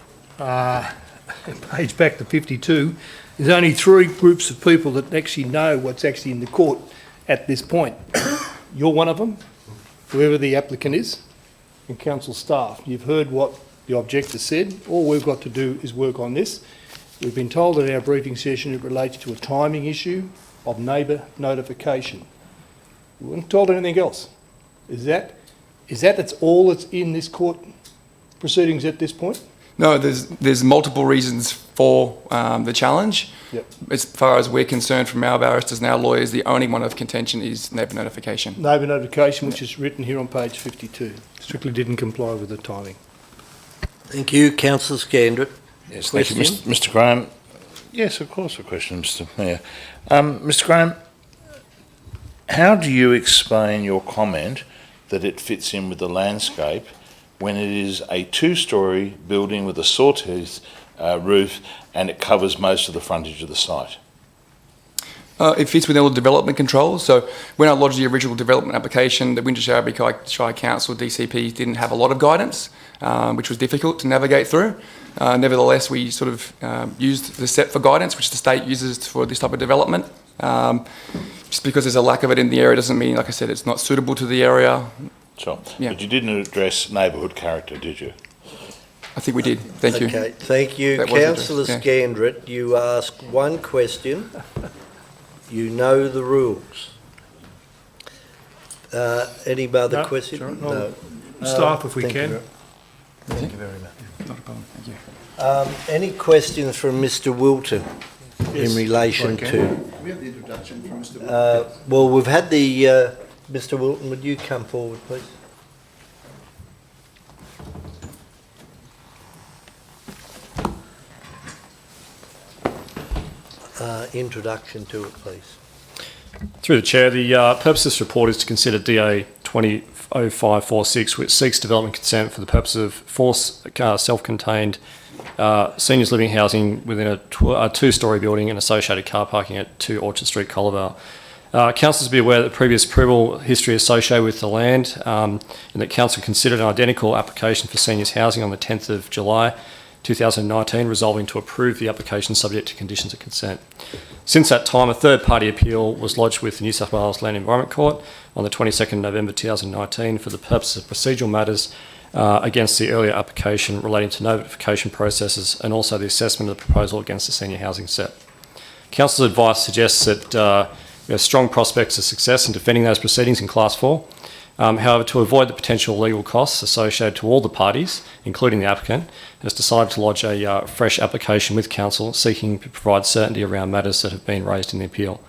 Page back to 52. There's only 3 groups of people that actually know what's actually in the court at this point. You're one of them, whoever the applicant is, and council staff. You've heard what the objector said. All we've got to do is work on this. We've been told in our briefing session it relates to a timing issue of neighbour notification. We weren't told anything else. Is that's all that's in this court proceedings at this point? No, there's multiple reasons for the challenge. Yep. As far as we're concerned, from our barristers and our lawyers, the only one of contention is neighbour notification. Neighbour notification, which is written here on page 52. Strictly didn't comply with the timing. Thank you, Councillor Scandrett. Yes, thank you, Mr. Graham. Yes, of course, a question, Mr. Mayor. Mr. Graham, how do you explain your comment that it fits in with the landscape when it is a two-storey building with a sawtooth roof and it covers most of the frontage of the site? It fits within all the development controls. So when I lodged the original development application, the Wingecarribee Shire Council DCP didn't have a lot of guidance, which was difficult to navigate through. Nevertheless, we sort of used the set for guidance, which the state uses for this type of development. Just because there's a lack of it in the area doesn't mean, like I said, it's not suitable to the area. Sure. Yeah. But you didn't address neighbourhood character, did you? I think we did. Thank you. Okay, thank you. That was Councillor addressed, yeah. Scandrett, you ask one question. You know the rules. Any other No, question? sure. No. Staff, if we Thank can. you. Thank you very much. Not a problem. Thank you. Any questions from Mr. Wilton Yes, in relation if I to? We have the introduction from Mr. Well, we've had the Mr. Wilton. Would you come forward, please? Introduction to it, please. Through the Chair, the purpose of this report is to consider DA 200546, which seeks development consent for the purpose of self-contained seniors living housing within a two-storey building and associated car parking at 2 Orchard Street, Colavale. Councillors be aware that the previous approval history associated with the land and that Council considered an identical application for seniors housing on the 10th of July 2019, resolving to approve the application subject to conditions of consent. Since that time, a third-party appeal was lodged with the New South Wales Land Environment Court on the 22nd November 2019 for the purpose of procedural matters against the earlier application relating to notification processes and also the assessment of the proposal against the senior housing set. Council's advice suggests that we have strong prospects of success in defending those proceedings in Class 4. However, to avoid the potential legal costs associated to all the parties, including the applicant, has decided to lodge a fresh application with Council seeking to provide certainty around matters that have been raised in the appeal.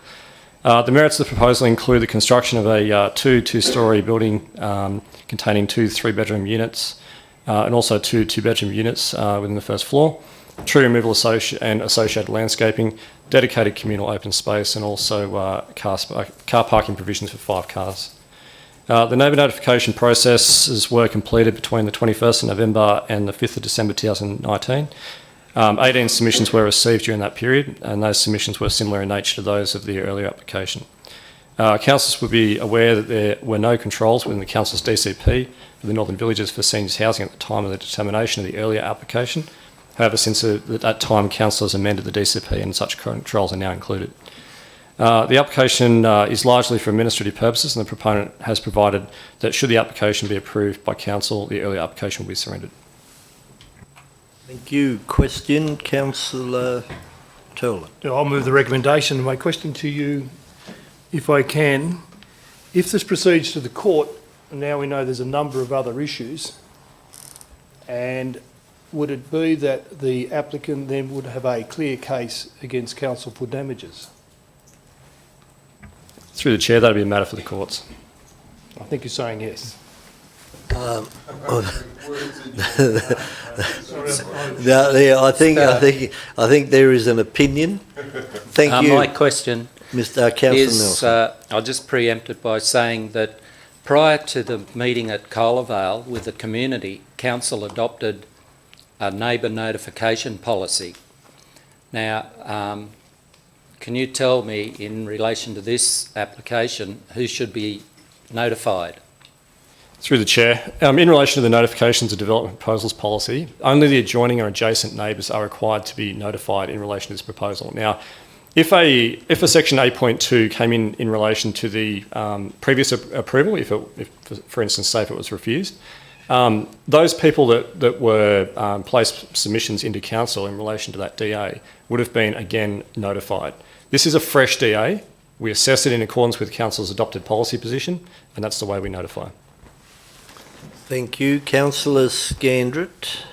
The merits of the proposal include the construction of a two-storey building containing 2 3-bedroom units and also 2 2-bedroom units within the first floor, tree removal and associated landscaping, dedicated communal open space, and also car parking provisions for 5 cars. The neighbour notification processes were completed between the 21st of November and the 5th of December 2019. 18 submissions were received during that period, and those submissions were similar in nature to those of the earlier application. Councillors would be aware that there were no controls within the Council's DCP for the Northern Villages for seniors housing at the time of the determination of the earlier application. However, since at that time, councillors amended the DCP and such controls are now included. The application is largely for administrative purposes, and the proponent has provided that should the application be approved by Council, the earlier application will be surrendered. Thank you. Question, Councillor Turley. I'll move the recommendation. My question to you, if I can, if this proceeds to the court, and now we know there's a number of other issues, and would it be that the applicant then would have a clear case against Council for damages? Through the Chair, that would be a matter for the courts. I think you're saying yes. I think there is an opinion. Thank you. My question Mr. Councillor is, Nelson. I'll just preempt it by saying that prior to the meeting at Colavale with the community, Council adopted a neighbour notification policy. Now, can you tell me, in relation to this application, who should be notified? Through the Chair, in relation to the notifications of development proposals policy, only the adjoining or adjacent neighbours are required to be notified in relation to this proposal. Now, if a section 8.2 came in relation to the previous approval, if for instance, say if it was refused, those people that were placed submissions into Council in relation to that DA would have been again notified. This is a fresh DA. We assess it in accordance with Council's adopted policy position, and that's the way we notify. Thank you. Councillor Scandrett.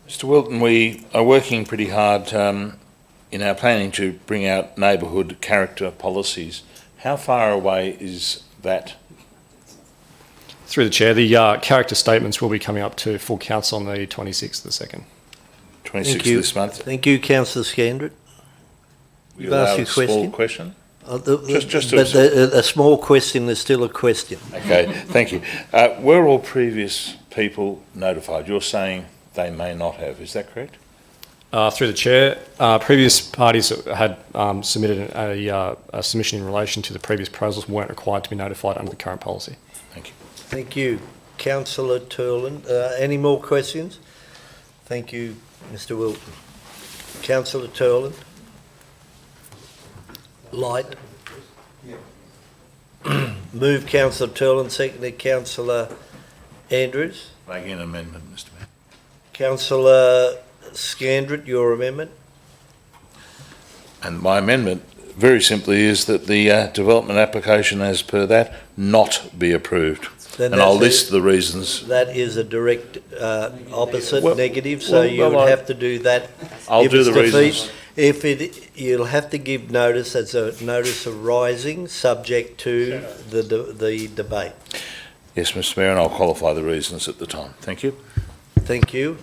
Mr. Wilton, we are working pretty hard in our planning to bring out neighbourhood character policies. How far away is that? Through the Chair, the character statements will be coming up to full Council on the 26th of the 2nd. 26th of this month. Thank you, Councillor Scandrett. You've asked your question. Small question? But a small question is still a question. Okay, thank you. Were all previous people notified? You're saying they may not have, is that correct? Through the chair, previous parties that had submitted a submission in relation to the previous proposals weren't required to be notified under the current policy. Thank you. Thank you. Councillor Turland. Any more questions? Thank you, Mr Wilton. Councillor Turland. Light. Move Councillor Turland, seconded Councillor Andrews. Making an amendment, Mr Mayor. Councillor Scandrett, your amendment. And my amendment, very simply, is that the development application as per that not be approved. Then and I'll list the reasons. That is a direct opposite, Well, negative, so well, you well, would have to do that. I'll if do it's the reasons. You'll have to give notice as a notice of rising, subject to the debate. Yes, Mr Mayor, and I'll qualify the reasons at the time. Thank you. Thank you.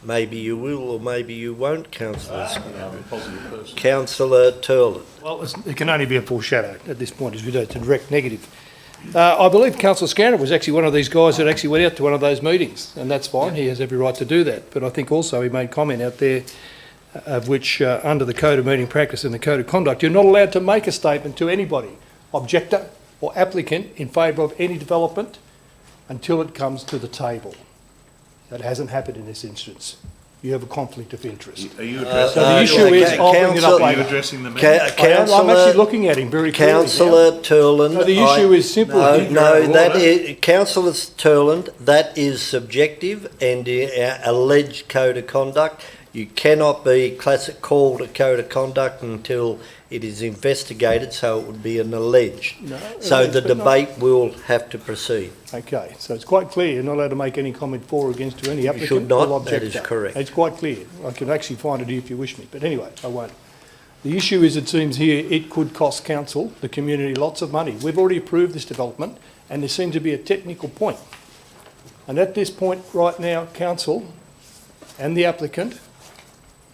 Maybe you will or maybe you won't, Councillor Scandrett. Councillor Turland. Well, it can only be a foreshadow at this point, as we do. It's a direct negative. I believe Councillor Scandrett was actually one of these guys that actually went out to one of those meetings, and that's fine. He has every right to do that. But I think also he made comment out there of which, under the Code of Meeting Practice and the Code of Conduct, you're not allowed to make a statement to anybody, objector or applicant, in favour of any development until it comes to the table. That hasn't happened in this instance. You have a conflict of interest. Are you so the issue is, I'll bring it up later. Are you addressing the mayor? I'm actually looking at him very clearly. Councillor Turland. No, the issue is simple. Councillor Turland, that is subjective and alleged code of conduct. You cannot be called a code of conduct until it is investigated, so it would be an alleged. No, so the debate will have to proceed. Okay, so it's quite clear you're not allowed to make any comment for or against to any applicant should not, or objector. that is correct. It's quite clear. I can actually find it here if you wish me, but anyway, I won't. The issue is, it seems here, it could cost council, the community, lots of money. We've already approved this development, and there seems to be a technical point. And at this point right now, council and the applicant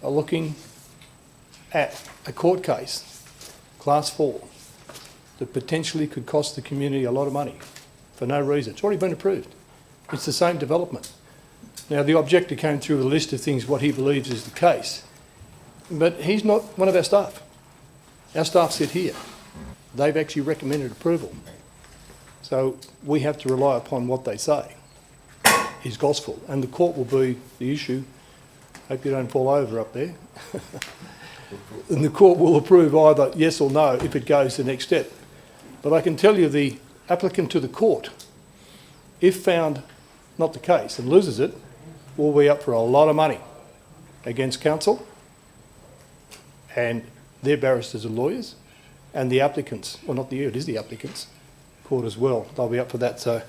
are looking at a court case, Class 4, that potentially could cost the community a lot of money for no reason. It's already been approved. It's the same development. Now, the objector came through a list of things, what he believes is the case, but he's not one of our staff. Our staff sit here. They've actually recommended approval. So we have to rely upon what they say is gospel, and the court will be the issue. Hope you don't fall over up there. And the court will approve either yes or no if it goes the next step. But I can tell you the applicant to the court, if found not the case and loses it, will be up for a lot of money against council and their barristers and lawyers and the applicants, well not the, it is the applicants, court as well. They'll be up for that. So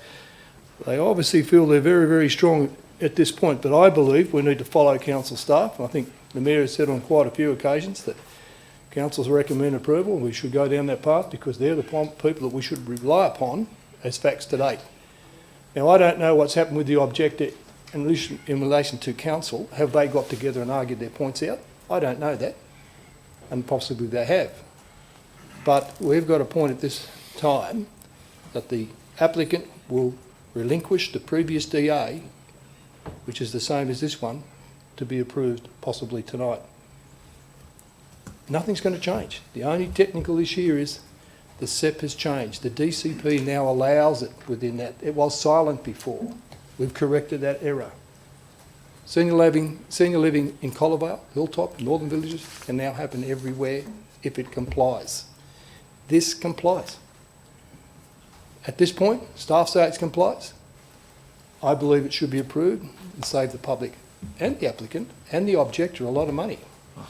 they obviously feel they're very, very strong at this point, but I believe we need to follow council staff. I think the Mayor has said on quite a few occasions that councils recommend approval and we should go down that path because they're the people that we should rely upon as facts to date. Now, I don't know what's happened with the objector in relation to council. Have they got together and argued their points out? I don't know that, and possibly they have. But we've got a point at this time that the applicant will relinquish the previous DA, which is the same as this one, to be approved possibly tonight. Nothing's going to change. The only technical issue here is the SEP has changed. The DCP now allows it within that. It was silent before. We've corrected that error. Senior living in Colivale, Hilltop, Northern Villages can now happen everywhere if it complies. This complies. At this point, staff say it complies. I believe it should be approved and save the public and the applicant and the objector a lot of money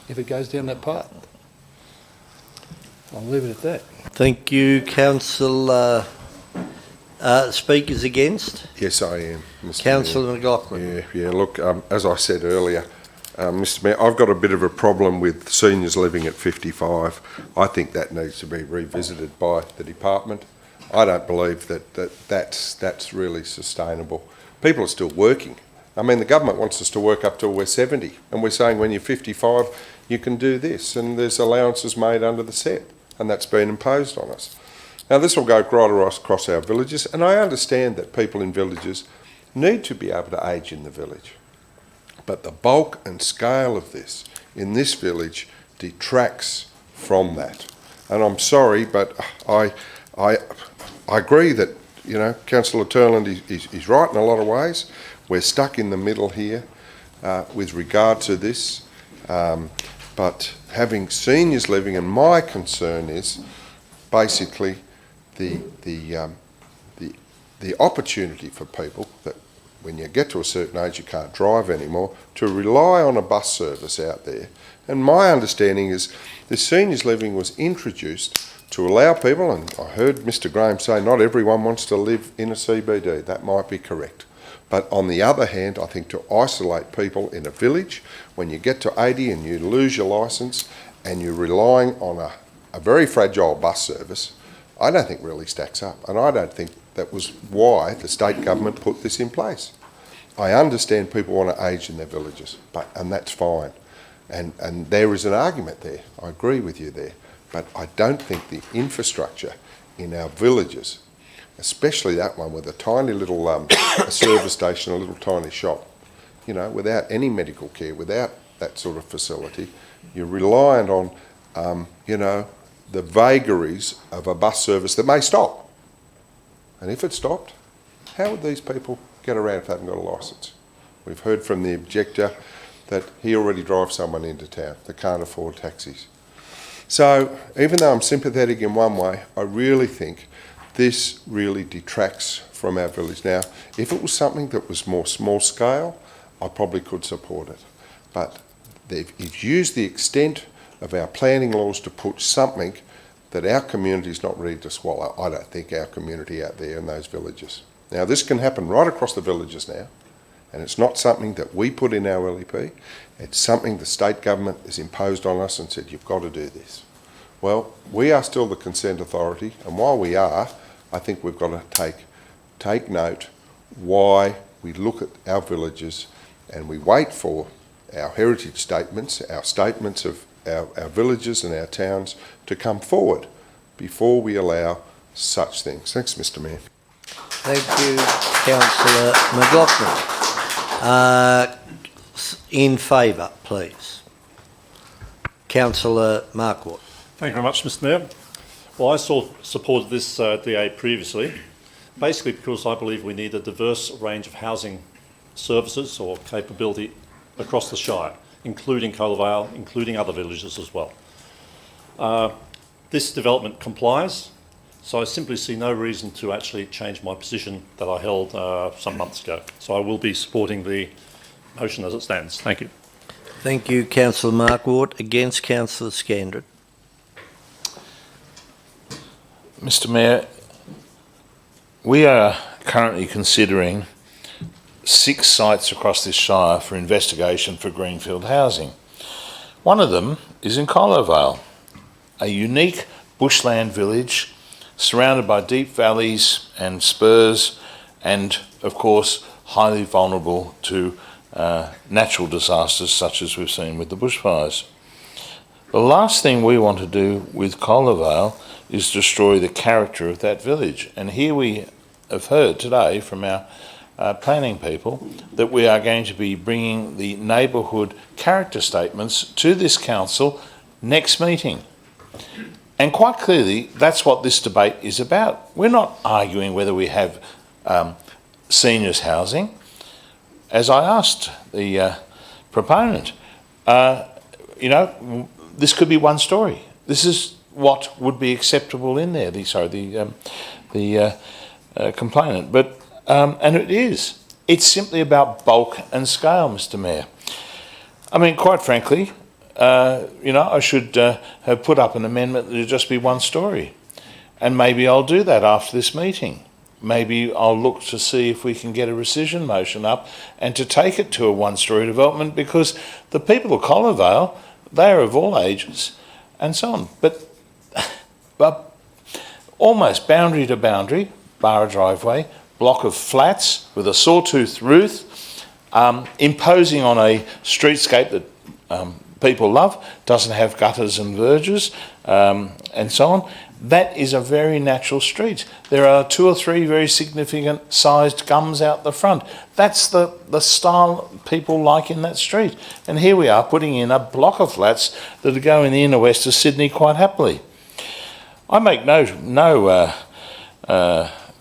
if it goes down that path. I'll leave it at that. Thank you, Councillor. Speakers against? Yes, I am, Mr. Councillor Mayor. McLaughlin. Yeah. Look, as I said earlier, Mr. Mayor, I've got a bit of a problem with seniors living at 55. I think that needs to be revisited by the department. I don't believe that's really sustainable. People are still working. I mean, the government wants us to work up till we're 70, and we're saying when you're 55, you can do this, and there's allowances made under the SEP, and that's been imposed on us. Now, this will go right across our villages, and I understand that people in villages need to be able to age in the village. But the bulk and scale of this in this village detracts from that. And I'm sorry, but I agree that, you know, Councillor Turland is right in a lot of ways. We're stuck in the middle here with regard to this. But having seniors living, and my concern is basically the opportunity for people that when you get to a certain age you can't drive anymore, to rely on a bus service out there. And my understanding is the seniors living was introduced to allow people, and I heard Mr Graham say not everyone wants to live in a CBD, that might be correct. But on the other hand, I think to isolate people in a village, when you get to 80 and you lose your licence and you're relying on a very fragile bus service, I don't think really stacks up. And I don't think that was why the state government put this in place. I understand people want to age in their villages, and that's fine. And there is an argument there. I agree with you there. But I don't think the infrastructure in our villages, especially that one with a tiny little a service station, a little tiny shop, you know, without any medical care, without that sort of facility, you're reliant on, you know, the vagaries of a bus service that may stop. And if it stopped, how would these people get around if they haven't got a licence? We've heard from the objector that he already drives someone into town that can't afford taxis. So even though I'm sympathetic in one way, I really think this really detracts from our village. Now, if it was something that was more small scale, I probably could support it. But they've used the extent of our planning laws to put something that our community is not ready to swallow. I don't think our community out there in those villages. Now, this can happen right across the villages now, and it's not something that we put in our LEP. It's something the state government has imposed on us and said, you've got to do this. Well, we are still the consent authority, and while we are, I think we've got to take note why we look at our villages and we wait for our heritage statements, our statements of our villages and our towns to come forward before we allow such things. Thanks, Mr Mayor. Thank you, Councillor McLaughlin. In favour, please. Councillor Markwart. Thank you very much, Mr Mayor. Well, I supported this DA previously, basically because I believe we need a diverse range of housing services or capability across the Shire, including Coal Vale, including other villages as well. This development complies, so I simply see no reason to actually change my position that I held some months ago. So I will be supporting the motion as it stands. Thank you. Thank you, Councillor Markwart. Against, Councillor Scandrett. Mr Mayor, we are currently considering 6 sites across this Shire for investigation for greenfield housing. One of them is in Vale, a unique bushland village surrounded by deep valleys and spurs and, of course, highly vulnerable to natural disasters such as we've seen with the bushfires. The last thing we want to do with Vale is destroy the character of that village. And here we have heard today from our planning people that we are going to be bringing the neighbourhood character statements to this council next meeting. And quite clearly, that's what this debate is about. We're not arguing whether we have seniors housing. As I asked the proponent, you know, this could be one story. This is what would be acceptable in there. The complainant, but and it is. It's simply about bulk and scale, Mr. Mayor. I mean, quite frankly, you know, I should have put up an amendment that would just be one story, and maybe I'll do that after this meeting. Maybe I'll look to see if we can get a rescission motion up and to take it to a one-story development, because the people of Vale, they are of all ages and so on. But almost boundary to boundary, bar a driveway, block of flats with a sawtooth roof, imposing on a streetscape that people love, doesn't have gutters and verges, and so on. That is a very natural street. There are 2 or 3 very significant sized gums out the front. That's the style people like in that street. And here we are putting in a block of flats that go in the inner west of Sydney quite happily. I make no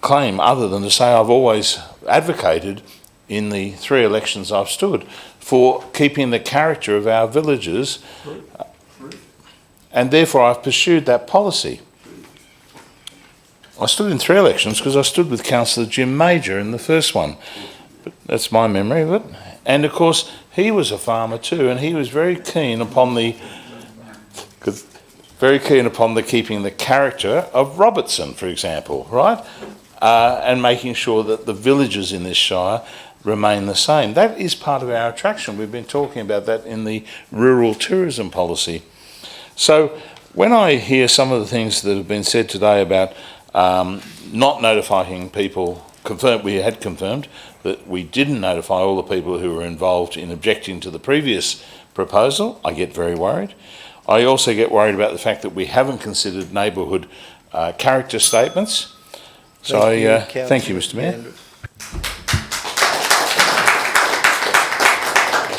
claim other than to say I've always advocated in the 3 elections I've stood for keeping the character of our villages, and therefore I've pursued that policy. I stood in 3 elections because I stood with Councillor Jim Major in the first one. But that's my memory of it. And of course, he was a farmer too, and he was very keen upon the keeping the character of Robertson, for example, right? And making sure that the villages in this shire remain the same. That is part of our attraction. We've been talking about that in the rural tourism policy. So when I hear some of the things that have been said today about not notifying people, we had confirmed that we didn't notify all the people who were involved in objecting to the previous proposal, I get very worried. I also get worried about the fact that we haven't considered neighbourhood character statements. So thank you, Mr Mayor.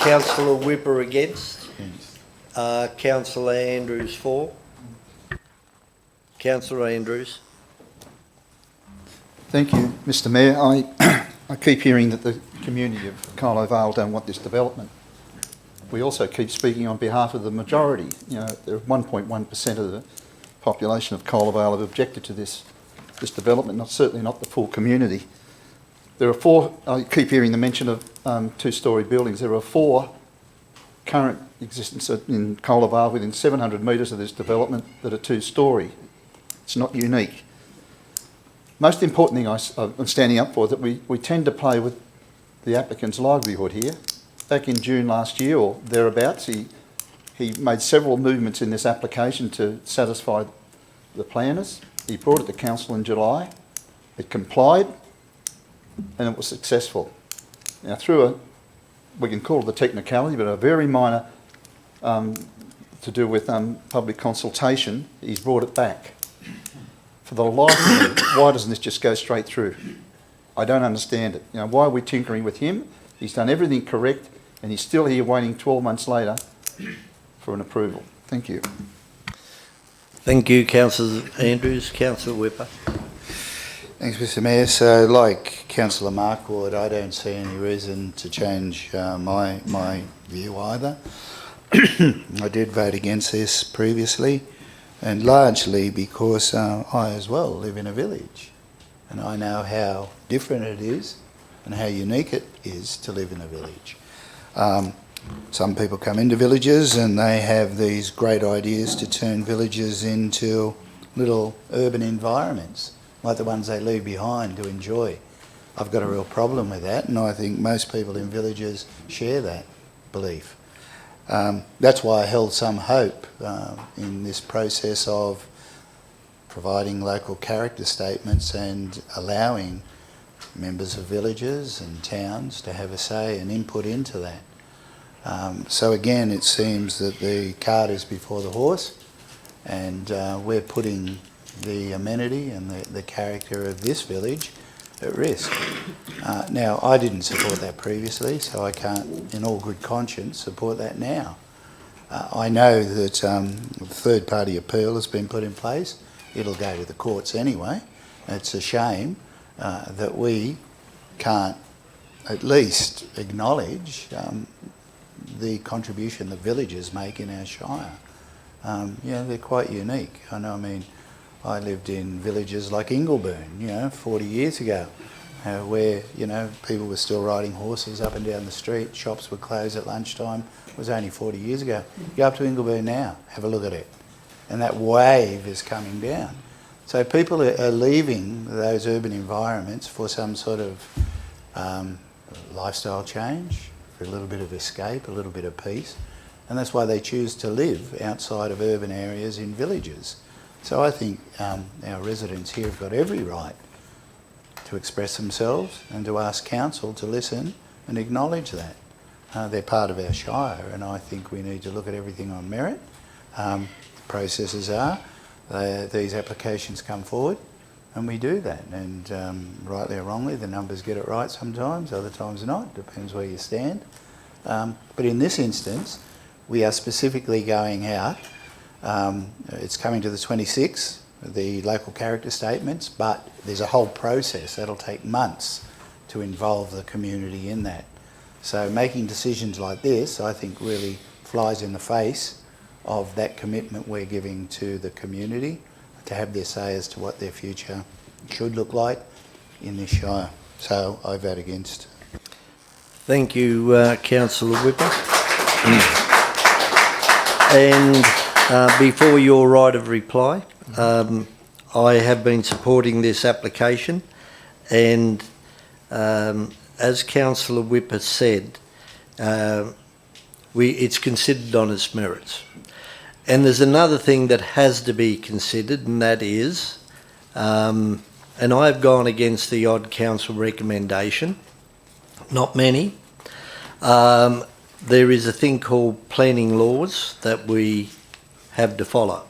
Councillor Whipper against. Councillor Andrews for. Councillor Andrews. Thank you, Mr Mayor. I keep hearing that the community of Carlo Vale don't want this development. We also keep speaking on behalf of the majority. You know, 1.1% of the population of Carlo Vale have objected to this development, certainly not the full community. There are 4, I keep hearing the mention of 2-storey buildings. There are 4 current existence in Carlo Vale within 700 metres of this development that are 2-storey. It's not unique. Most important thing I'm standing up for is that we tend to play with the applicant's livelihood here. Back in June last year or thereabouts, he made several movements in this application to satisfy the planners. He brought it to council in July. It complied and it was successful. Now through we can call it the technicality, but a very minor to do with public consultation, he's brought it back. For the life of me, why doesn't this just go straight through? I don't understand it. You know, why are we tinkering with him? He's done everything correct and he's still here waiting 12 months later for an approval. Thank you. Thank you, Councillor Andrews. Councillor Whipper. Thanks, Mr Mayor. So, like Councillor Markwood, I don't see any reason to change my view either. I did vote against this previously, and largely because I as well live in a village, and I know how different it is and how unique it is to live in a village. Some people come into villages and they have these great ideas to turn villages into little urban environments, like the ones they leave behind to enjoy. I've got a real problem with that, and I think most people in villages share that belief. That's why I held some hope in this process of providing local character statements and allowing members of villages and towns to have a say and input into that. So again, it seems that the cart is before the horse, and we're putting the amenity and the character of this village at risk. Now, I didn't support that previously, so I can't, in all good conscience, support that now. I know that the third-party appeal has been put in place. It'll go to the courts anyway. It's a shame that we can't at least acknowledge the contribution the villagers make in our shire. They're quite unique. I mean, I lived in villages like Ingleburn, 40 years ago, where, people were still riding horses up and down the street, shops would close at lunchtime. It was only 40 years ago. Go up to Ingleburn now, have a look at it. And that wave is coming down. So people are leaving those urban environments for some sort of lifestyle change, for a little bit of escape, a little bit of peace. And that's why they choose to live outside of urban areas in villages. So I think our residents here have got every right to express themselves and to ask council to listen and acknowledge that. They're part of our shire, and I think we need to look at everything on merit. The processes are, these applications come forward, and we do that. And rightly or wrongly, the numbers get it right sometimes, other times not, depends where you stand. But in this instance, we are specifically going out. It's coming to the 26th, the local character statements, but there's a whole process that'll take months to involve the community in that. So making decisions like this, I think, really flies in the face of that commitment we're giving to the community to have their say as to what their future should look like in this shire. So I vote against. Thank you, Councillor Whipper. And before your right of reply, I have been supporting this application, and as Councillor Whipper said, it's considered on its merits. And there's another thing that has to be considered, and that is, and I've gone against the odd council recommendation, not many. There is a thing called planning laws that we have to follow.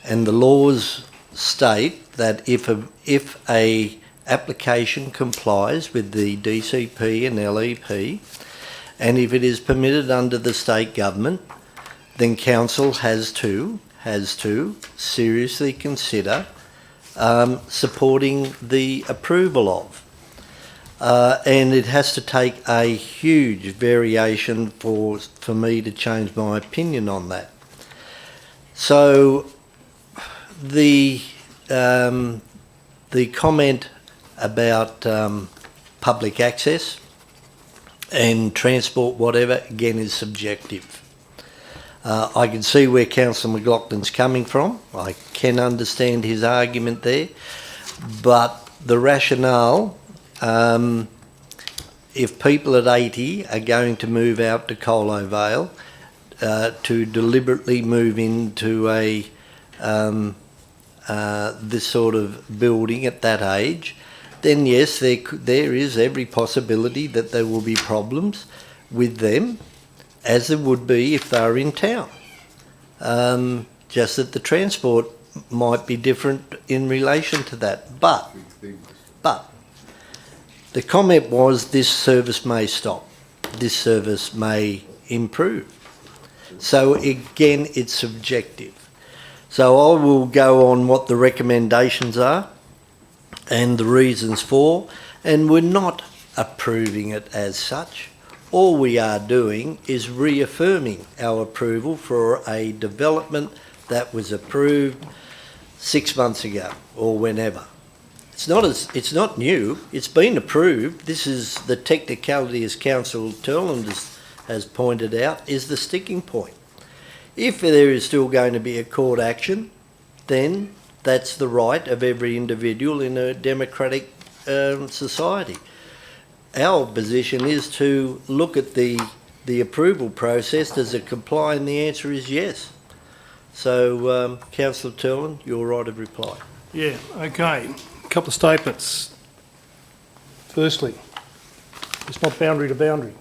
And the laws state that if a application complies with the DCP and LEP, and if it is permitted under the state government, then council has to seriously consider supporting the approval of. And it has to take a huge variation for me to change my opinion on that. So the comment about public access and transport, whatever, again, is subjective. I can see where Councillor McLaughlin's coming from. I can understand his argument there, but the rationale, if people at 80 are going to move out to Colo Vale to deliberately move into a this sort of building at that age, then yes, there is every possibility that there will be problems with them, as there would be if they were in town. Just that the transport might be different in relation to that. But the comment was this service may stop, this service may improve. So again, it's subjective. So I will go on what the recommendations are and the reasons for, and we're not approving it as such. All we are doing is reaffirming our approval for a development that was approved 6 months ago or whenever. It's not new. It's been approved. This is the technicality, as Councillor Turland has pointed out, is the sticking point. If there is still going to be a court action, then that's the right of every individual in a democratic society. Our position is to look at the approval process. Does it comply? And the answer is yes. So, Councillor Turland, your right of reply. Yeah, okay. A couple of statements. Firstly, it's not boundary to boundary.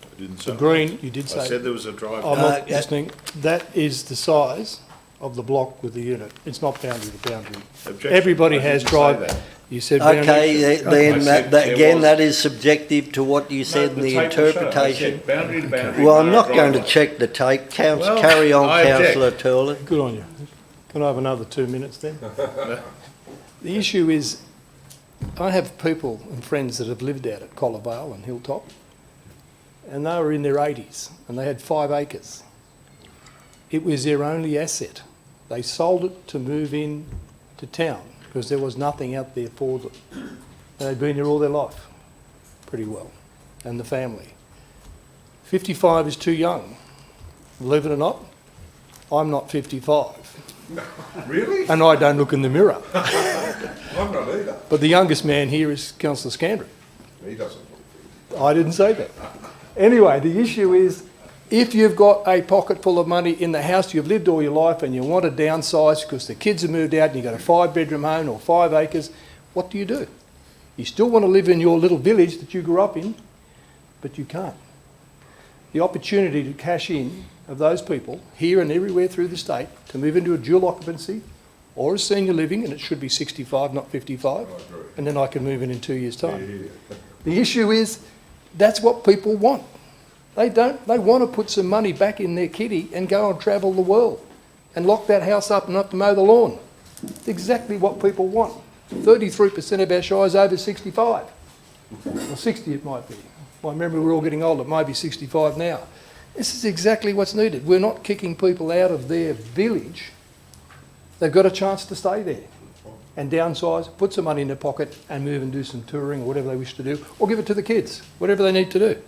I didn't say the green, you did say. I said there was a driveway. I'm not listening. That is the size of the block with the unit. It's not boundary to boundary. Objection. Everybody I has didn't say driveway. that. You said okay, then said that is subjective to what you said in the interpretation. Boundary to boundary. Well, I'm not going to check the tape. Carry on, Councillor Turley. Good on you. Can I have another 2 minutes then? The issue is, I have people and friends that have lived out at Collar Vale and Hilltop, and they were in their 80s, and they had 5 acres. It was their only asset. They sold it to move in to town because there was nothing out there for them. And they'd been there all their life, pretty well, and the family. 55 is too young. Believe it or not, I'm not 55. Really? And I don't look in the mirror. I'm not either. But the youngest man here is Councillor Scandrick. He doesn't. I didn't say that. Anyway, the issue is, if you've got a pocket full of money in the house you've lived all your life and you want to downsize because the kids have moved out and you've got a 5-bedroom home or 5 acres, what do? You still want to live in your little village that you grew up in, but you can't. The opportunity to cash in of those people here and everywhere through the state to move into a dual occupancy or a senior living, and it should be 65, not 55, and then I can move in 2 years' time. The issue is that's what people want. They want to put some money back in their kitty and go and travel the world and lock that house up and not to mow the lawn. It's exactly what people want. 33% of our Shire is over 65. Or 60 it might be. I remember we're all getting older, it might be 65 now. This is exactly what's needed. We're not kicking people out of their village. They've got a chance to stay there and downsize, put some money in their pocket and move and do some touring or whatever they wish to do, or give it to the kids, whatever they need to do.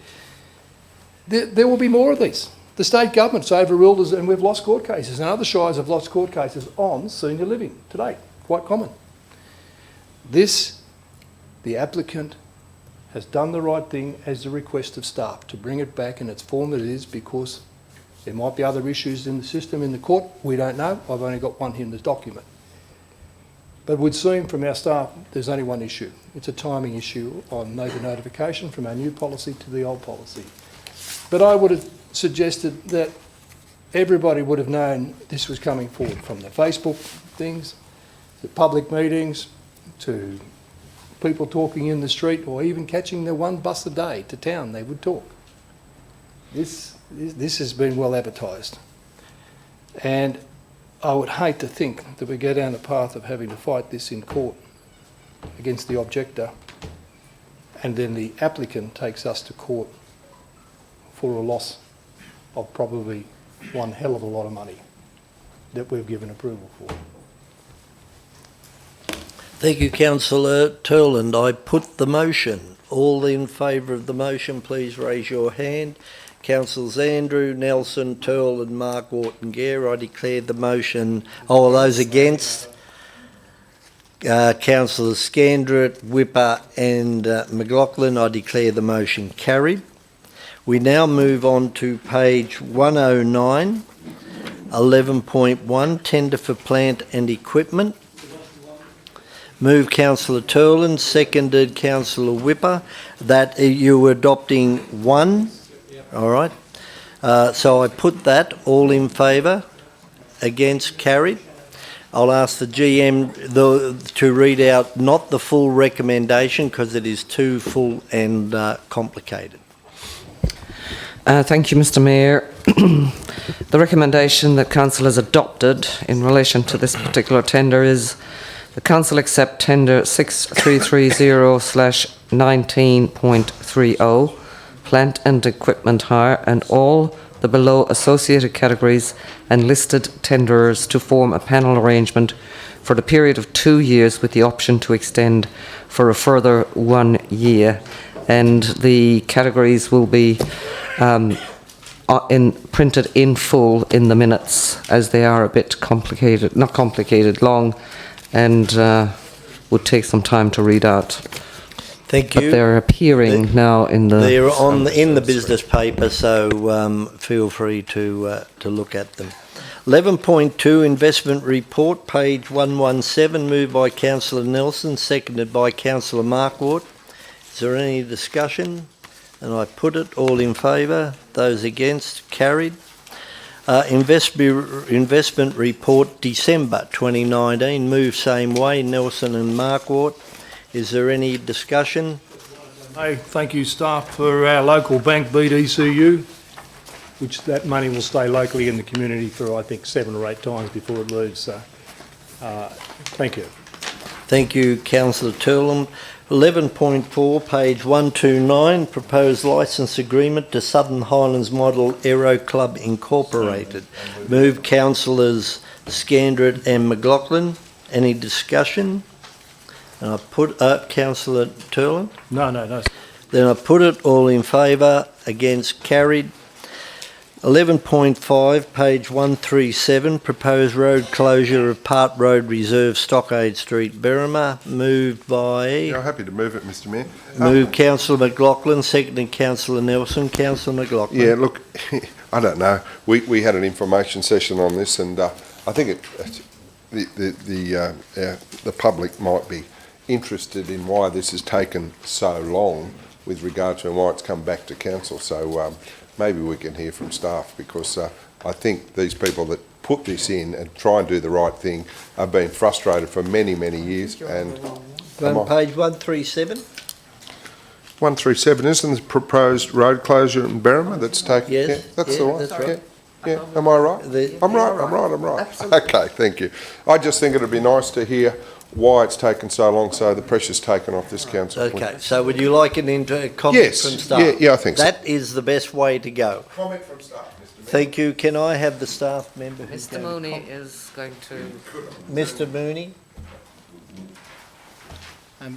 There will be more of these. The state government's overruled us and we've lost court cases, and other shires have lost court cases on senior living today. Quite common. The applicant has done the right thing as the request of staff to bring it back in its form that it is, because there might be other issues in the system, in the court. We don't know. I've only got one here in this document. But it would seem from our staff there's only one issue. It's a timing issue on notification from our new policy to the old policy. But I would have suggested that everybody would have known this was coming forward, from the Facebook things, to public meetings, to people talking in the street, or even catching the one bus a day to town, they would talk. This has been well advertised. And I would hate to think that we go down the path of having to fight this in court against the objector, and then the applicant takes us to court for a loss of probably one hell of a lot of money that we've given approval for. Thank you, Councillor Turland. I put the motion. All in favour of the motion, please raise your hand. Councillors Andrew, Nelson, Turland, Mark, Wharton, Gare. I declare the motion. All those against? Councillors Scandrett, Whipper and McLaughlin. I declare the motion carried. We now move on to page 109, 11.1, Tender for Plant and Equipment. Moved Councillor Turland, seconded Councillor Whipper. That you were adopting one. All right. So I put that. All in favour? Against? Carried. I'll ask the GM to read out not the full recommendation, because it is too full and complicated. Thank you, Mr Mayor. The recommendation that Council has adopted in relation to this particular tender is the Council accept tender 6330/19.30 plant and equipment hire and all the below associated categories and listed tenderers to form a panel arrangement for the period of 2 years with the option to extend for a further 1 year. And the categories will be printed in full in the minutes, as they are a bit complicated, not complicated, long, and would take some time to read out. Thank you. But they're appearing now in the... They're in the business paper, so feel free to look at them. 11.2 Investment Report, page 117, moved by Councillor Nelson, seconded by Councillor Markwart. Is there any discussion? And I put it. All in favour? Those against? Carried. Investment Report, December 2019, moved same way, Nelson and Markwart. Is there any discussion? Hey, thank you, staff, for our local bank, BDCU, which that money will stay locally in the community for, I think, 7 or 8 times before it leaves. So, thank you. Thank you, Councillor Turland. 11.4, page 129, proposed licence agreement to Southern Highlands Model Aero Club Incorporated. Move Councillors Scandrett and McLaughlin. Any discussion? And I put Councillor Turland? No. Then I put it. All in favour? Against? Carried. 11.5, page 137, proposed road closure of Part Road Reserve, Stockade Street, Berrima. Moved by... Yeah, I'm happy to move it, Mr Mayor. Moved Councillor McLaughlin, seconded Councillor Nelson. Councillor McLaughlin. Yeah, look, I don't know. We had an information session on this, and I think the public might be interested in why this has taken so long. with regard to why it's come back to council. So maybe we can hear from staff, because I think these people that put this in and try and do the right thing have been frustrated for many, many years. And Page 137. 137 isn't the proposed road closure in Berrima that's taken? Yes, yeah, that's the one. that's right. Yeah, am I right? I'm right. Absolutely. Okay, thank you. I just think it'd be nice to hear why it's taken so long, so the pressure's taken off this council. Okay, so would you like an comment from staff? Yeah, I think so. That is the best way to go. Comment from staff, Mr. Thank you. Can I have the staff member? Mr. Mooney is going to... Mr. Mooney?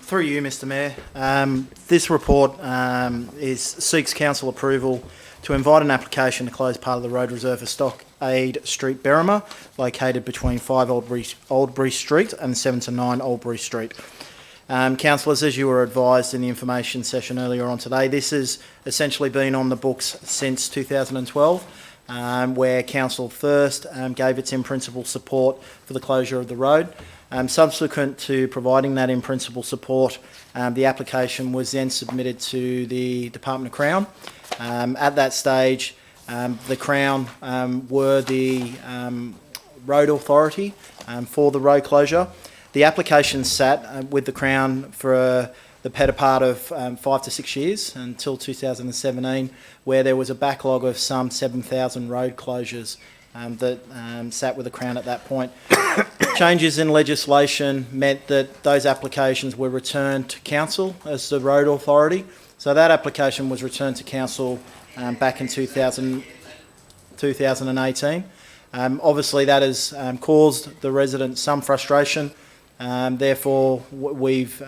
Through you, Mr. Mayor, this report seeks council approval to invite an application to close part of the road reserve for Stockade Street, Berrima, located between 5 Oldbury Street and 7 to 9 Oldbury Street. Councillors, as you were advised in the information session earlier on today, this has essentially been on the books since 2012, where council first gave its in-principle support for the closure of the road. Subsequent to providing that in-principle support, the application was then submitted to the Department of Crown. At that stage, the Crown were the road authority for the road closure. The application sat with the Crown for the better part of 5 to 6 years until 2017, where there was a backlog of some 7,000 road closures that sat with the Crown at that point. Changes in legislation meant that those applications were returned to council as the road authority. So that application was returned to council back in 2018. Obviously that has caused the residents some frustration. Therefore, we've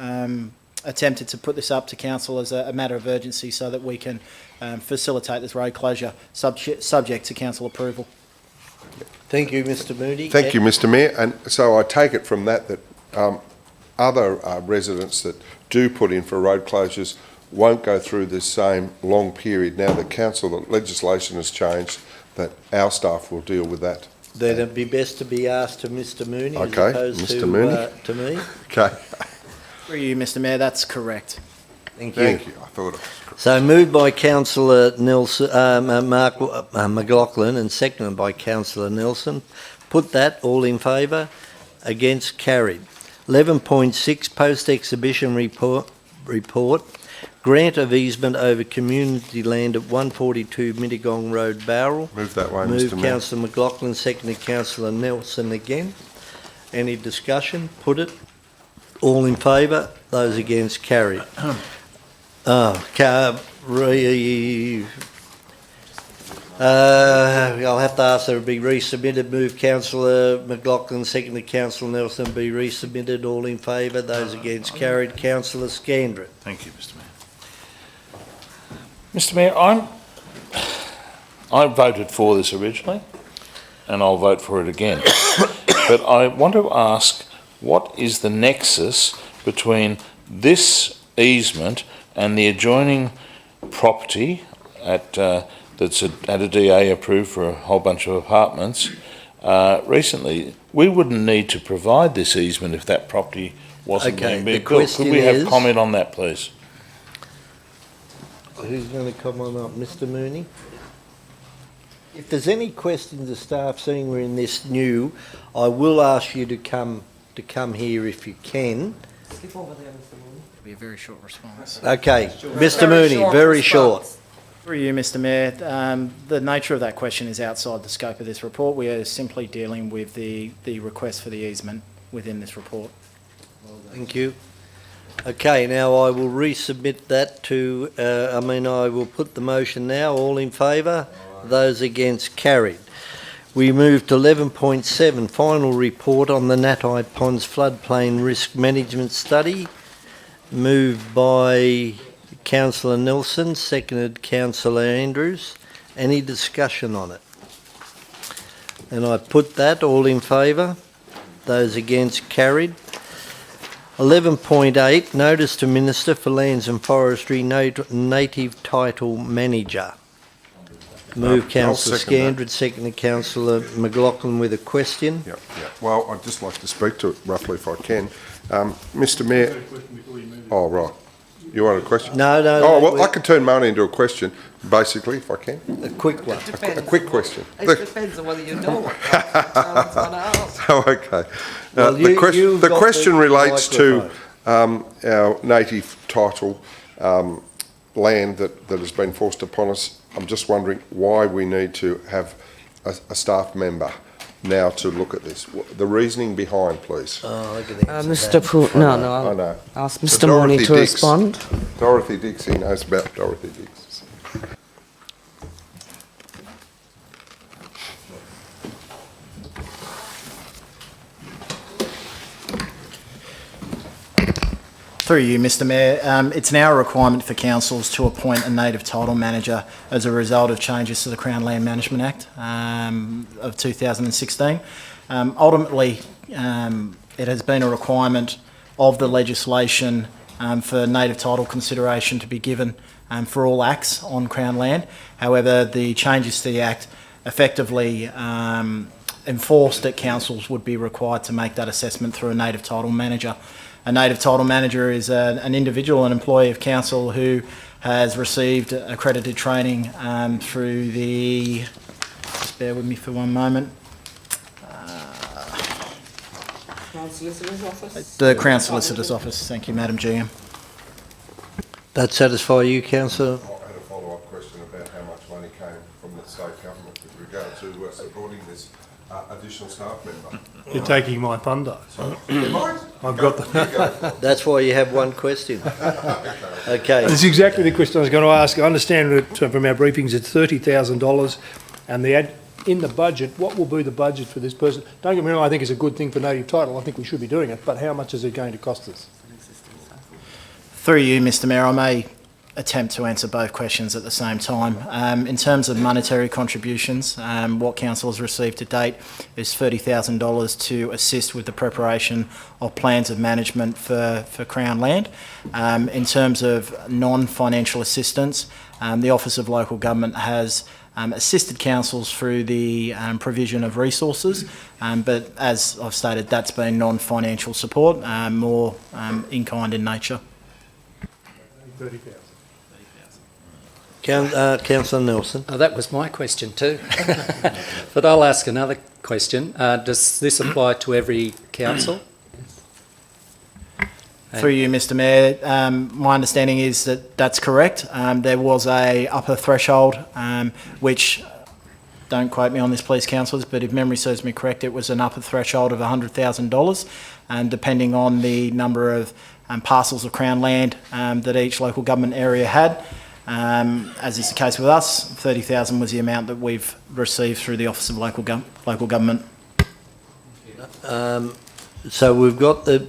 attempted to put this up to council as a matter of urgency so that we can facilitate this road closure subject to council approval. Thank you, Mr. Moody. Thank you, Mr. Mayor. And so I take it from that other residents that do put in for road closures won't go through this same long period. Now the council, the legislation has changed, that our staff will deal with that. Then it'd be best to be asked to Mr. Mooney as Okay, opposed Mr. Mooney. To me. Okay. Through you, Mr. Mayor, that's correct. Thank you. Thank you. I thought it was correct. So moved by Councillor Nelson, Mark McLaughlin, and seconded by Councillor Nelson. Put that, all in favour? Against? Carried. 11.6 Post-Exhibition report. Grant of easement over community land at 142 Mittagong Road, Bowral. Move that way, Moved Mr. Mayor. Councillor McLaughlin, seconded Councillor Nelson again. Any discussion? Put it. All in favour? Those against? Carried. I'll have to ask that it be resubmitted. Move Councillor McLaughlin, seconded Councillor Nelson, be resubmitted. All in favour? Those against? Carried. Councillor Scandrett. Thank you, Mr. Mayor. Mr. Mayor, I voted for this originally, and I'll vote for it again. But I want to ask, what is the nexus between this easement and the adjoining property that's at a DA approved for a whole bunch of apartments recently? We wouldn't need to provide this easement if that property wasn't being built. Could we have comment on that, please? Who's going to comment on Mr. Mooney? If there's any questions of staff, seeing we're in this new, I will ask you to come here if you can. Slip over there, Mr. Mooney. It'll be a very short response. Okay, Mr. Mooney, very short. Through you, Mr. Mayor, the nature of that question is outside the scope of this report. We are simply dealing with the request for the easement within this report. Thank you. Okay, now I will resubmit that to, I will put the motion now. All in favour? Those against? Carried. We move to 11.7, final report on the Natai Ponds floodplain risk management study. Moved by Councillor Nelson, seconded Councillor Andrews. Any discussion on it? And I put that, all in favour? Those against? Carried. 11.8, notice to Minister for Lands and Forestry, Native Title Manager. Move Councillor Scandrett, seconded Councillor McLaughlin with a question. Yeah. Well, I'd just like to speak to it roughly if I can. Mr. Mayor. Oh, right. You want a question? No. Oh, well, I can turn mine into a question, basically, if I can. A quick one. A quick question. It depends on whether you know what Charlotte's going to ask. Oh, okay. Well, you've the got question the relates to microphone. our native title land that has been forced upon us. I'm just wondering why we need to have a staff member now to look at this. The reasoning behind, please. Oh, look at that. Mr. Poole, no, I know. I'll ask So Mr. Mooney Dorothy to Dix. respond. Dorothy Dix, he knows about Dorothy Dix. Through you, Mr Mayor, it's now a requirement for councils to appoint a native title manager as a result of changes to the Crown Land Management Act of 2016. Ultimately, it has been a requirement of the legislation for native title consideration to be given for all acts on Crown land. However, the changes to the Act effectively enforced that councils would be required to make that assessment through a native title manager. A native title manager is an individual, an employee of council who has received accredited training through the, just bear with me for one moment, Crown Solicitor's Office? the Crown Solicitor's Office. Thank you, Madam GM. That satisfy you, Councillor? I had a follow-up question about how much money came from the state government with regard to supporting this additional staff member. You're taking my thunder. I've got the... That's why you have one question. Okay. That's exactly the question I was going to ask. I understand that from our briefings it's $30,000 and in the budget, what will be the budget for this person? Don't get me wrong, I think it's a good thing for native title. I think we should be doing it, but how much is it going to cost us? Through you, Mr Mayor, I may attempt to answer both questions at the same time. In terms of monetary contributions, what council has received to date is $30,000 to assist with the preparation of plans of management for Crown land. In terms of non-financial assistance, the Office of Local Government has assisted councils through the provision of resources, but as I've stated, that's been non-financial support, more in-kind in nature. 30,000. Councillor Nelson. Oh, that was my question too. But I'll ask another question. Does this apply to every council? Through you, Mr Mayor, my understanding is that that's correct. There was a upper threshold, which, don't quote me on this please councillors, but if memory serves me correct, it was an upper threshold of $100,000, and depending on the number of parcels of Crown land that each local government area had, as is the case with us, 30,000 was the amount that we've received through the Office of Local Government. So we've got the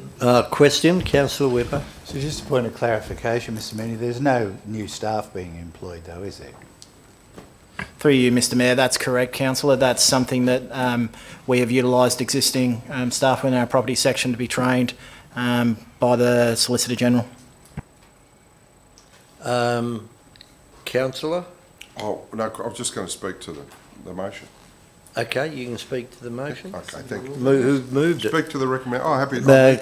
question, Councillor Whipper. So just a point of clarification, Mr Mooney, there's no new staff being employed though, is there? Through you, Mr Mayor, that's correct, Councillor. That's something that we have utilised existing staff within our property section to be trained by the Solicitor General. Councillor? Oh, no, I was just going to speak to the motion. Okay, you can speak to the motion. Okay, thank you. Who moved it? Speak to the recommend. Oh, happy.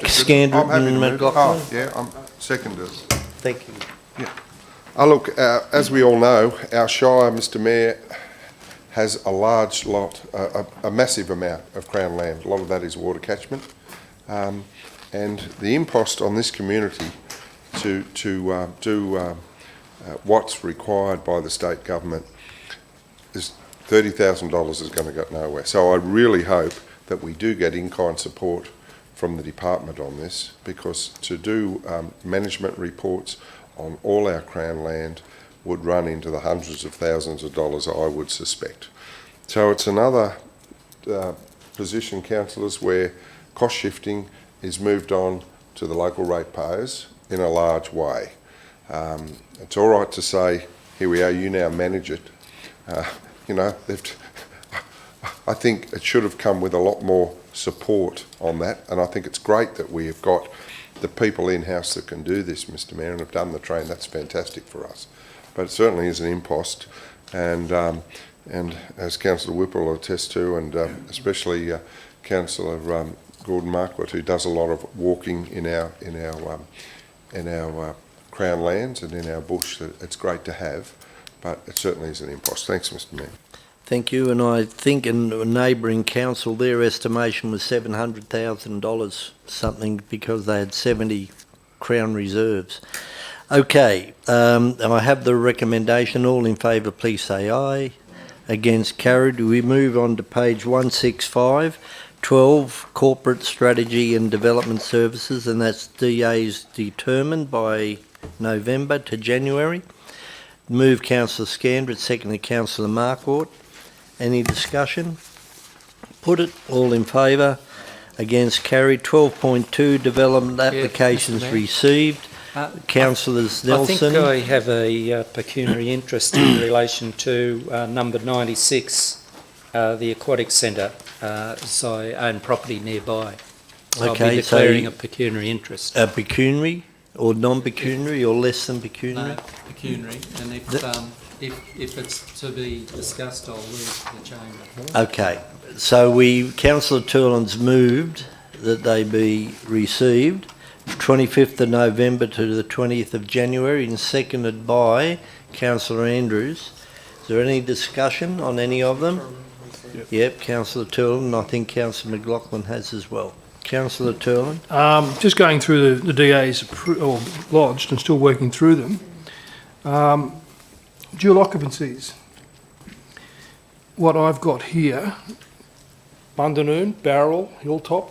Scandrett I'm happy to and move it. McLaughlin. Oh, yeah, I'm seconded. Thank you. Yeah. Oh, look, as we all know, our Shire, Mr Mayor, has a large lot, a massive amount of Crown land. A lot of that is water catchment. And the impost on this community to do what's required by the state government is $30,000 is going to go nowhere. So I really hope that we do get in-kind support from the department on this, because to do management reports on all our Crown land would run into the hundreds of thousands of dollars, I would suspect. So it's another position, councillors, where cost shifting is moved on to the local ratepayers in a large way. It's all right to say, here we are, you now manage it. You know, I think it should have come with a lot more support on that, and I think it's great that we have got the people in-house that can do this, Mr Mayor, and have done the train. That's fantastic for us. But it certainly is an impost, and as Councillor Whipple will attest to, and especially Councillor Gordon Marquardt, who does a lot of walking in our Crown lands and in our bush that it's great to have, but it certainly isn't impossible. Thanks, Mr Mayor. Thank you, and I think in a neighbouring council, their estimation was $700,000 something because they had 70 Crown reserves. Okay, and I have the recommendation. All in favour, please say aye. Against, carried. We move on to page 165, 12, Corporate Strategy and Development Services, and that's DA's determined by November to January. Move Councillor Scandrett, seconded Councillor Marquardt. Any discussion? Put it. All in favour. Against, carried. 12.2, development applications received. Councillors Nelson. I think I have a pecuniary interest in relation to number 96, the Aquatic Centre, so I own property nearby. So I'll be declaring a pecuniary interest. A pecuniary or non-pecuniary or less than pecuniary? No, pecuniary, and if it's to be discussed, I'll leave the chamber. Okay, so Councillor Turlin's moved that they be received 25th of November to the 20th of January and seconded by Councillor Andrews. Is there any discussion on any of them? Yep, Councillor Turlin, I think Councillor McLaughlin has as well. Councillor Turlin. Just going through the DA's lodged and still working through them. Dual occupancies. What I've got here, Bundanoon, Barrel, Hilltop,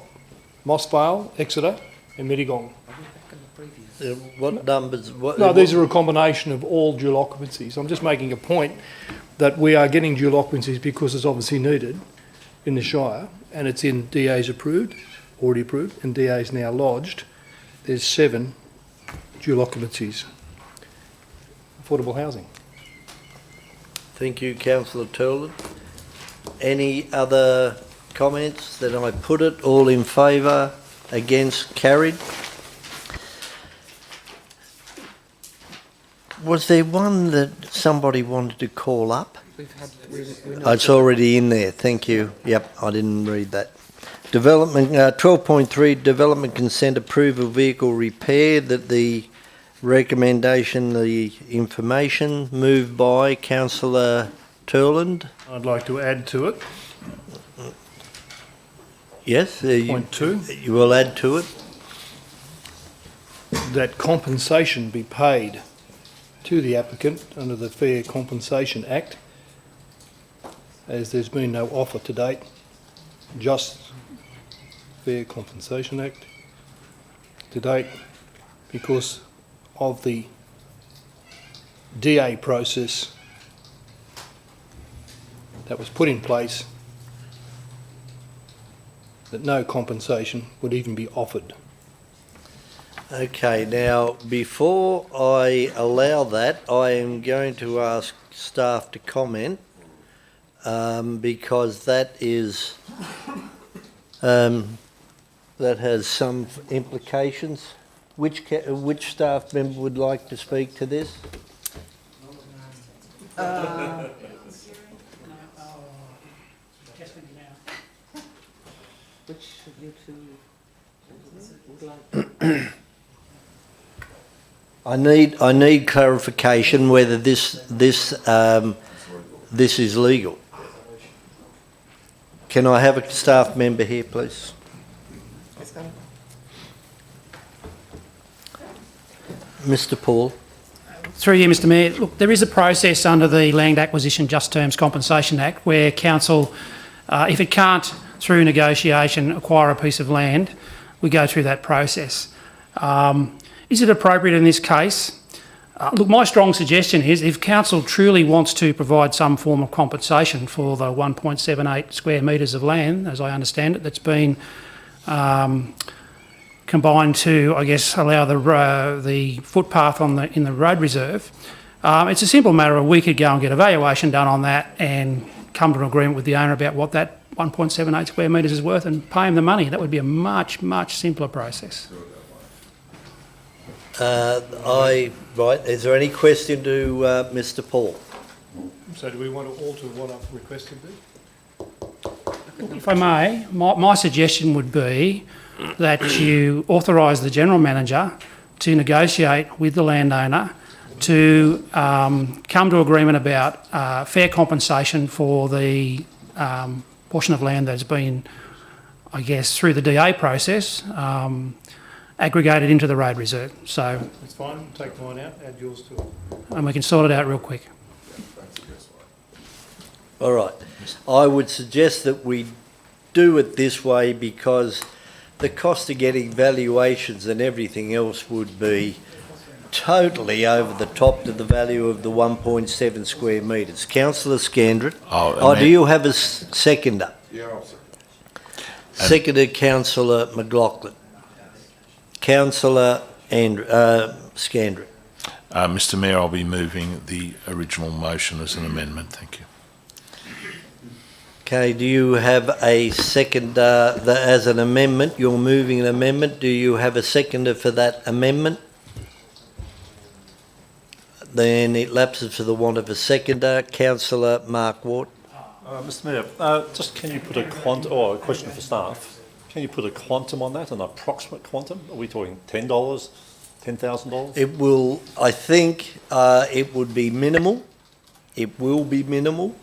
Mossvale, Exeter and Mittagong. What numbers? These are a combination of all dual occupancies. I'm just making a point that we are getting dual occupancies because it's obviously needed in the Shire, and it's in DA's already approved, and DA's now lodged. There's 7 dual occupancies. Affordable housing. Thank you, Councillor Turlin. Any other comments? Then I put it. All in favour? Against, carried. Was there one that somebody wanted to call up? It's already in there. Thank you. Yep, I didn't read that. Development 12.3 development consent approval vehicle repair. That the recommendation, the information moved by Councillor Turland. I'd like to add to it. Yes, Point 2. You will add to it. That compensation be paid to the applicant under the Fair Compensation Act, as there's been no offer to date. Just Fair Compensation Act to date, because of the DA process that was put in place, that no compensation would even be offered. Okay, now before I allow that, I am going to ask staff to comment because that is that has some implications. Which staff member would like to speak to this? Which of you two would like? I need clarification whether this is legal. Can I have a staff member here, please? Mr. Paul. Through you, Mr Mayor. Look, there is a process under the Land Acquisition Just Terms Compensation Act where council, if it can't, through negotiation, acquire a piece of land, we go through that process. Is it appropriate in this case? Look, my strong suggestion is if council truly wants to provide some form of compensation for the 1.78 square metres of land, as I understand it, that's been combined to, I guess, allow the footpath in the road reserve. It's a simple matter of we could go and get a valuation done on that and come to an agreement with the owner about what that 1.78 square metres is worth and pay him the money. That would be a much, much simpler process. Right. Is there any question to Mr. Paul? So do we want to alter what I've requested there? If I may, my suggestion would be that you authorise the General Manager to negotiate with the landowner to come to agreement about fair compensation for the portion of land that's been, I guess, through the DA process, aggregated into the road reserve. So, It's fine, take mine out, add yours to it. and we can sort it out real quick. All right. I would suggest that we do it this way because the cost of getting valuations and everything else would be totally over the top to the value of the 1.7 square metres. Councillor Scandrett. Do you have a seconder? Yeah, I'll second. Seconded Councillor McLaughlin. Councillor Scandrett. Mr Mayor, I'll be moving the original motion as an amendment. Thank you. Okay, do you have a seconder as an amendment? You're moving an amendment. Do you have a seconder for that amendment? Then it lapses for the want of a seconder. Councillor Mark Ward. Mr Mayor, just can you put a a question for staff. Can you put a quantum on that, an approximate quantum? Are we talking $10, $10,000? It will, I think, it would be minimal. It will be minimal.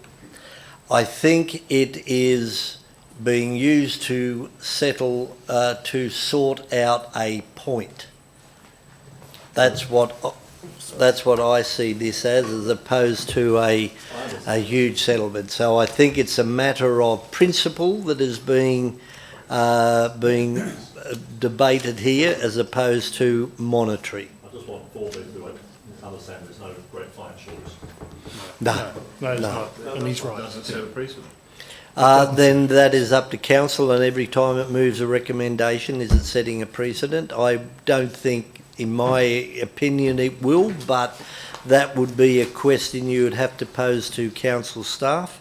I think it is being used to settle, to sort out a point. That's what I see this as opposed to a huge settlement. So I think it's a matter of principle that is being debated here as opposed to monetary. I just want 4B to understand there's no great financial risk. No, it's not. And he's right. Doesn't set a precedent. Then that is up to council, and every time it moves a recommendation, is it setting a precedent? I don't think, in my opinion, it will, but that would be a question you would have to pose to council staff.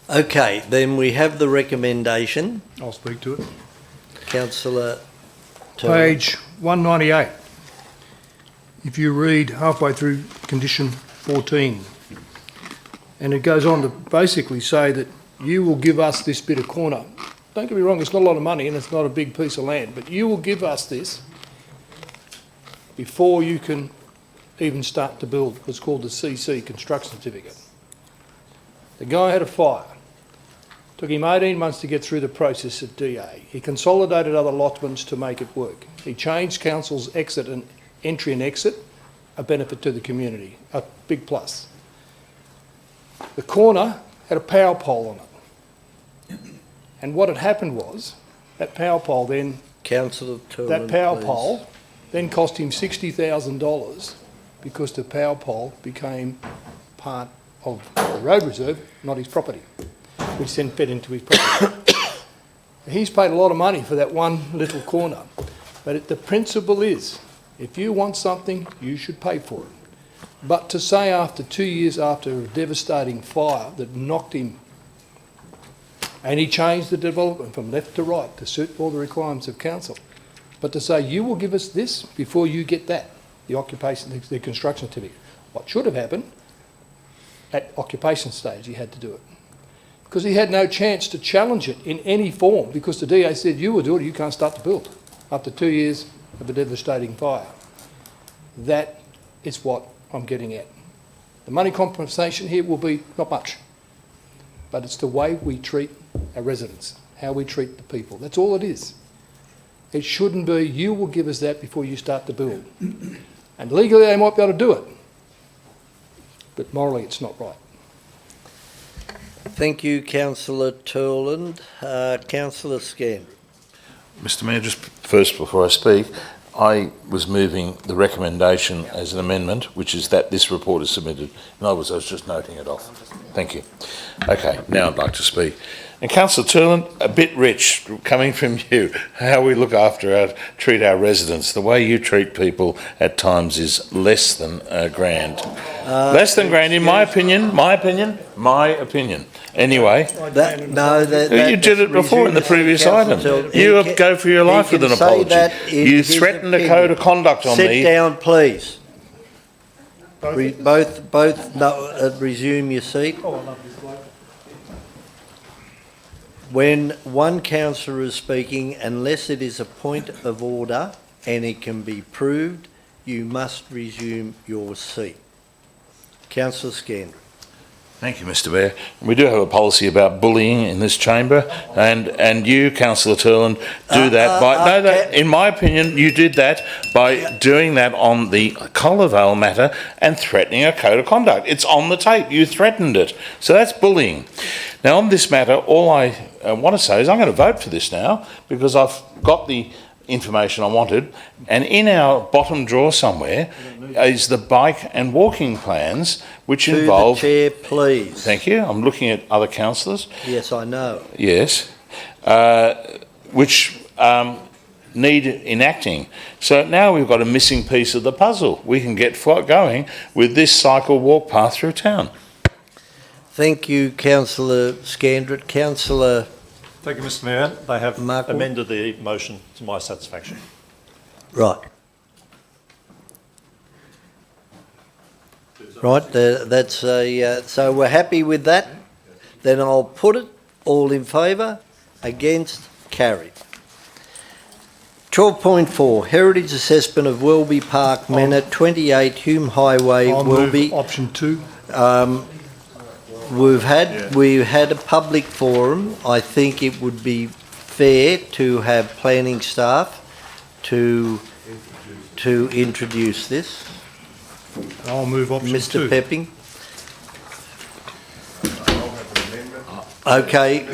Okay, then we have the recommendation. I'll speak to it. Councillor Turner. Page 198. If you read halfway through condition 14, and it goes on to basically say that you will give us this bit of corner. Don't get me wrong, it's not a lot of money and it's not a big piece of land, but you will give us this before you can even start to build what's called the CC, construction certificate. The guy had a fire. Took him 18 months to get through the process at DA. He consolidated other allotments to make it work. He changed council's exit and entry and exit, a benefit to the community, a big plus. The corner had a power pole on it. And what had happened was, that power pole then, Councillor Turner, that power please. pole then cost him $60,000 because the power pole became part of the road reserve, not his property, which then fed into his property. He's paid a lot of money for that one little corner. But the principle is, if you want something, you should pay for it. But to say after 2 years after a devastating fire that knocked him, and he changed the development from left to right to suit all the requirements of council, but to say you will give us this before you get that, the occupation, the construction certificate. What should have happened, at occupation stage he had to do it. Because he had no chance to challenge it in any form, because the DA said you will do it or you can't start to build after 2 years of a devastating fire. That is what I'm getting at. The money compensation here will be not much, but it's the way we treat our residents, how we treat the people. That's all it is. It shouldn't be, you will give us that before you start to build. And legally they might be able to do it, but morally it's not right. Thank you, Councillor Turland. Councillor Scan. Mr Mayor, just first before I speak, I was moving the recommendation as an amendment, which is that this report is submitted. In other words, I was just noting it off. Thank you. Okay, now I'd like to speak. And Councillor Turland, a bit rich coming from you, how we look after treat our residents. The way you treat people at times is less than grand. Less than grand, in my opinion. Anyway. You did it before in the previous item. You go for your life with an apology. You threatened a code of conduct on me. Sit down, please. Both resume your seat. When one councillor is speaking, unless it is a point of order and it can be proved, you must resume your seat. Councillor Scandrett. Thank you, Mr Mayor. We do have a policy about bullying in this chamber, and you, Councillor Turland, do that in my opinion, you did that by doing that on the Collarvale matter and threatening a code of conduct. It's on the tape. You threatened it. So that's bullying. Now, on this matter, all I want to say is I'm going to vote for this now because I've got the information I wanted, and in our bottom drawer somewhere is the bike and walking plans, which involve... To the Chair, please. Thank you. I'm looking at other councillors. Yes, I know. Yes. Which need enacting. So now we've got a missing piece of the puzzle. We can get going with this cycle walk path through town. Thank you, Councillor Scandrett. Councillor... Thank you, Mr Mayor. They have Mark amended the motion to my satisfaction. Right. Right, that's a... so we're happy with that? Then I'll put it. All in favour? Against? Carried. 12.4, Heritage Assessment of Welby Park Manor, 28 Hume Highway, I'll Welby. move option 2. We've had a public forum. I think it would be fair to have planning staff to introduce this. I'll move option 2. Mr. Pepping. Okay,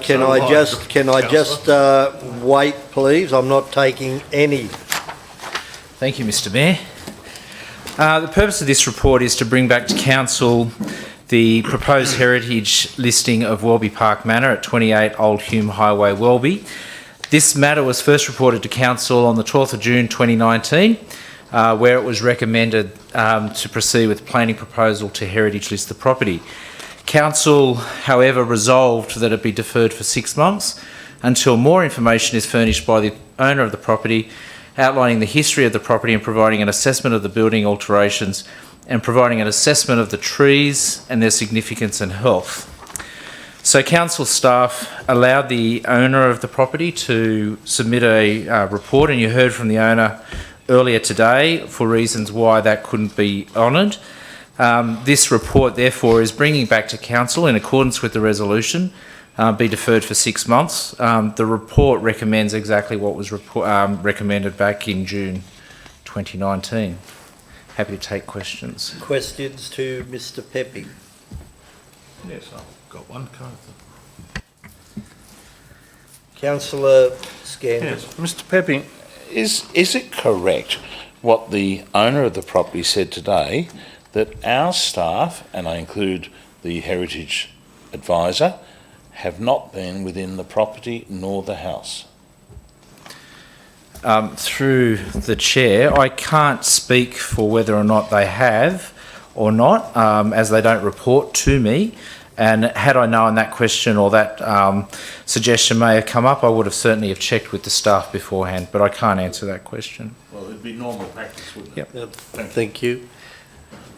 can I just wait, please? I'm not taking any. Thank you, Mr. Mayor. The purpose of this report is to bring back to Council the proposed heritage listing of Welby Park Manor at 28 Old Hume Highway, Welby. This matter was first reported to Council on the 12th of June 2019, where it was recommended to proceed with planning proposal to heritage list the property. Council, however, resolved that it be deferred for 6 months until more information is furnished by the owner of the property, outlining the history of the property and providing an assessment of the building alterations and providing an assessment of the trees and their significance and health. So Council staff allowed the owner of the property to submit a report, and you heard from the owner earlier today for reasons why that couldn't be honoured. This report, therefore, is bringing back to Council in accordance with the resolution, be deferred for 6 months. The report recommends exactly what was recommended back in June 2019. Happy to take questions. Questions to Mr. Pepping? Yes, I've got one. Councillor Scandrett. Yes. Mr. Pepping, is it correct what the owner of the property said today, that our staff, and I include the Heritage Advisor, have not been within the property nor the house? Through the Chair, I can't speak for whether or not they have or not, as they don't report to me. And had I known that question or that suggestion may have come up, I would have certainly have checked with the staff beforehand, but I can't answer that question. Well, it'd be normal practice, wouldn't it? Yep. Thank you.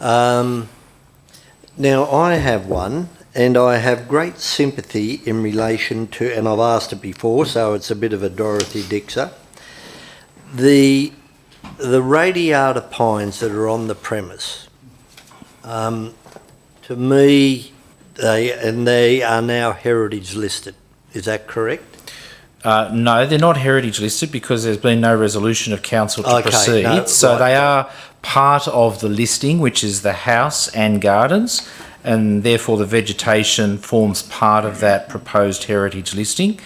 Now, I have one, and I have great sympathy in relation to, and I've asked it before, so it's a bit of a Dorothy Dixer. The radiata pines that are on the premise, to me, they are now heritage listed. Is that correct? No, they're not heritage listed because there's been no resolution of Council to proceed. No, so right. They are part of the listing, which is the house and gardens, and therefore the vegetation forms part of that proposed heritage listing.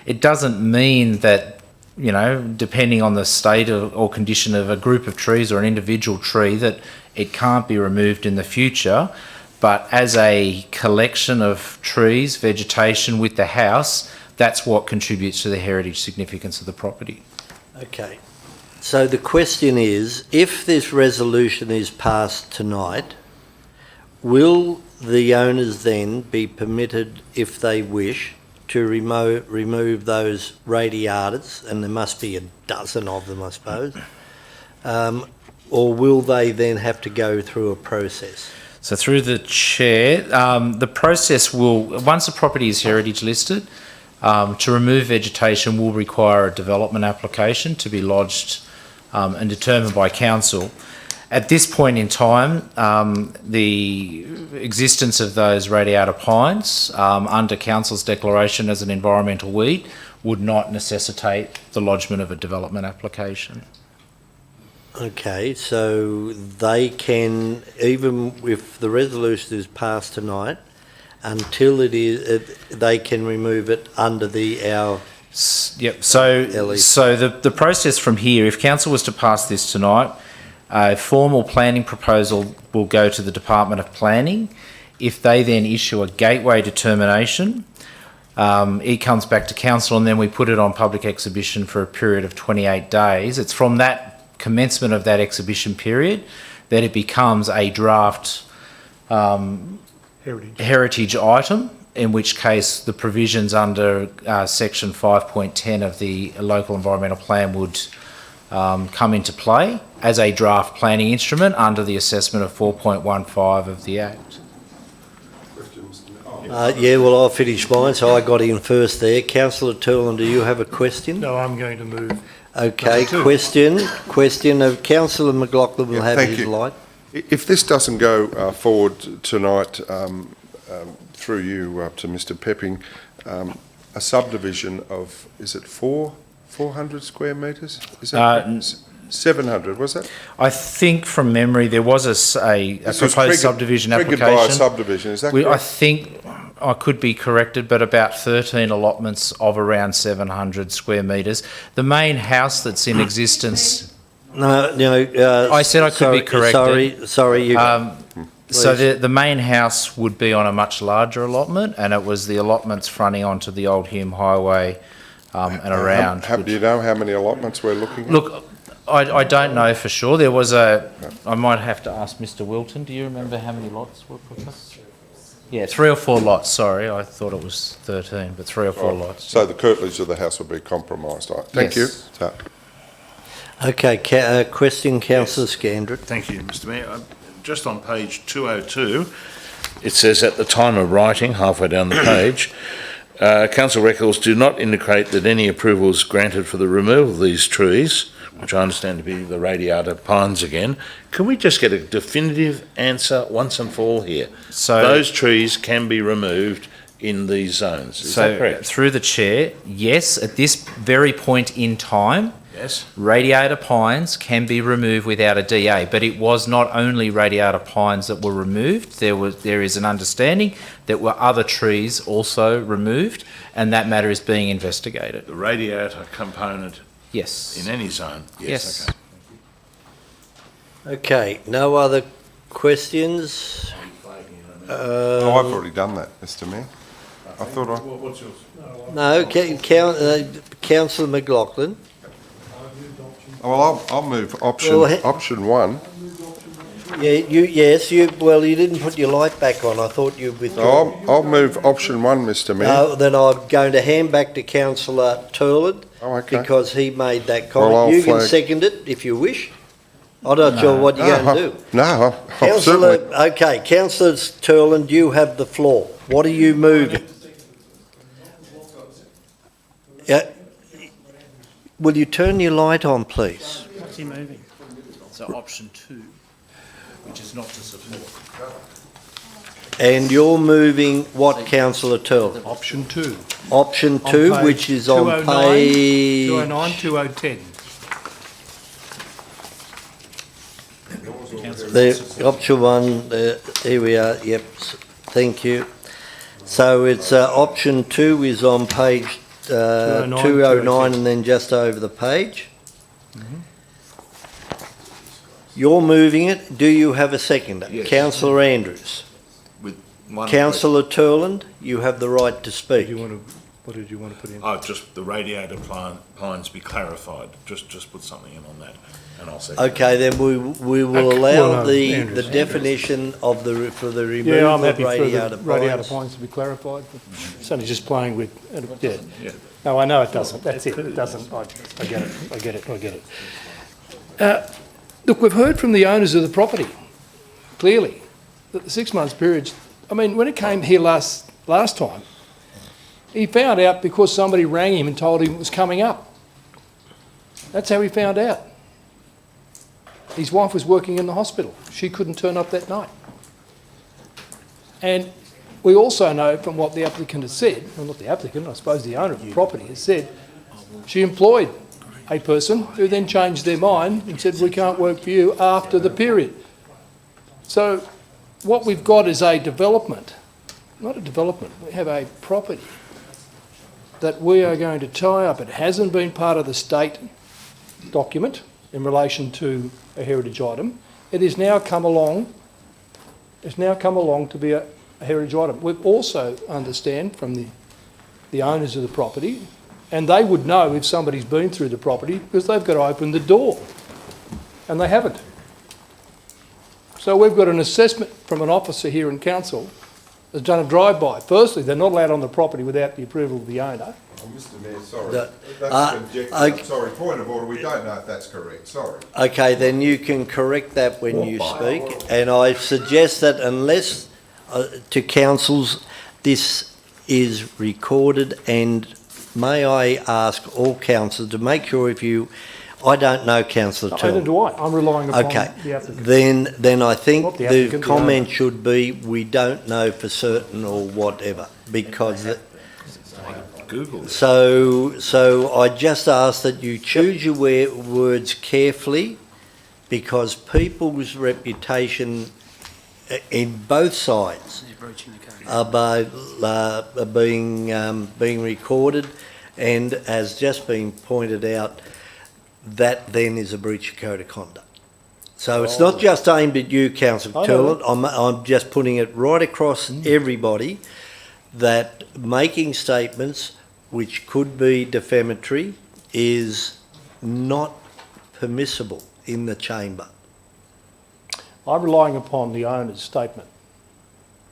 It doesn't mean that, you know, depending on the state or condition of a group of trees or an individual tree, that it can't be removed in the future. But as a collection of trees, vegetation with the house, that's what contributes to the heritage significance of the property. Okay. So the question is, if this resolution is passed tonight, will the owners then be permitted, if they wish, to remove those radiatas, and there must be a dozen of them, I suppose, or will they then have to go through a process? So through the chair, the process will, once the property is heritage listed, to remove vegetation will require a development application to be lodged and determined by council. At this point in time, the existence of those radiata pines under council's declaration as an environmental weed would not necessitate the lodgement of a development application. Okay, so they can, even if the resolution is passed tonight, until it is, they can remove it under our. Yep. So the process from here, if council was to pass this tonight, a formal planning proposal will go to the Department of Planning. If they then issue a gateway determination, it comes back to council, and then we put it on public exhibition for a period of 28 days. It's from that commencement of that exhibition period that it becomes a draft heritage item, in which case the provisions under section 5.10 of the local environmental plan would come into play as a draft planning instrument under the assessment of 4.15 of the Act. Yeah, well, I'll finish mine, so I got in first there. Councillor Turlin, do you have a question? No, I'm going to move. Okay, question of Councillor McLaughlin will have his light. If this doesn't go forward tonight, through you to Mr Pepping, a subdivision of, is it 400 square metres? Is that 700, was that? I think from memory there was a proposed subdivision application. By a subdivision, is that correct? I think, I could be corrected, but about 13 allotments of around 700 square metres. The main house that's in existence... No, I said I could be corrected. Sorry. So the main house would be on a much larger allotment, and it was the allotments fronting onto the old Hume Highway and around. Do you know how many allotments we're looking at? Look, I don't know for sure. There was a... I might have to ask Mr Wilton. Do you remember how many lots were proposed? Yeah, 3 or 4 lots, sorry. I thought it was 13, but 3 or 4 lots. So the curtilage of the house will be compromised. Thank you. So. Okay, question, Councillor Scandrett. Thank you, Mr Mayor. Just on page 202, it says, at the time of writing, halfway down the page, council records do not indicate that any approvals granted for the removal of these trees, which I understand to be the radiata pines again. Can we just get a definitive answer once and for all here? So those trees can be removed in these zones. Is that correct? Through the chair, yes, at this very point in time, yes, radiata pines can be removed without a DA, but it was not only radiata pines that were removed. There is an understanding that were other trees also removed, and that matter is being investigated. The radiata component, yes, in any zone. Yes. Okay, no other questions? I've already done that, Mr Mayor. I thought I... What's yours? No, Councillor McLaughlin. Well, I'll move option 1. Yeah, you didn't put your light back on. I thought you withdrew. I'll move option 1, Mr Mayor. No, then I'm going to hand back to Councillor Turlin because he made that comment. Well, you can second it if you wish. I'm not sure what you're going to do. No, Councillor, certainly. okay, Councillor Turlin, you have the floor. What are you moving? Yeah. Will you turn your light on, please? What's he moving? So option 2, which is not to support. And you're moving what, Councillor Turlin? Option 2. Option 2, which is on page... 209, 2010. The option 1, here we are, yep, thank you. So it's option 2 is on page 209 and then just over the page. You're moving it. Do you have a seconder? Yes. Councillor Andrews. With one Councillor Turland, you have the right to speak. What did you want to put in? Oh, just the radiata pines be clarified. Just put something in on that, and I'll say. Okay, then we will allow the definition of for the removal I'm happy of radiata for the radiata pines. pines to be clarified. It's only just playing with. Yeah. No, I know it doesn't. That's it. It doesn't. I get it. Look, we've heard from the owners of the property, clearly. that the 6 months period, I mean, when it came here last time, he found out because somebody rang him and told him it was coming up. That's how he found out. His wife was working in the hospital. She couldn't turn up that night. And we also know from what the applicant has said, well, not the applicant, I suppose the owner of the property has said, she employed a person who then changed their mind and said, we can't work for you after the period. So what we've got is a development, not a development, we have a property that we are going to tie up. It hasn't been part of the state document in relation to a heritage item. It has now come along. It's now come along to be a heritage item. We also understand from the owners of the property, and they would know if somebody's been through the property because they've got to open the door, and they haven't. So we've got an assessment from an officer here in council that's done a drive-by. Firstly, they're not allowed on the property without the approval of the owner. Oh, Mr Mayor, sorry. That's subjective. Sorry, point of order. We don't know if that's correct. Sorry. Okay, then you can correct that when you speak. And I suggest that unless to councils, this is recorded, and may I ask all councillors to make sure if you... I don't know, Councillor Turnbull. Neither do I. I'm relying upon okay. the applicant. Then I think the comment the should be we don't know for certain or whatever, because Google. So I just ask that you choose your words carefully, because people's reputation in both sides are being recorded, and as just been pointed out, that then is a breach of code of conduct. So it's not just aimed at you, Councillor Turlett. I'm just putting it right across everybody, that making statements which could be defamatory is not permissible in the chamber. I'm relying upon the owner's statement.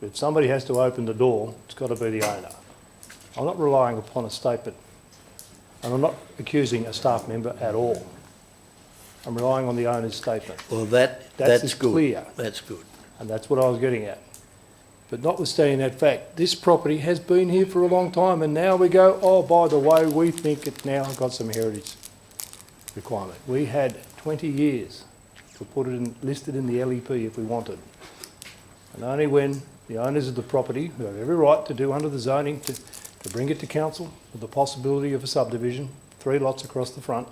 If somebody has to open the door, it's got to be the owner. I'm not relying upon a statement, and I'm not accusing a staff member at all. I'm relying on the owner's statement. Well, that's good. Clear. That's good. And that's what I was getting at. But notwithstanding that fact, this property has been here for a long time, and now we go, oh, by the way, we think it's now got some heritage requirement. We had 20 years to put it in, listed in the LEP if we wanted. And only when the owners of the property, who have every right to do under the zoning, to bring it to council with the possibility of a subdivision, 3 lots across the front,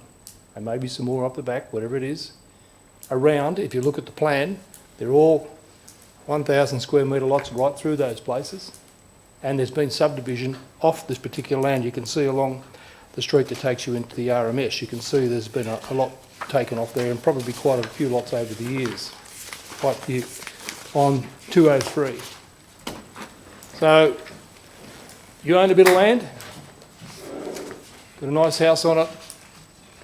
and maybe some more up the back, whatever it is. Around, if you look at the plan, they're all 1,000 square metre lots right through those places, and there's been subdivision off this particular land. You can see along the street that takes you into the RMS, you can see there's been a lot taken off there, and probably quite a few lots over the years, quite a few, on 203. So, you own a bit of land, got a nice house on it,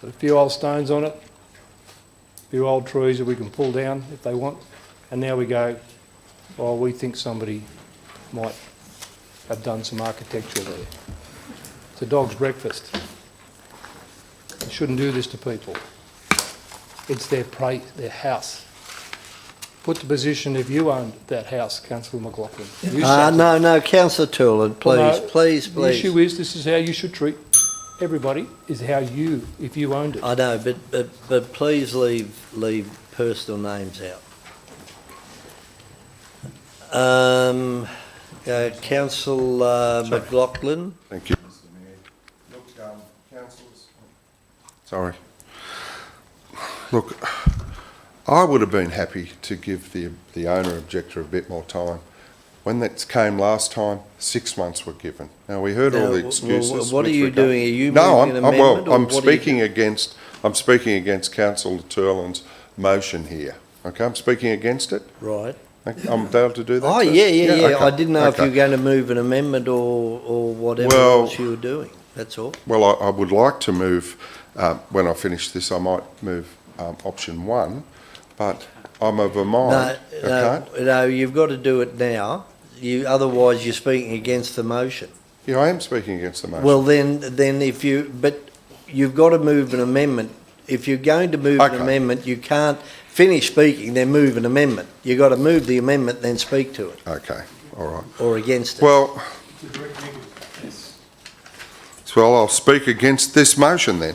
got a few old stones on it, a few old trees that we can pull down if they want, and now we go, well, we think somebody might have done some architecture there. It's a dog's breakfast. You shouldn't do this to people. It's their house. Put the position if you owned that house, Councillor McLaughlin. No, Councillor Turlett, please, Well, no, please. The issue is, this is how you should treat everybody, is how you, if you owned it. I know, but please leave personal names out. Councillor McLaughlin. Thank you, Mr Mayor. Look, councillors. Sorry. Look, I would have been happy to give the owner objector a bit more time. When that came last time, 6 months were given. Now we heard all the excuses. What are you doing? Are you no, moving an amendment? I'm speaking against. I'm speaking against Councillor Turlin's motion here. Okay, I'm speaking against it. Right. I'm able to do that. Oh, first? yeah. Okay. I didn't know if you Okay. were going to move an amendment or whatever else you were doing. That's all. Well, I would like to move, when I finish this, I might move option 1, but I'm of a mind. No, you've got to do it now. Otherwise, you're speaking against the motion. Yeah, I am speaking against the motion. Well, then, but you've got to move an amendment If you're going to move an amendment, you can't finish speaking, then move an amendment. You've got to move the amendment, then speak to it. Okay, all right. Or against it. Well, I'll speak against this motion then.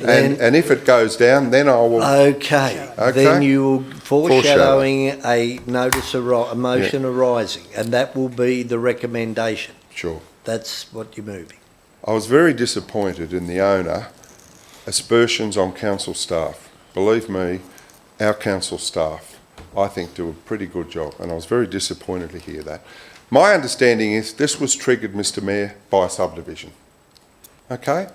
And if it goes down, then I will... Okay. Then you will foreshadowing a notice, a motion arising, and that will be the recommendation. Sure. That's what you're moving. I was very disappointed in the owner aspersions on council staff. Believe me, our council staff, I think, do a pretty good job, and I was very disappointed to hear that. My understanding is this was triggered, Mr Mayor, by a subdivision. Okay?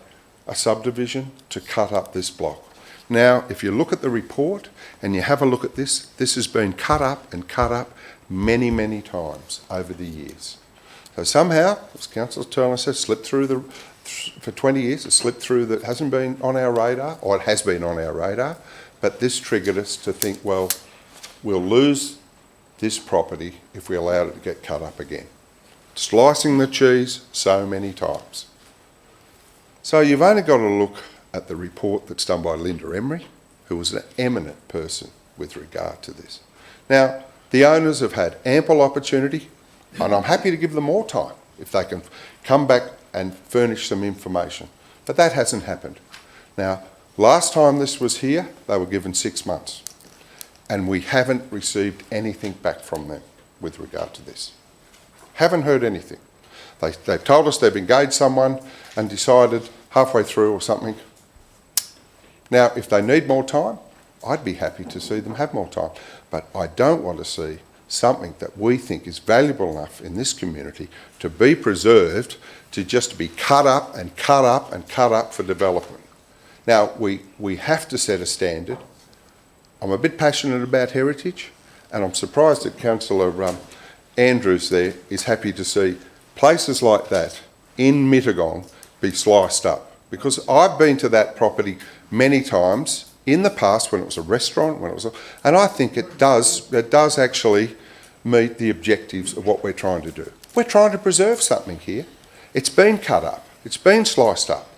A subdivision to cut up this block. Now, if you look at the report and you have a look at this, this has been cut up and cut up many, many times over the years. So somehow, as Councillor Turner says, slipped through for 20 years, it slipped through that hasn't been on our radar, or it has been on our radar, but this triggered us to think, well, we'll lose this property if we allow it to get cut up again. Slicing the cheese so many times. So you've only got to look at the report that's done by Linda Emery, who was an eminent person with regard to this. Now, the owners have had ample opportunity, and I'm happy to give them more time if they can come back and furnish some information. But that hasn't happened. Now, last time this was here, they were given 6 months, and we haven't received anything back from them with regard to this. Haven't heard anything. They've told us they've engaged someone and decided halfway through or something. Now, if they need more time, I'd be happy to see them have more time. But I don't want to see something that we think is valuable enough in this community to be preserved to just be cut up and cut up and cut up for development. Now, we have to set a standard. I'm a bit passionate about heritage, and I'm surprised that Councillor Andrews there is happy to see places like that in Mittagong be sliced up, because I've been to that property many times in the past when it was a restaurant, and I think it does actually meet the objectives of what we're trying to do. We're trying to preserve something here. It's been cut up, it's been sliced up,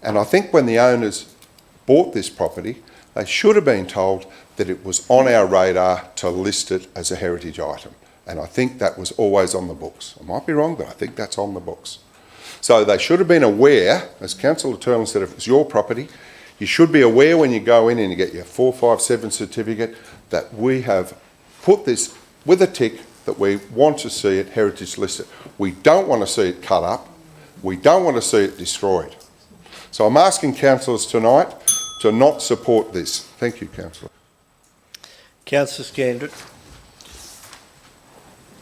and I think when the owners bought this property, they should have been told that it was on our radar to list it as a heritage item. And I think that was always on the books. I might be wrong, but I think that's on the books. So they should have been aware, as Councillor Turner said, if it's your property, you should be aware when you go in and you get your 457 certificate that we have put this with a tick that we want to see it heritage listed. We don't want to see it cut up. We don't want to see it destroyed. So I'm asking councillors tonight to not support this. Thank you, Councillor. Councillor Scandrett.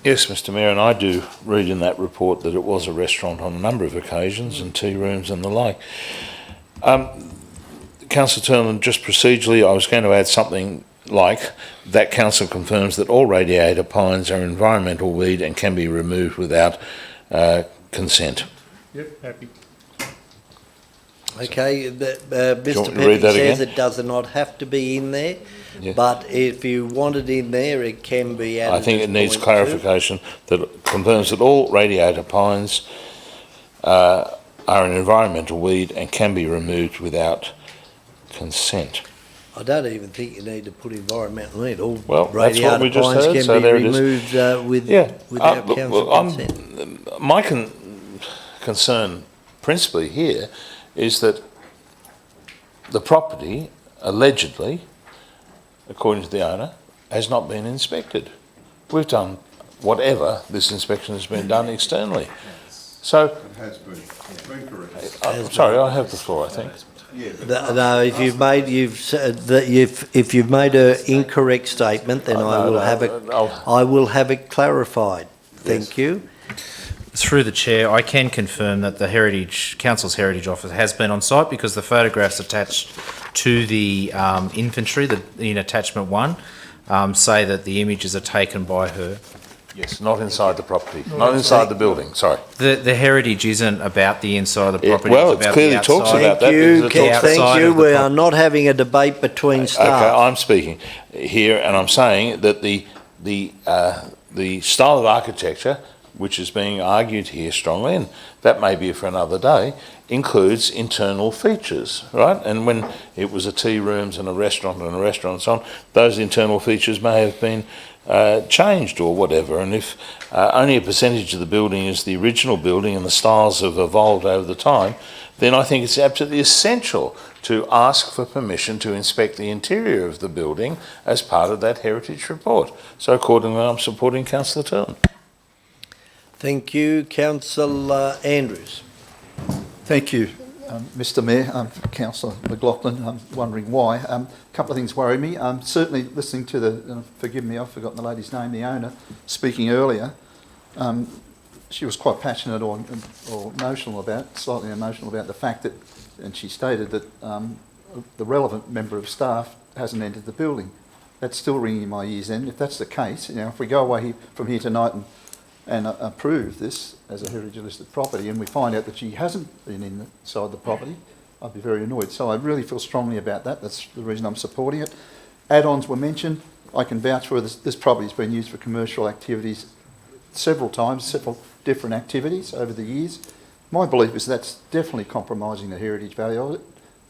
Yes, Mr Mayor, and I do read in that report that it was a restaurant on a number of occasions and tea rooms and the like. Councillor Turner, just procedurally, I was going to add something like that council confirms that all radiator pines are environmental weed and can be removed without consent. Yep, happy. Okay, Mr read that says again? it does not have to be in there, Yeah. but if you want it in there, it can be added. I think as it needs point clarification that it confirms that all radiator pines are an environmental weed and can be removed without consent. 2. I don't even think you need to put environmental weed. All Well, that's what we radiator just pines heard, can so be there it is. removed without council consent. My concern principally here is that the property, allegedly, according to the owner, has not been inspected. We've done whatever this inspection has been done externally. So, It has been. It's been correct. I'm sorry, I have the floor, I think. No, if you've made if you've made an incorrect statement, then I will have it clarified. Thank you. Through the chair, I can confirm that the Council's Heritage Office has been on site because the photographs attached to the inventory, in attachment 1, say that the images are taken by her. Yes, not inside the property, not inside the building, sorry. The heritage isn't about the inside of the property. Well, it's it about clearly the talks outside. about that. Thank you. We are not having a debate between staff. Okay, I'm speaking here, and I'm saying that the style of architecture which is being argued here strongly, and that may be for another day, includes internal features, right? And when it was a tea rooms and a restaurant and so on, those internal features may have been changed or whatever. And if only a percentage of the building is the original building and the styles have evolved over the time, then I think it's absolutely essential to ask for permission to inspect the interior of the building as part of that heritage report. So accordingly, I'm supporting Councillor Turlin. Thank you. Councillor Andrews. Thank you, Mr Mayor. Councillor McLaughlin, I'm wondering why. A couple of things worry me. Certainly listening to the, forgive me, I've forgotten the lady's name, the owner, speaking earlier. She was quite passionate or slightly emotional about the fact that, and she stated that the relevant member of staff hasn't entered the building. That's still ringing in my ears then. If that's the case, if we go away from here tonight and approve this as a heritage listed property and we find out that she hasn't been inside the property, I'd be very annoyed. So I really feel strongly about that. That's the reason I'm supporting it. Add-ons were mentioned. I can vouch for this property has been used for commercial activities several times, several different activities over the years. My belief is that's definitely compromising the heritage value of it.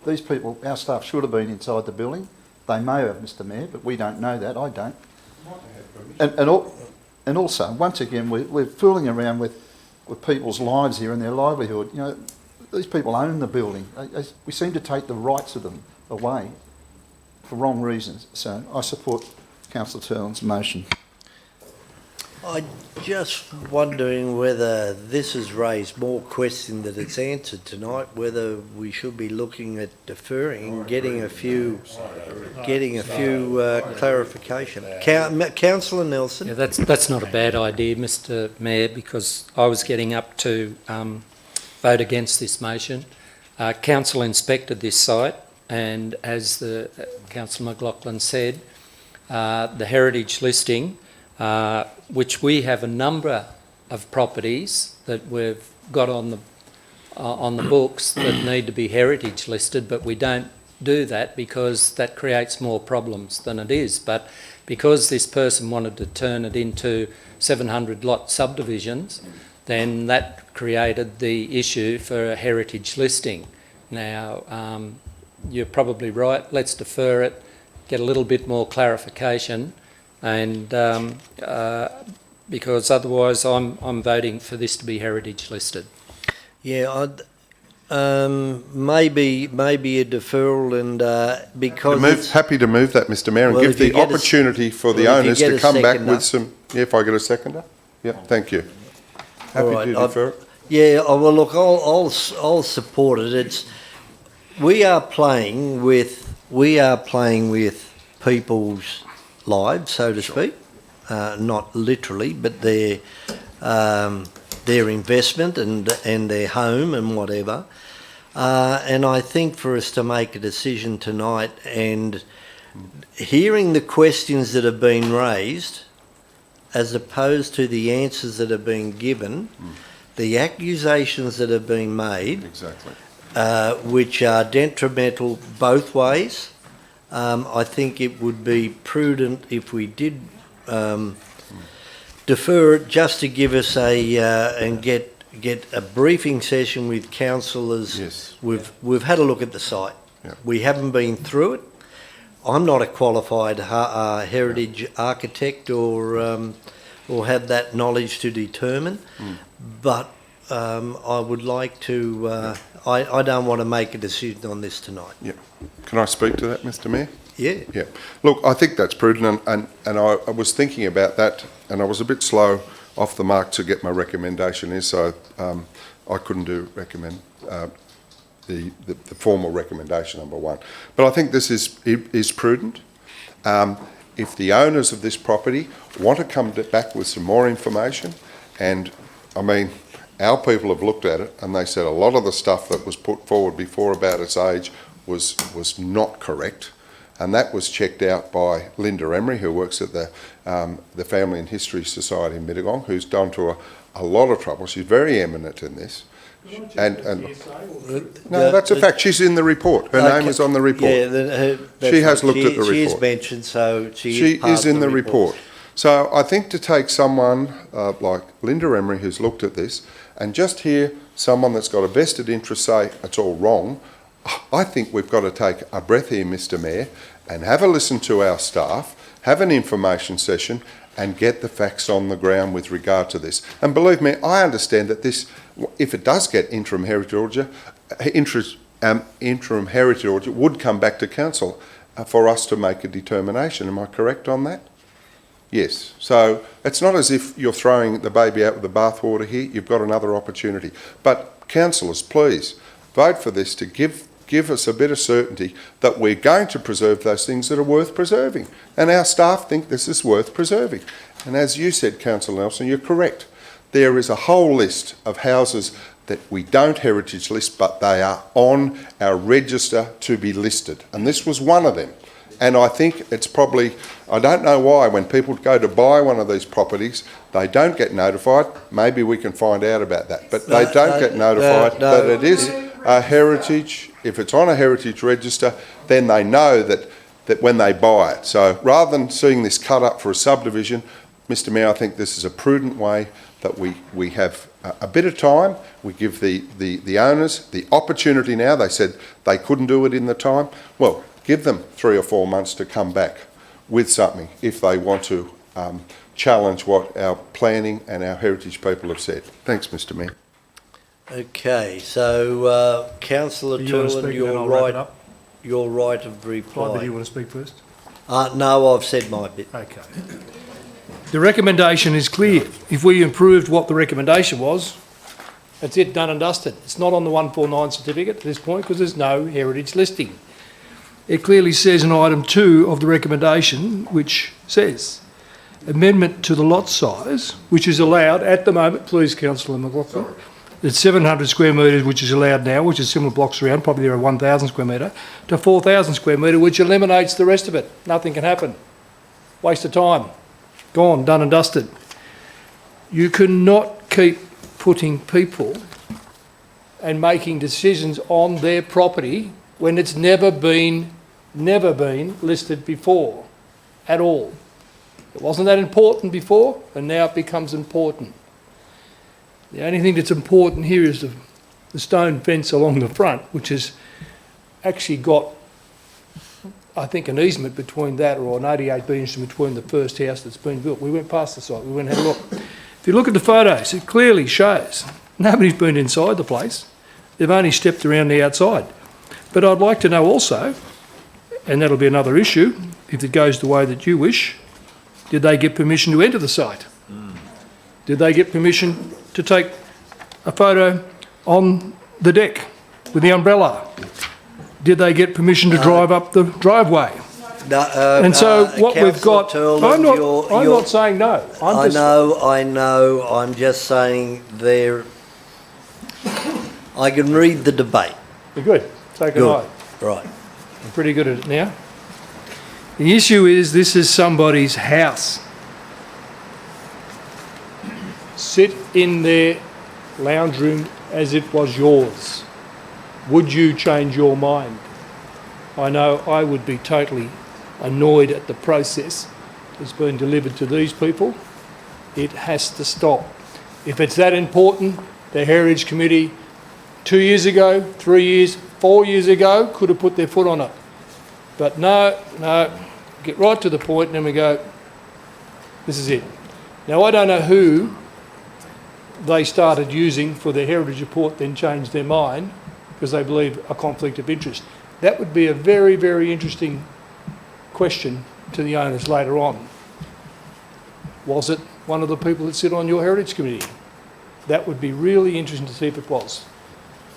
These people, our staff should have been inside the building. They may have, Mr Mayor, but we don't know that. I don't. And also, once again, we're fooling around with people's lives here and their livelihood. These people own the building. We seem to take the rights of them away for wrong reasons. So I support Councillor Turlin's motion. I'm just wondering whether this has raised more questions than it's answered tonight, whether we should be looking at deferring and getting a few clarification. Councillor Nelson. Yeah, that's not a bad idea, Mr Mayor, because I was getting up to vote against this motion. Council inspected this site, and as the Councillor McLaughlin said, the heritage listing, which we have a number of properties that we've got on the books that need to be heritage listed, but we don't do that because that creates more problems than it is. But because this person wanted to turn it into 700 lot subdivisions, then that created the issue for a heritage listing. Now, you're probably right. Let's defer it, get a little bit more clarification, and because otherwise I'm voting for this to be heritage listed. Yeah, maybe a deferral, and because happy to move that, Mr Mayor, and give the opportunity for the owners to come back with some. Yeah, if I get a seconder. Yeah, thank you. Happy to defer it. Yeah, well, look, I'll support it. We are playing with people's lives, so to speak, not literally, but their investment and their home and whatever. And I think for us to make a decision tonight and hearing the questions that have been raised, as opposed to the answers that have been given, the accusations that have been made, which are detrimental both ways. I think it would be prudent if we did defer it, just to give us and get a briefing session with councillors. Yes. We've had a look at the site. Yeah. We haven't been through it. I'm not a qualified heritage architect or have that knowledge to determine, but I would like to. I don't want to make a decision on this tonight. Yeah. Can I speak to that, Mr Mayor? Yeah. Yeah. Look, I think that's prudent, and I was thinking about that, and I was a bit slow off the mark to get my recommendation in, so I couldn't recommend the formal recommendation number one. But I think this is prudent. If the owners of this property want to come back with some more information, and I mean, our people have looked at it and they said a lot of the stuff that was put forward before about its age was not correct, and that was checked out by Linda Emery, who works at the Family and History Society in Mittagong, who's gone to a lot of trouble. She's very eminent in this. And no, that's a fact. She's in the report. Her name is on the report. Yeah, she has looked at the report. She is mentioned, so she is in the report. So I think to take someone like Linda Emery, who's looked at this, and just hear someone that's got a vested interest say it's all wrong, I think we've got to take a breath here, Mr Mayor, and have a listen to our staff, have an information session, and get the facts on the ground with regard to this. And believe me, I understand that this, if it does get interim heritage order, would come back to council for us to make a determination. Am I correct on that? Yes. So it's not as if you're throwing the baby out with the bathwater here. You've got another opportunity. But councillors, please vote for this to give us a bit of certainty that we're going to preserve those things that are worth preserving. And our staff think this is worth preserving. And as you said, Councillor Nelson, you're correct. There is a whole list of houses that we don't heritage list, but they are on our register to be listed. And this was one of them. And I think it's probably, I don't know why, when people go to buy one of these properties, they don't get notified. Maybe we can find out about that. But they don't get notified that it is a heritage. If it's on a heritage register, then they know that when they buy it. So rather than seeing this cut up for a subdivision, Mr Mayor, I think this is a prudent way that we have a bit of time. We give the owners the opportunity now. They said they couldn't do it in the time. Well, give them 3 or 4 months to come back with something if they want to challenge what our planning and our heritage people have said. Thanks, Mr Mayor. Okay, so Councillor Turlin, your right of reply. Do you want to speak first? No, I've said my bit. Okay. The recommendation is clear. If we improved what the recommendation was, that's it, done and dusted. It's not on the 149 certificate at this point because there's no heritage listing. It clearly says in item 2 of the recommendation, which says amendment to the lot size, which is allowed at the moment, please, Councillor McLaughlin. It's 700 square metres, which is allowed now, which is similar blocks around, probably there are 1,000 square metre, to 4,000 square metre, which eliminates the rest of it. Nothing can happen. Waste of time. Gone, done and dusted. You cannot keep putting people and making decisions on their property when it's never been listed before at all. It wasn't that important before, and now it becomes important. The only thing that's important here is the stone fence along the front, which has actually got, I think, an easement between that, or an 88B easement between the first house that's been built. We went past the site, we went and had a look. If you look at the photos, it clearly shows nobody's been inside the place. They've only stepped around the outside. But I'd like to know also, and that'll be another issue, if it goes the way that you wish, did they get permission to enter the site? Did they get permission to take a photo on the deck with the umbrella? Did they get permission to drive up the driveway? No, and so what we've got, Turlin, I'm not saying no. I know, I'm just saying there, I can read the debate. You're good, take it high. Right. I'm pretty good at it now. The issue is this is somebody's house. Sit in their lounge room as it was yours. Would you change your mind? I know I would be totally annoyed at the process that's been delivered to these people. It has to stop. If it's that important, the Heritage Committee 2 years ago, 3 years, 4 years ago could have put their foot on it. But no, get right to the point and then we go, this is it. Now I don't know who they started using for their heritage report, then changed their mind because they believe a conflict of interest. That would be a very, very interesting question to the owners later on. Was it one of the people that sit on your heritage committee? That would be really interesting to see if it was,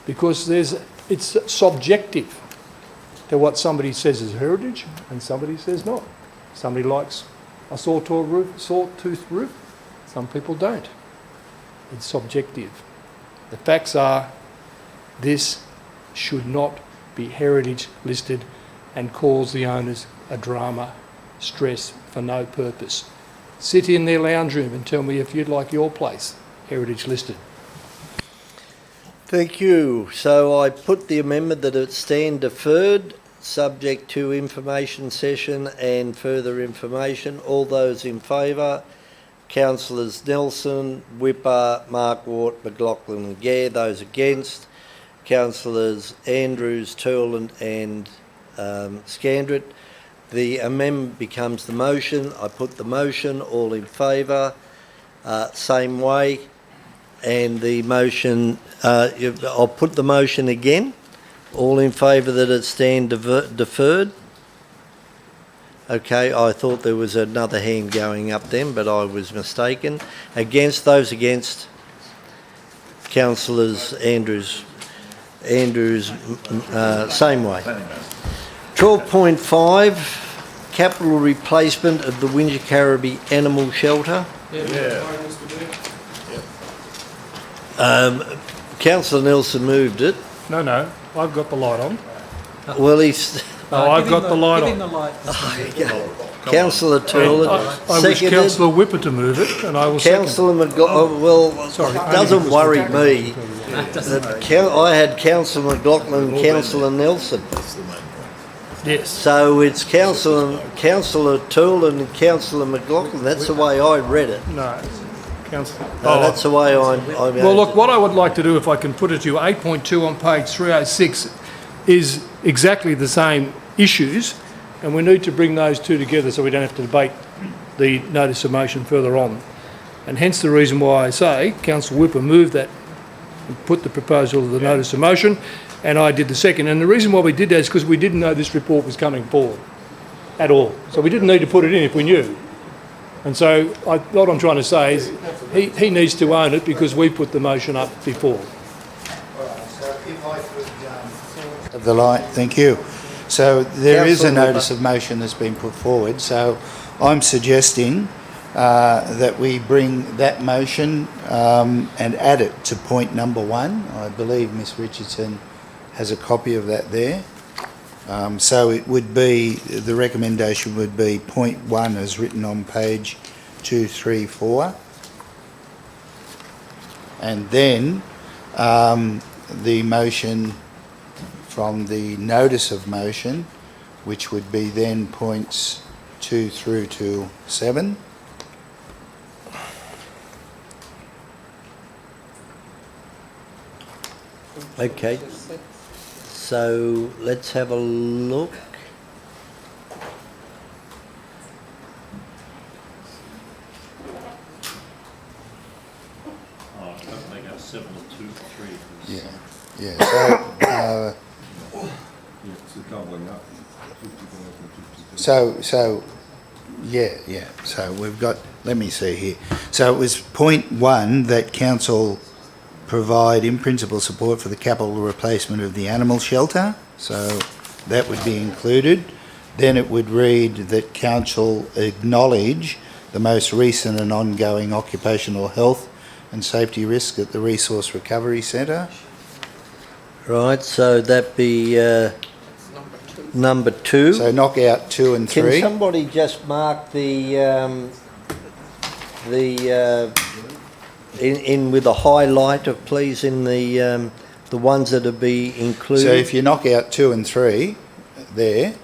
because it's subjective to what somebody says is heritage and somebody says not. Somebody likes a sawtooth roof, some people don't. It's subjective. The facts are this should not be heritage listed and cause the owners a drama, stress for no purpose. Sit in their lounge room and tell me if you'd like your place heritage listed. Thank you. So I put the amendment that it stand deferred. subject to information session and further information. All those in favour? Councillors Nelson, Whipper, Markwart, McLaughlin and Gare. Those against? Councillors Andrews, Turland and Scandrett. The amendment becomes the motion. I put the motion. All in favour? Same way. And the motion, I'll put the motion again. All in favour that it stand deferred? Okay, I thought there was another hand going up then, but I was mistaken. Against? Those against? Councillors Andrews, same way. 12.5, capital replacement of the Wingecarribee Animal Shelter. Councillor Nelson moved it. No, I've got the light on. Well, he's... Oh, I've got the light on. Councillor Turlett I wish Councillor Whipper to move it, and I will Councillor McLaughlin, well, sorry, it doesn't worry me. I had Councillor McLaughlin and Councillor Nelson. Yes. So it's Councillor Turlett and Councillor McLaughlin. That's the way I read it. No. Councillor. That's the way I'm well, look, what I would like to do, if I can put it to you, 8.2 on page 306 is exactly the same issues, and we need to bring those two together so we don't have to debate the notice of motion further on. And hence the reason why I say Councillor Whipper moved that and put the proposal of the notice of motion, and I did the second. And the reason why we did that is because we didn't know this report was coming forward at all. So we didn't need to put it in if we knew. And so what I'm trying to say is he needs to own it because we put the motion up before. Of the light, thank you. So there is a notice of motion that's been put forward. So I'm suggesting that we bring that motion and add it to point number 1. I believe Ms Richardson has a copy of that there. So it would be, the recommendation would be point 1 as written on page 234. And then the motion from the notice of motion, which would be then points 2 through to 7. Okay. So let's have a look. Oh, I don't think that's 7 or 2 or 3. Yeah. So, So we've got, let me see here. So it was point 1 that council provide in principle support for the capital replacement of the animal shelter. So that would be included. Then it would read that council acknowledge the most recent and ongoing occupational health and safety risk at the Resource Recovery Centre. Right, so that be number 2. So knock out 2 and 3. Can somebody just mark in with a highlighter, please, in the ones that are be included? So if you knock out 2 and 3 there.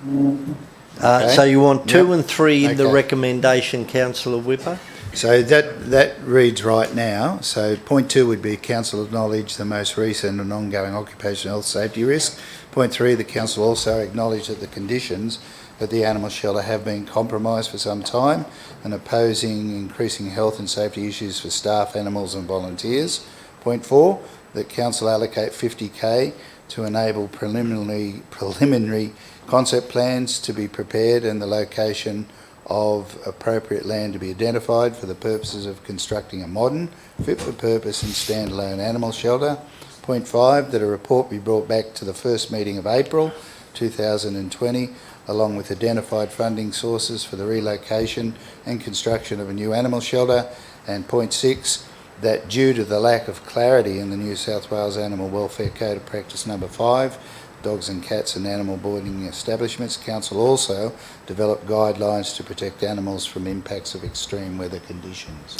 Okay. So you want 2 and 3 in the Okay. recommendation, Councillor Whipper? So that reads right now. So point 2 would be council acknowledge the most recent and ongoing occupational health safety risk. Point 3, the council also acknowledge that the conditions at the animal shelter have been compromised for some time and opposing increasing health and safety issues for staff, animals and volunteers. Point 4, that council allocate 50k to enable preliminary concept plans to be prepared and the location of appropriate land to be identified for the purposes of constructing a modern, fit-for-purpose and standalone animal shelter. Point 5, that a report be brought back to the first meeting of April 2020, along with identified funding sources for the relocation and construction of a new animal shelter. And point 6, that due to the lack of clarity in the New South Wales Animal Welfare Code of Practice number 5, dogs and cats and animal boarding establishments, council also develop guidelines to protect animals from impacts of extreme weather conditions.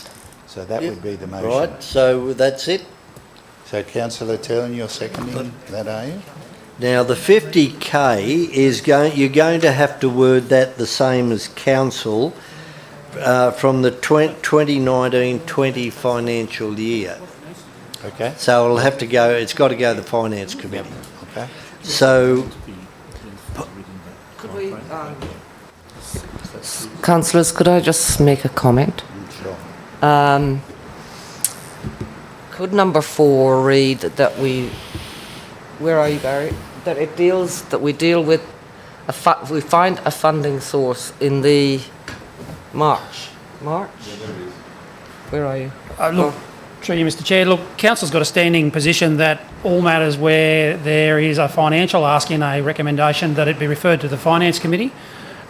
So that would be the motion. Right, so that's it. So Councillor Turlin, you're seconding that, are you? Now, the 50K is you're going to have to word that the same as council from the 2019-20 financial year. Okay. So it'll have to go, it's got to go to the Finance Committee. Okay. So, Could we, councillors, could I just make a comment? Sure. Could number 4 read that where are you, Barry? That it deals, that we deal with, we find a funding source in the March? Where are you? Look, through you, Mr Chair, look, Council's got a standing position that all matters where there is a financial ask in a recommendation that it be referred to the Finance Committee.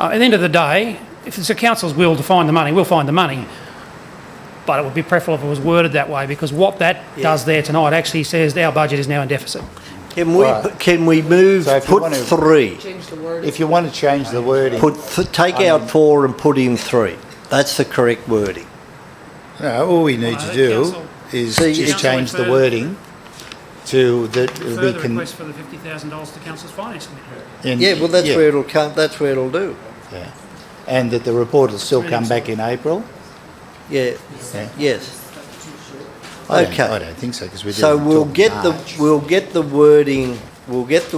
At the end of the day, if it's the Council's will to find the money, we'll find the money. But it would be preferable if it was worded that way, because what that does there tonight actually says our budget is now in deficit. can we move, So if you put want to- 3, If you want to change the wording... take out 4 and put in 3. That's the correct wording. No, all we need to do is just change the wording to that we Further can... request for the $50,000 to Council's Finance Committee. Yeah, well, that's where it'll come, that's where it'll do. Yeah. And that the report will still come back in April? Yeah, yes. I Okay. don't think so, because we're So doing we'll till get March. the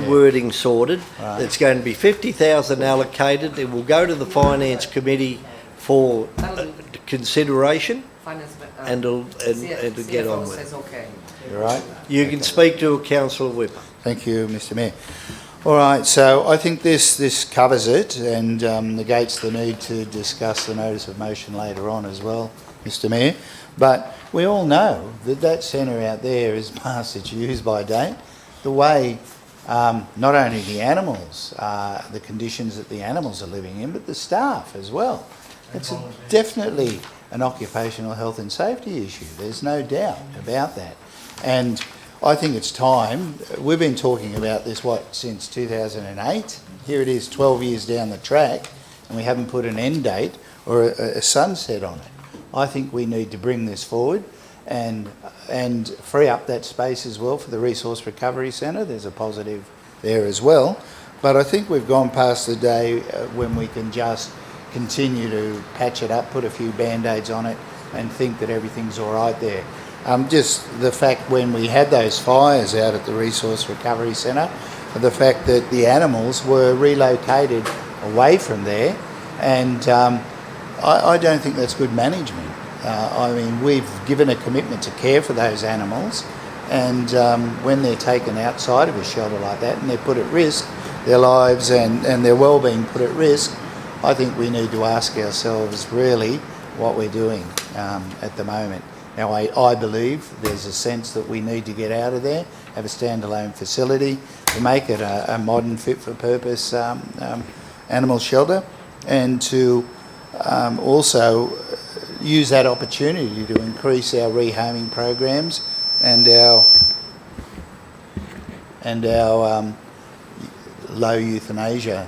wording sorted. Right. It's going to be 50,000 allocated. It will go to the Finance Committee for consideration, and it'll get on with it. Okay. You're right. You can speak to Councillor Whipper. Thank you, Mr Mayor. All right, so I think this covers it and negates the need to discuss the notice of motion later on as well, Mr Mayor. But we all know that that centre out there is past its use-by date. The way not only the animals, the conditions that the animals are living in, but the staff as well. It's definitely an occupational health and safety issue. There's no doubt about that. And I think it's time. We've been talking about this, since 2008? Here it is 12 years down the track, and we haven't put an end date or a sunset on it. I think we need to bring this forward and free up that space as well for the Resource Recovery Centre. There's a positive there as well. But I think we've gone past the day when we can just continue to patch it up, put a few band-aids on it, and think that everything's all right there. Just the fact when we had those fires out at the Resource Recovery Centre, the fact that the animals were relocated away from there, and I don't think that's good management. I mean, we've given a commitment to care for those animals, and when they're taken outside of a shelter like that and they're put at risk, their lives and their well-being put at risk, I think we need to ask ourselves really what we're doing at the moment. Now, I believe there's a sense that we need to get out of there, have a standalone facility, to make it a modern, fit-for-purpose animal shelter, and to also use that opportunity to increase our rehoming programs and our low euthanasia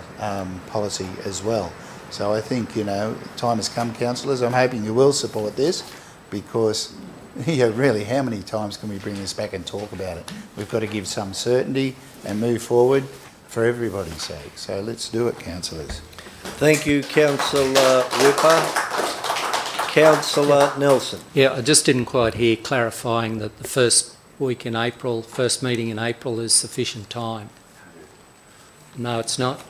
policy as well. So I think, time has come, councillors. I'm hoping you will support this, because really, how many times can we bring this back and talk about it? We've got to give some certainty and move forward for everybody's sake. So let's do it, councillors. Thank you, Councillor Whipper. Councillor Nelson. Yeah, I just didn't quite hear clarifying that the first week in April, first meeting in April is sufficient time. No, it's not.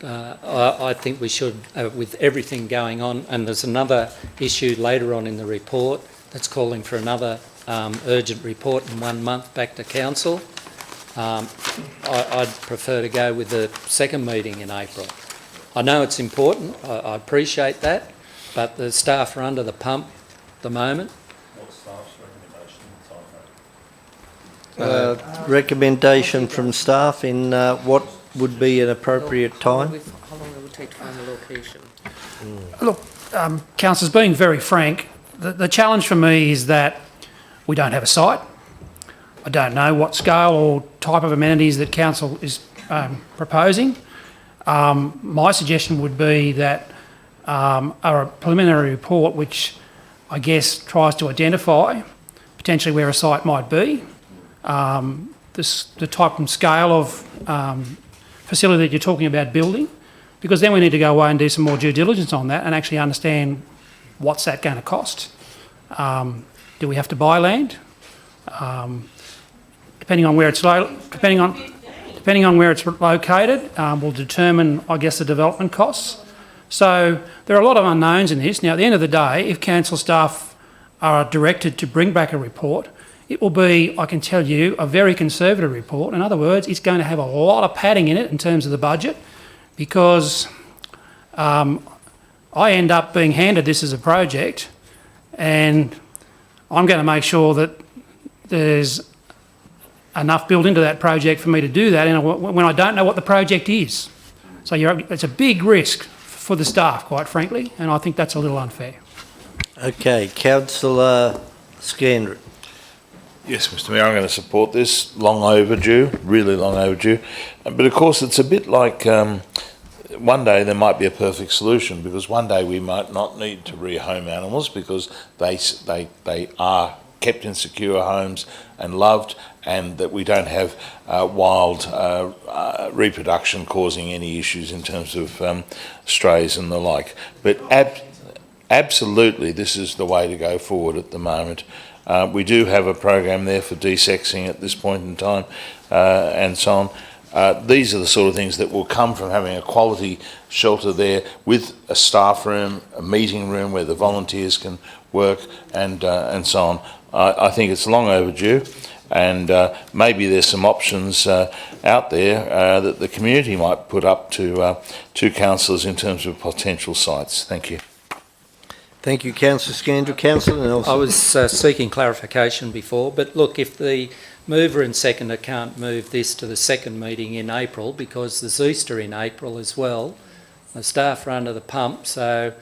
I think we should, with everything going on, and there's another issue later on in the report that's calling for another urgent report in 1 month back to council. I'd prefer to go with the second meeting in April. I know it's important, I appreciate that, but the staff are under the pump at the moment. What's staff's recommendation? Recommendation from staff in what would be an appropriate time? How long it would take to find a location? Look, Councillors, being very frank, the challenge for me is that we don't have a site. I don't know what scale or type of amenities that Council is proposing. My suggestion would be that a preliminary report which I guess tries to identify potentially where a site might be, the type and scale of facility that you're talking about building, because then we need to go away and do some more due diligence on that and actually understand what's that going to cost. Do we have to buy land? Depending on where it's depending on where it's located, will determine, I guess, the development costs. So there are a lot of unknowns in this. Now, at the end of the day, if council staff are directed to bring back a report, it will be, I can tell you, a very conservative report. In other words, it's going to have a lot of padding in it in terms of the budget, because I end up being handed this as a project, and I'm going to make sure that there's enough built into that project for me to do that when I don't know what the project is. So it's a big risk for the staff, quite frankly, and I think that's a little unfair. Okay, Councillor Scandrett. Yes, Mr Mayor, I'm going to support this. Long overdue, really long overdue. But of course, it's a bit like one day there might be a perfect solution, because one day we might not need to rehome animals because they are kept in secure homes and loved, and that we don't have wild reproduction causing any issues in terms of strays and the like. But absolutely, this is the way to go forward at the moment. We do have a program there for desexing at this point in time, and so on. These are the sort of things that will come from having a quality shelter there with a staff room, a meeting room where the volunteers can work, and so on. I think it's long overdue, and maybe there's some options out there that the community might put up to councillors in terms of potential sites. Thank you. Thank you, Councillor Scandrett. Councillor Nelson. I was seeking clarification before, but look, if the mover and seconder can't move this to the second meeting in April, because there's Easter in April as well, the staff are under the pump, so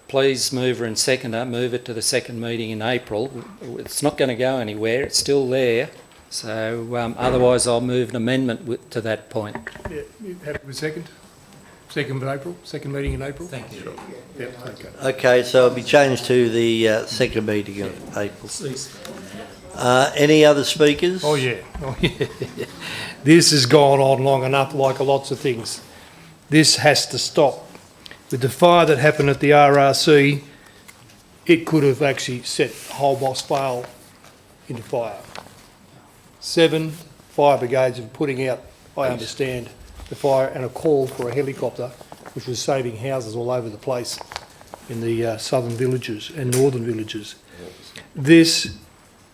please, mover and seconder, move it to the second meeting in April. It's not going to go anywhere, it's still there, so otherwise I'll move an amendment to that point. Yeah, you happy with second? Second of April, second meeting in April? Thank you. Sure. Yep, okay. Okay, so it'll be changed to the second meeting of April. Any other speakers? Oh yeah. This has gone on long enough, like lots of things. This has to stop. With the fire that happened at the RRC, it could have actually set Holbox Vale into fire. 7 fire brigades are putting out, I understand, the fire, and a call for a helicopter, which was saving houses all over the place in the southern villages and northern villages. This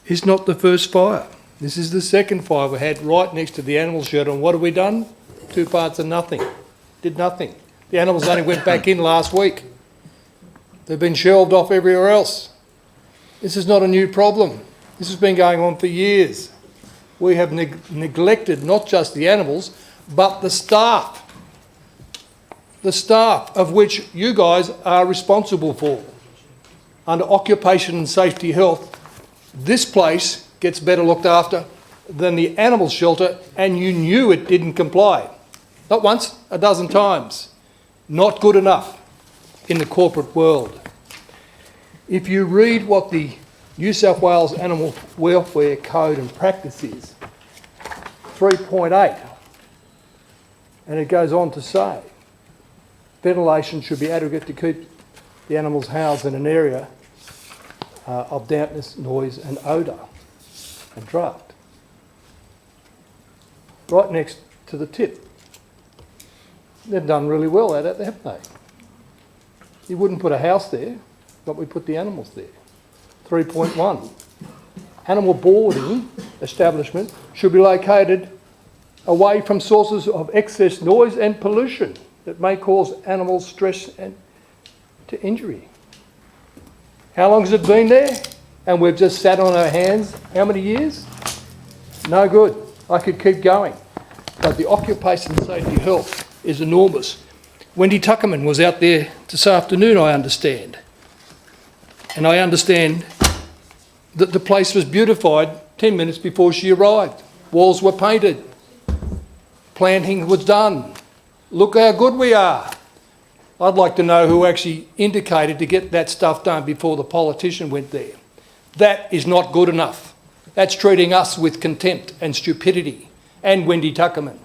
is not the first fire. This is the second fire we had right next to the animal shelter, and what have we done? 2 parts of nothing. Did nothing. The animals only went back in last week. They've been shelved off everywhere else. This is not a new problem. This has been going on for years. We have neglected not just the animals, but the staff of which you guys are responsible for. Under Occupation and Safety Health, this place gets better looked after than the animal shelter, and you knew it didn't comply. Not once, a dozen times. Not good enough in the corporate world. If you read what the New South Wales Animal Welfare Code and Practice is, 3.8, and it goes on to say, ventilation should be adequate to keep the animals housed in an area of dampness, noise and odour and draft. Right next to the tip. They've done really well at it, haven't they? You wouldn't put a house there, but we put the animals there. 3.1. Animal boarding establishment should be located away from sources of excess noise and pollution that may cause animals stress and to injury. How long has it been there? And we've just sat on our hands, how many years? No good. I could keep going. But the Occupation and Safety Health is enormous. Wendy Tuckerman was out there this afternoon, I understand. And I understand that the place was beautified 10 minutes before she arrived. Walls were painted. Planting was done. Look how good we are. I'd like to know who actually indicated to get that stuff done before the politician went there. That is not good enough. That's treating us with contempt and stupidity, and Wendy Tuckerman.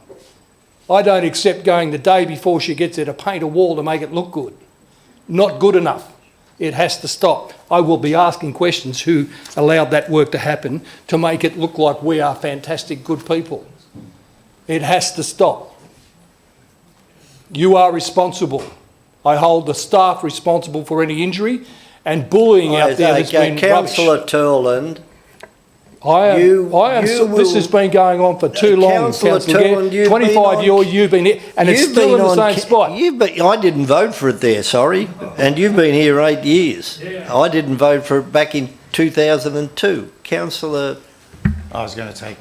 I don't accept going the day before she gets there to paint a wall to make it look good. Not good enough. It has to stop. I will be asking questions who allowed that work to happen to make it look like we are fantastic, good people. It has to stop. You are responsible. I hold the staff responsible for any injury, and bullying out there has been Councillor rubbish. Turland, This has been going on for too long, Councillor. 25 years you've been here, and it's still in the same spot. I didn't vote for it there, sorry, and you've been here 8 years. I didn't vote for it back in 2002. Councillor... I was going to take...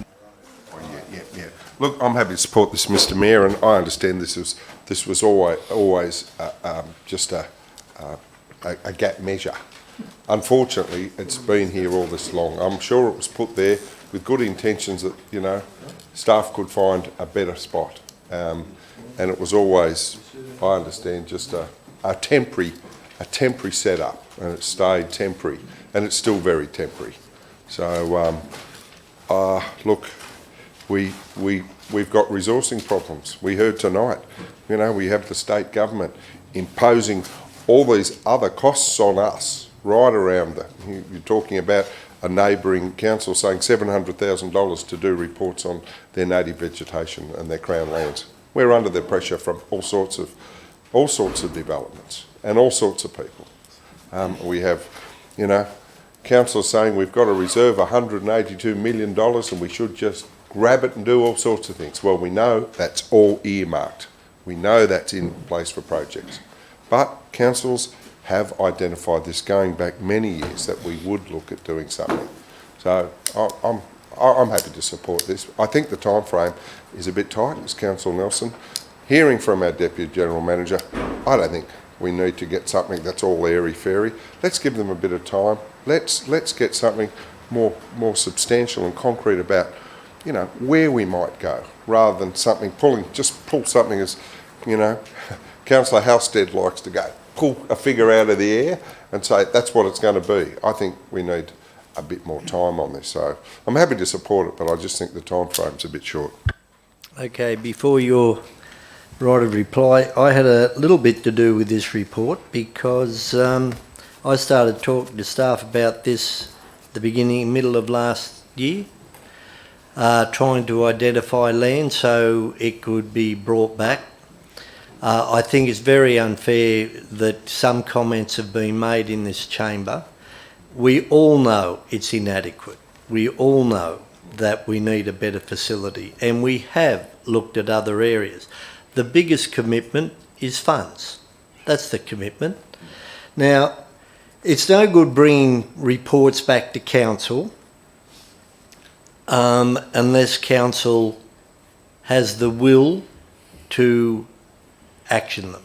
Yeah. Look, I'm happy to support this, Mr Mayor, and I understand this was always just a gap measure. Unfortunately, it's been here all this long. I'm sure it was put there with good intentions that, you know, staff could find a better spot. And it was always, I understand, just a temporary setup, and it stayed temporary, and it's still very temporary. So, look, we've got resourcing problems. We heard tonight, you know, we have the state government imposing all these other costs on us right around that. You're talking about a neighbouring council saying $700,000 to do reports on their native vegetation and their Crown lands. We're under the pressure from all sorts of developments and all sorts of people. We have, you know, councillors saying we've got to reserve $182 million and we should just grab it and do all sorts of things. Well, we know that's all earmarked. We know that's in place for projects. But councils have identified this going back many years that we would look at doing something. So I'm happy to support this. I think the time frame is a bit tight, as Councillor Nelson. Hearing from our Deputy General Manager, I don't think we need to get something that's all airy-fairy. Let's give them a bit of time. Let's get something more substantial and concrete about, you know, where we might go, rather than something pull something as, you know, Councillor Halstead likes to go, pull a figure out of the air and say that's what it's going to be. I think we need a bit more time on this. So I'm happy to support it, but I just think the time frame's a bit short. Okay, before your right of reply, I had a little bit to do with this report because I started talking to staff about this at the middle of last year, trying to identify land so it could be brought back. I think it's very unfair that some comments have been made in this chamber. We all know it's inadequate. We all know that we need a better facility, and we have looked at other areas. The biggest commitment is funds. That's the commitment. Now, it's no good bringing reports back to council unless council has the will to action them.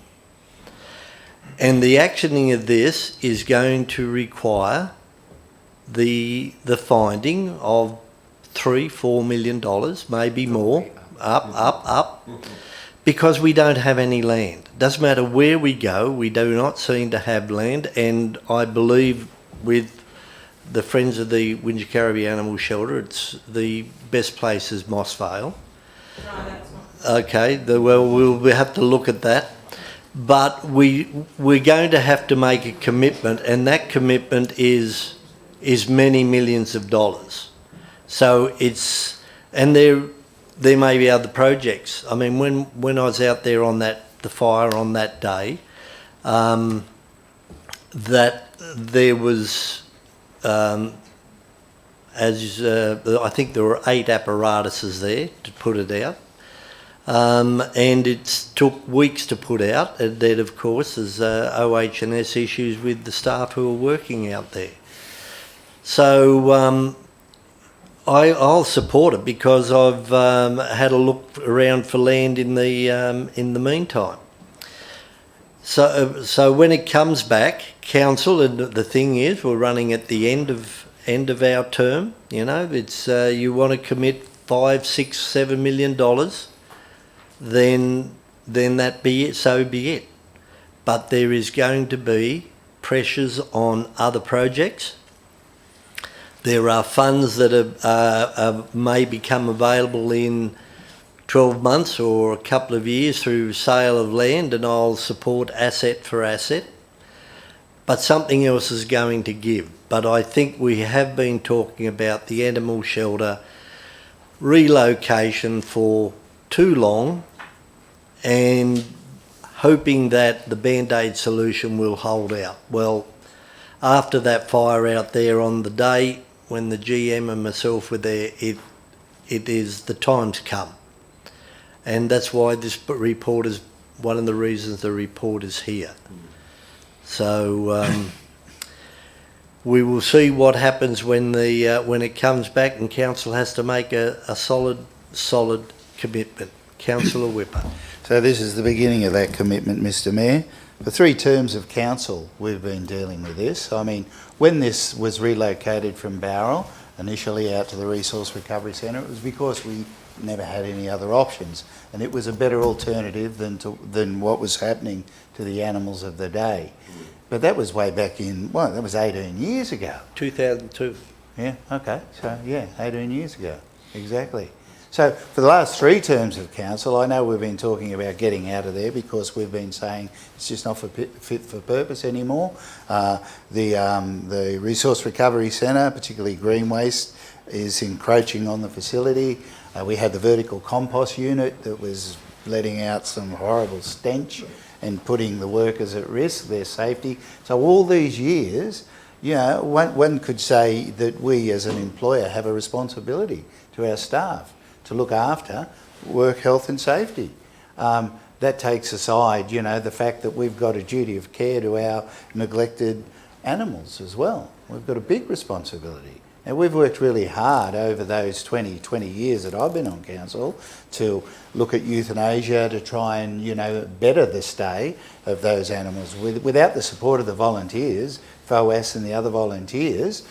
And the actioning of this is going to require the finding of $3-4 million, maybe more, up, because we don't have any land. Doesn't matter where we go, we do not seem to have land, and I believe with the Friends of the Wingecarribee Animal Shelter, it's the best place is Moss Vale. Okay, well, we'll have to look at that. But we're going to have to make a commitment, and that commitment is many millions of dollars. So it's, and there may be other projects. I mean, when I was out there on the fire on that day, that there was, I think there were 8 apparatuses there to put it out. And it took weeks to put out, and then of course there's OH&S issues with the staff who are working out there. So I'll support it because I've had a look around for land in the meantime. So when it comes back, council, and the thing is, we're running at the end of our term. You know, it's you want to commit $5, $6, $7 million. Then that be it, so be it. But there is going to be pressures on other projects. there are funds that may become available in 12 months or a couple of years through sale of land, and I'll support asset for asset. But something else is going to give. But I think we have been talking about the animal shelter relocation for too long, and hoping that the Band-Aid solution will hold out. Well, after that fire out there on the day when the GM and myself were there, it is the time's come. And that's why this report is one of the reasons the report is here. So we will see what happens when it comes back, and council has to make a solid commitment. Councillor Whipper. So this is the beginning of that commitment, Mr Mayor. For 3 terms of council, we've been dealing with this. I mean, when this was relocated from Bowral, initially out to the Resource Recovery Centre, it was because we never had any other options, and it was a better alternative than what was happening to the animals of the day. But that was way back in, well, that was 18 years ago. 2002. Yeah, okay. So, yeah, 18 years ago. Exactly. So, for the last 3 terms of council, I know we've been talking about getting out of there because we've been saying it's just not fit for purpose anymore. The Resource Recovery Centre, particularly green waste, is encroaching on the facility. We had the vertical compost unit that was letting out some horrible stench and putting the workers at risk, their safety. So all these years, you know, one could say that we as an employer have a responsibility to our staff to look after work health and safety. That takes aside, you know, the fact that we've got a duty of care to our neglected animals as well. We've got a big responsibility. Now, we've worked really hard over those 20 years that I've been on council to look at euthanasia to try and, you know, better the stay of those animals. Without the support of the volunteers, FOAS and the other volunteers,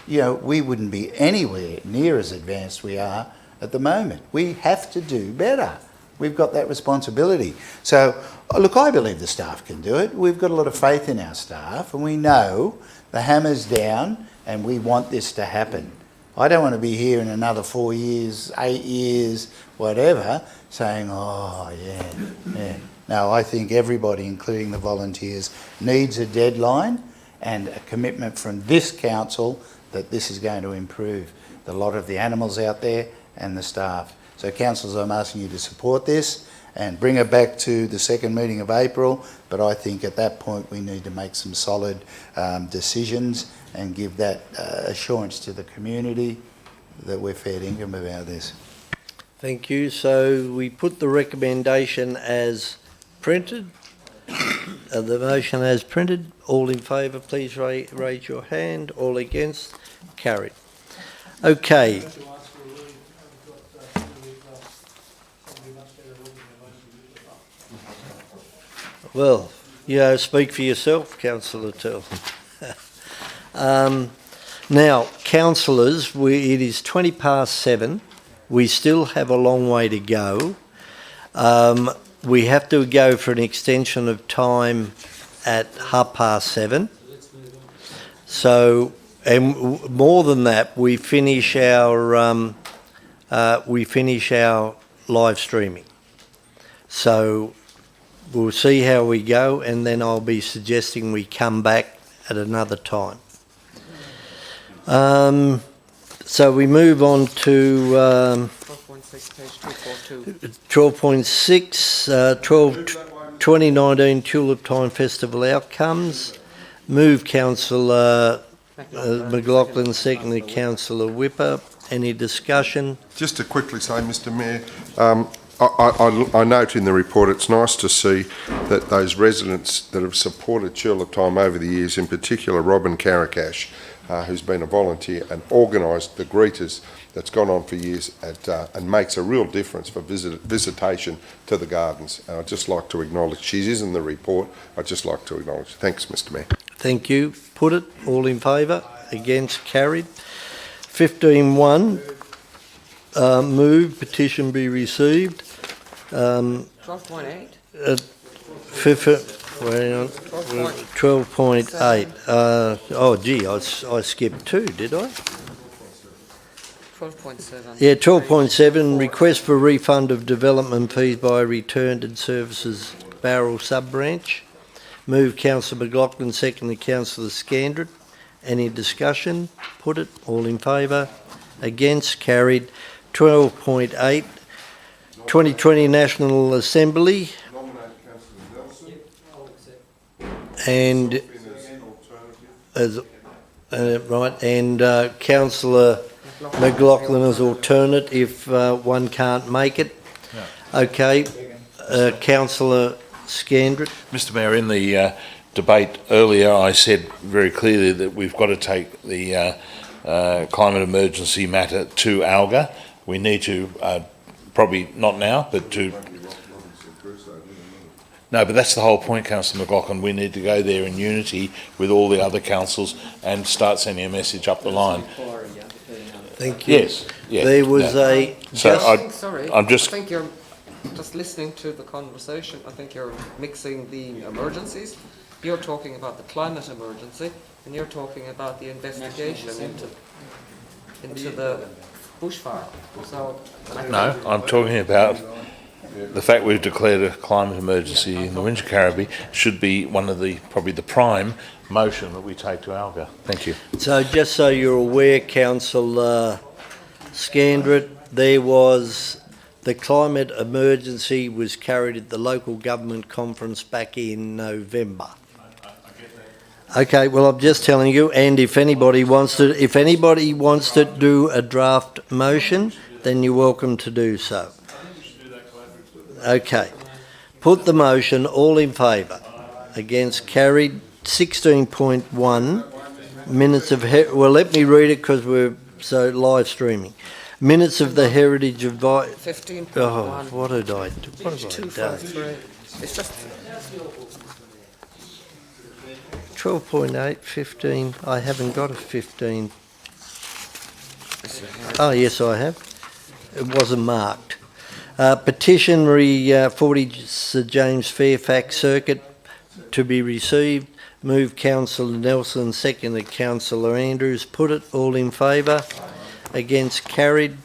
you know, we wouldn't be anywhere near as advanced we are at the moment. We have to do better. We've got that responsibility. So, look, I believe the staff can do it. We've got a lot of faith in our staff, and we know the hammer's down and we want this to happen. I don't want to be here in another 4 years, 8 years, whatever, saying, oh, yeah. No, I think everybody, including the volunteers, needs a deadline and a commitment from this council that this is going to improve the lot of the animals out there and the staff. So, councillors, I'm asking you to support this and bring it back to the second meeting of April, but I think at that point we need to make some solid decisions and give that assurance to the community that we're fair income about this. Thank you. So we put the recommendation as printed. The motion as printed. All in favour, please raise your hand. All against? Carried. Okay. Well, you know, speak for yourself, Councillor Tell. Now, councillors, it is 7:20. We still have a long way to go. We have to go for an extension of time at 7:30. So, and more than that, we finish our live streaming. So we'll see how we go, and then I'll be suggesting we come back at another time. So we move on to 12.6, page 242. 12.6, 2019 Tulip Time Festival outcomes. Move Councillor McLaughlin, seconded Councillor Whipper. Any discussion? Just to quickly say, Mr Mayor, I note in the report it's nice to see that those residents that have supported Tulip Time over the years, in particular Robin Carricash, who's been a volunteer and organised the greeters that's gone on for years and makes a real difference for visitation to the gardens. And I'd just like to acknowledge, she is in the report, I'd just like to acknowledge. Thanks, Mr Mayor. Thank you. Put it. All in favour? Against? Carried. 15.1. Move petition be received. 12.8. Hang on. 12.8. Oh, gee, I skipped 2, did I? 12.7. Yeah, 12.7, request for refund of development fees by Returned and Services Barrel Sub-Branch. Move Councillor McLaughlin, seconded Councillor Scandrett. Any discussion? Put it. All in favour? Against? Carried. 12.8, 2020 National Assembly. And Councillor McLaughlin as alternate if one can't make it. Okay, Councillor Scandrett. Mr Mayor, in the debate earlier, I said very clearly that we've got to take the climate emergency matter to ALGA. We need to, probably not now, but to... No, but that's the whole point, Councillor McLaughlin. We need to go there in unity with all the other councils and start sending a message up the line. Thank you. Yes. Yeah, there was a... I'm just... I think you're just listening to the conversation. I think you're mixing the emergencies. You're talking about the climate emergency, and you're talking about the investigation into the bushfire. So no, I'm talking about the fact we've declared a climate emergency in the Wingecarribee should be one of the, probably the prime motion that we take to ALGA. Thank you. So just so you're aware, Councillor Scandrett, there was the climate emergency was carried at the local government conference back in November. Okay, well, I'm just telling you, and if anybody wants to do a draft motion, then you're welcome to do so. Okay. Put the motion. All in favour? Against? Carried. 16.1. Minutes of... well, let me read it because we're live streaming. Minutes of the Heritage Advice... 15.1. Oh, what have I done? It's just... 12.8, 15. I haven't got a 15. Oh, yes, I have. It wasn't marked. Petition 40 Sir James Fairfax Circuit to be received. Move Councillor Nelson, seconded Councillor Andrews. Put it. All in favour? Against? Carried.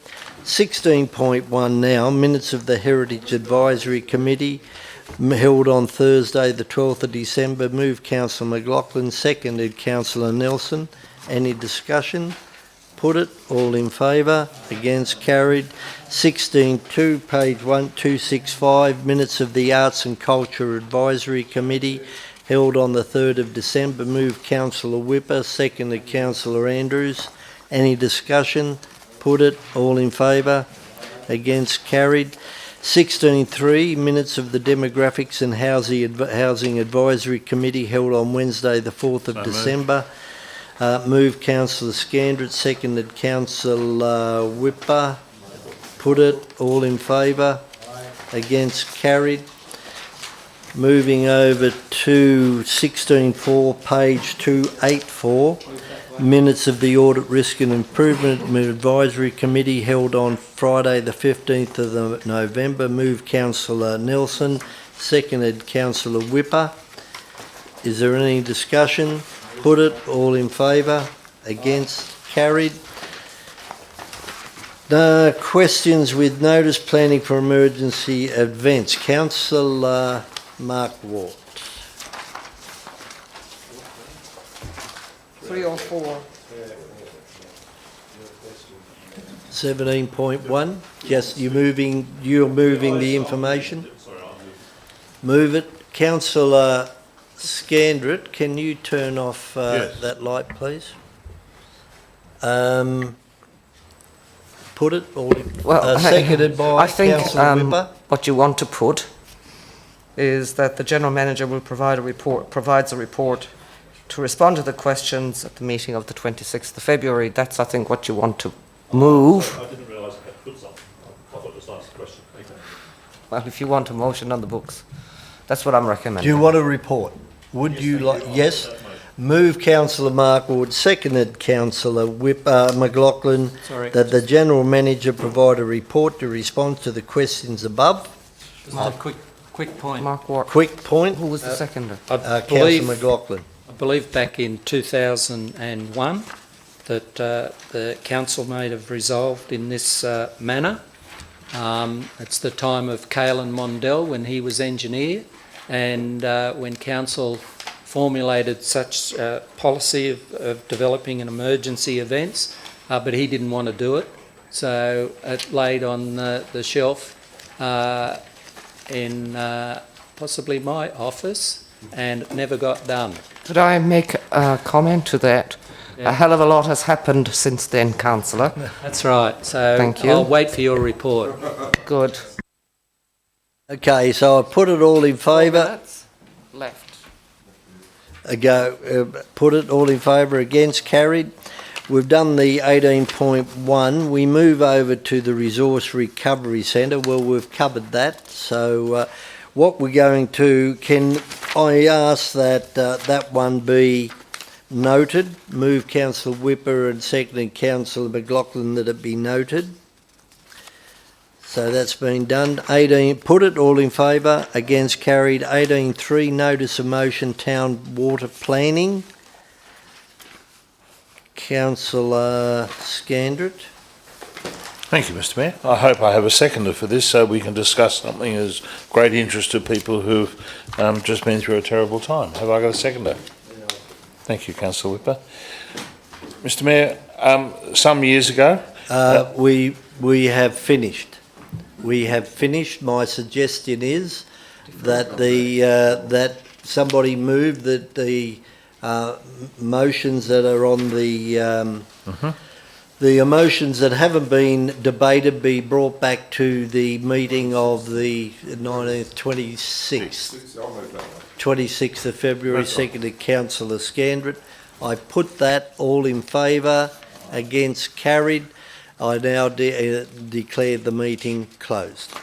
16.1 now. Minutes of the Heritage Advisory Committee held on Thursday the 12th of December. Move Councillor McLaughlin, seconded Councillor Nelson. Any discussion? Put it. All in favour? Against? Carried. 16.2, page 1265, minutes of the Arts and Culture Advisory Committee held on the 3rd of December. Move Councillor Whipper, seconded Councillor Andrews. Any discussion? Put it. All in favour? Against? Carried. 16.3, minutes of the Demographics and Housing Advisory Committee held on Wednesday the 4th of December. Move Councillor Scandrett, seconded Councillor Whipper. Put it. All in favour? Against? Carried. Moving over to 16.4, page 284, minutes of the Audit Risk and Improvement Advisory Committee held on Friday the 15th of November. Move Councillor Nelson, seconded Councillor Whipper. Is there any discussion? Put it. All in favour? Against? Carried. Questions with notice planning for emergency events. Councillor Mark Ward. 304. 17.1. Just you're moving the information. Move it. Councillor Scandrett, can you turn off that light, please? Put it, or seconded by Councillor Whipper. What you want to put is that the General Manager will provides a report to respond to the questions at the meeting of the 26th of February. That's, I think, what you want to move. I didn't realise I had to put something. I thought just asked the question. Well, if you want a motion on the books, that's what I'm recommending. Do you want a report? Would you like... Yes. Move Councillor Mark Ward, seconded Councillor McLaughlin, that the General Manager provide a report to respond to the questions above. Just a quick Quick point. Mark Ward. Quick point. Who was the seconder? Councillor McLaughlin. I believe back in 2001 that the council may have resolved in this manner. It's the time of Caelan Mondell when he was engineer, and when council formulated such policy of developing an emergency events, but he didn't want to do it. So it laid on the shelf in possibly my office and it never got done. Could I make a comment to that? Yeah. A hell of a lot has happened since then, Councillor. That's right. So thank you. I'll wait for your report. Good. Okay, so I put it all in favour. Left. Put it all in favour, against, carried. We've done the 18.1. We move over to the Resource Recovery Centre. Well, we've covered that. So what we're going to, can I ask that that one be noted? Move Councillor Whipper and seconded Councillor McLaughlin that it be noted. So that's been done. 18, put it all in favour, against, carried. 18.3, notice of motion, town water planning. Councillor Scandrett. Thank you, Mr Mayor. I hope I have a seconder for this so we can discuss something as great interest to people who've just been through a terrible time. Have I got a seconder? Thank you, Councillor Whipper. Mr Mayor, some years ago... we have finished. We have finished. My suggestion is that that somebody move that the motions that are on the motions that haven't been debated be brought back to the meeting of the 26th of February, seconded Councillor Scandrett. I put that all in favour, against, carried. I now declare the meeting closed.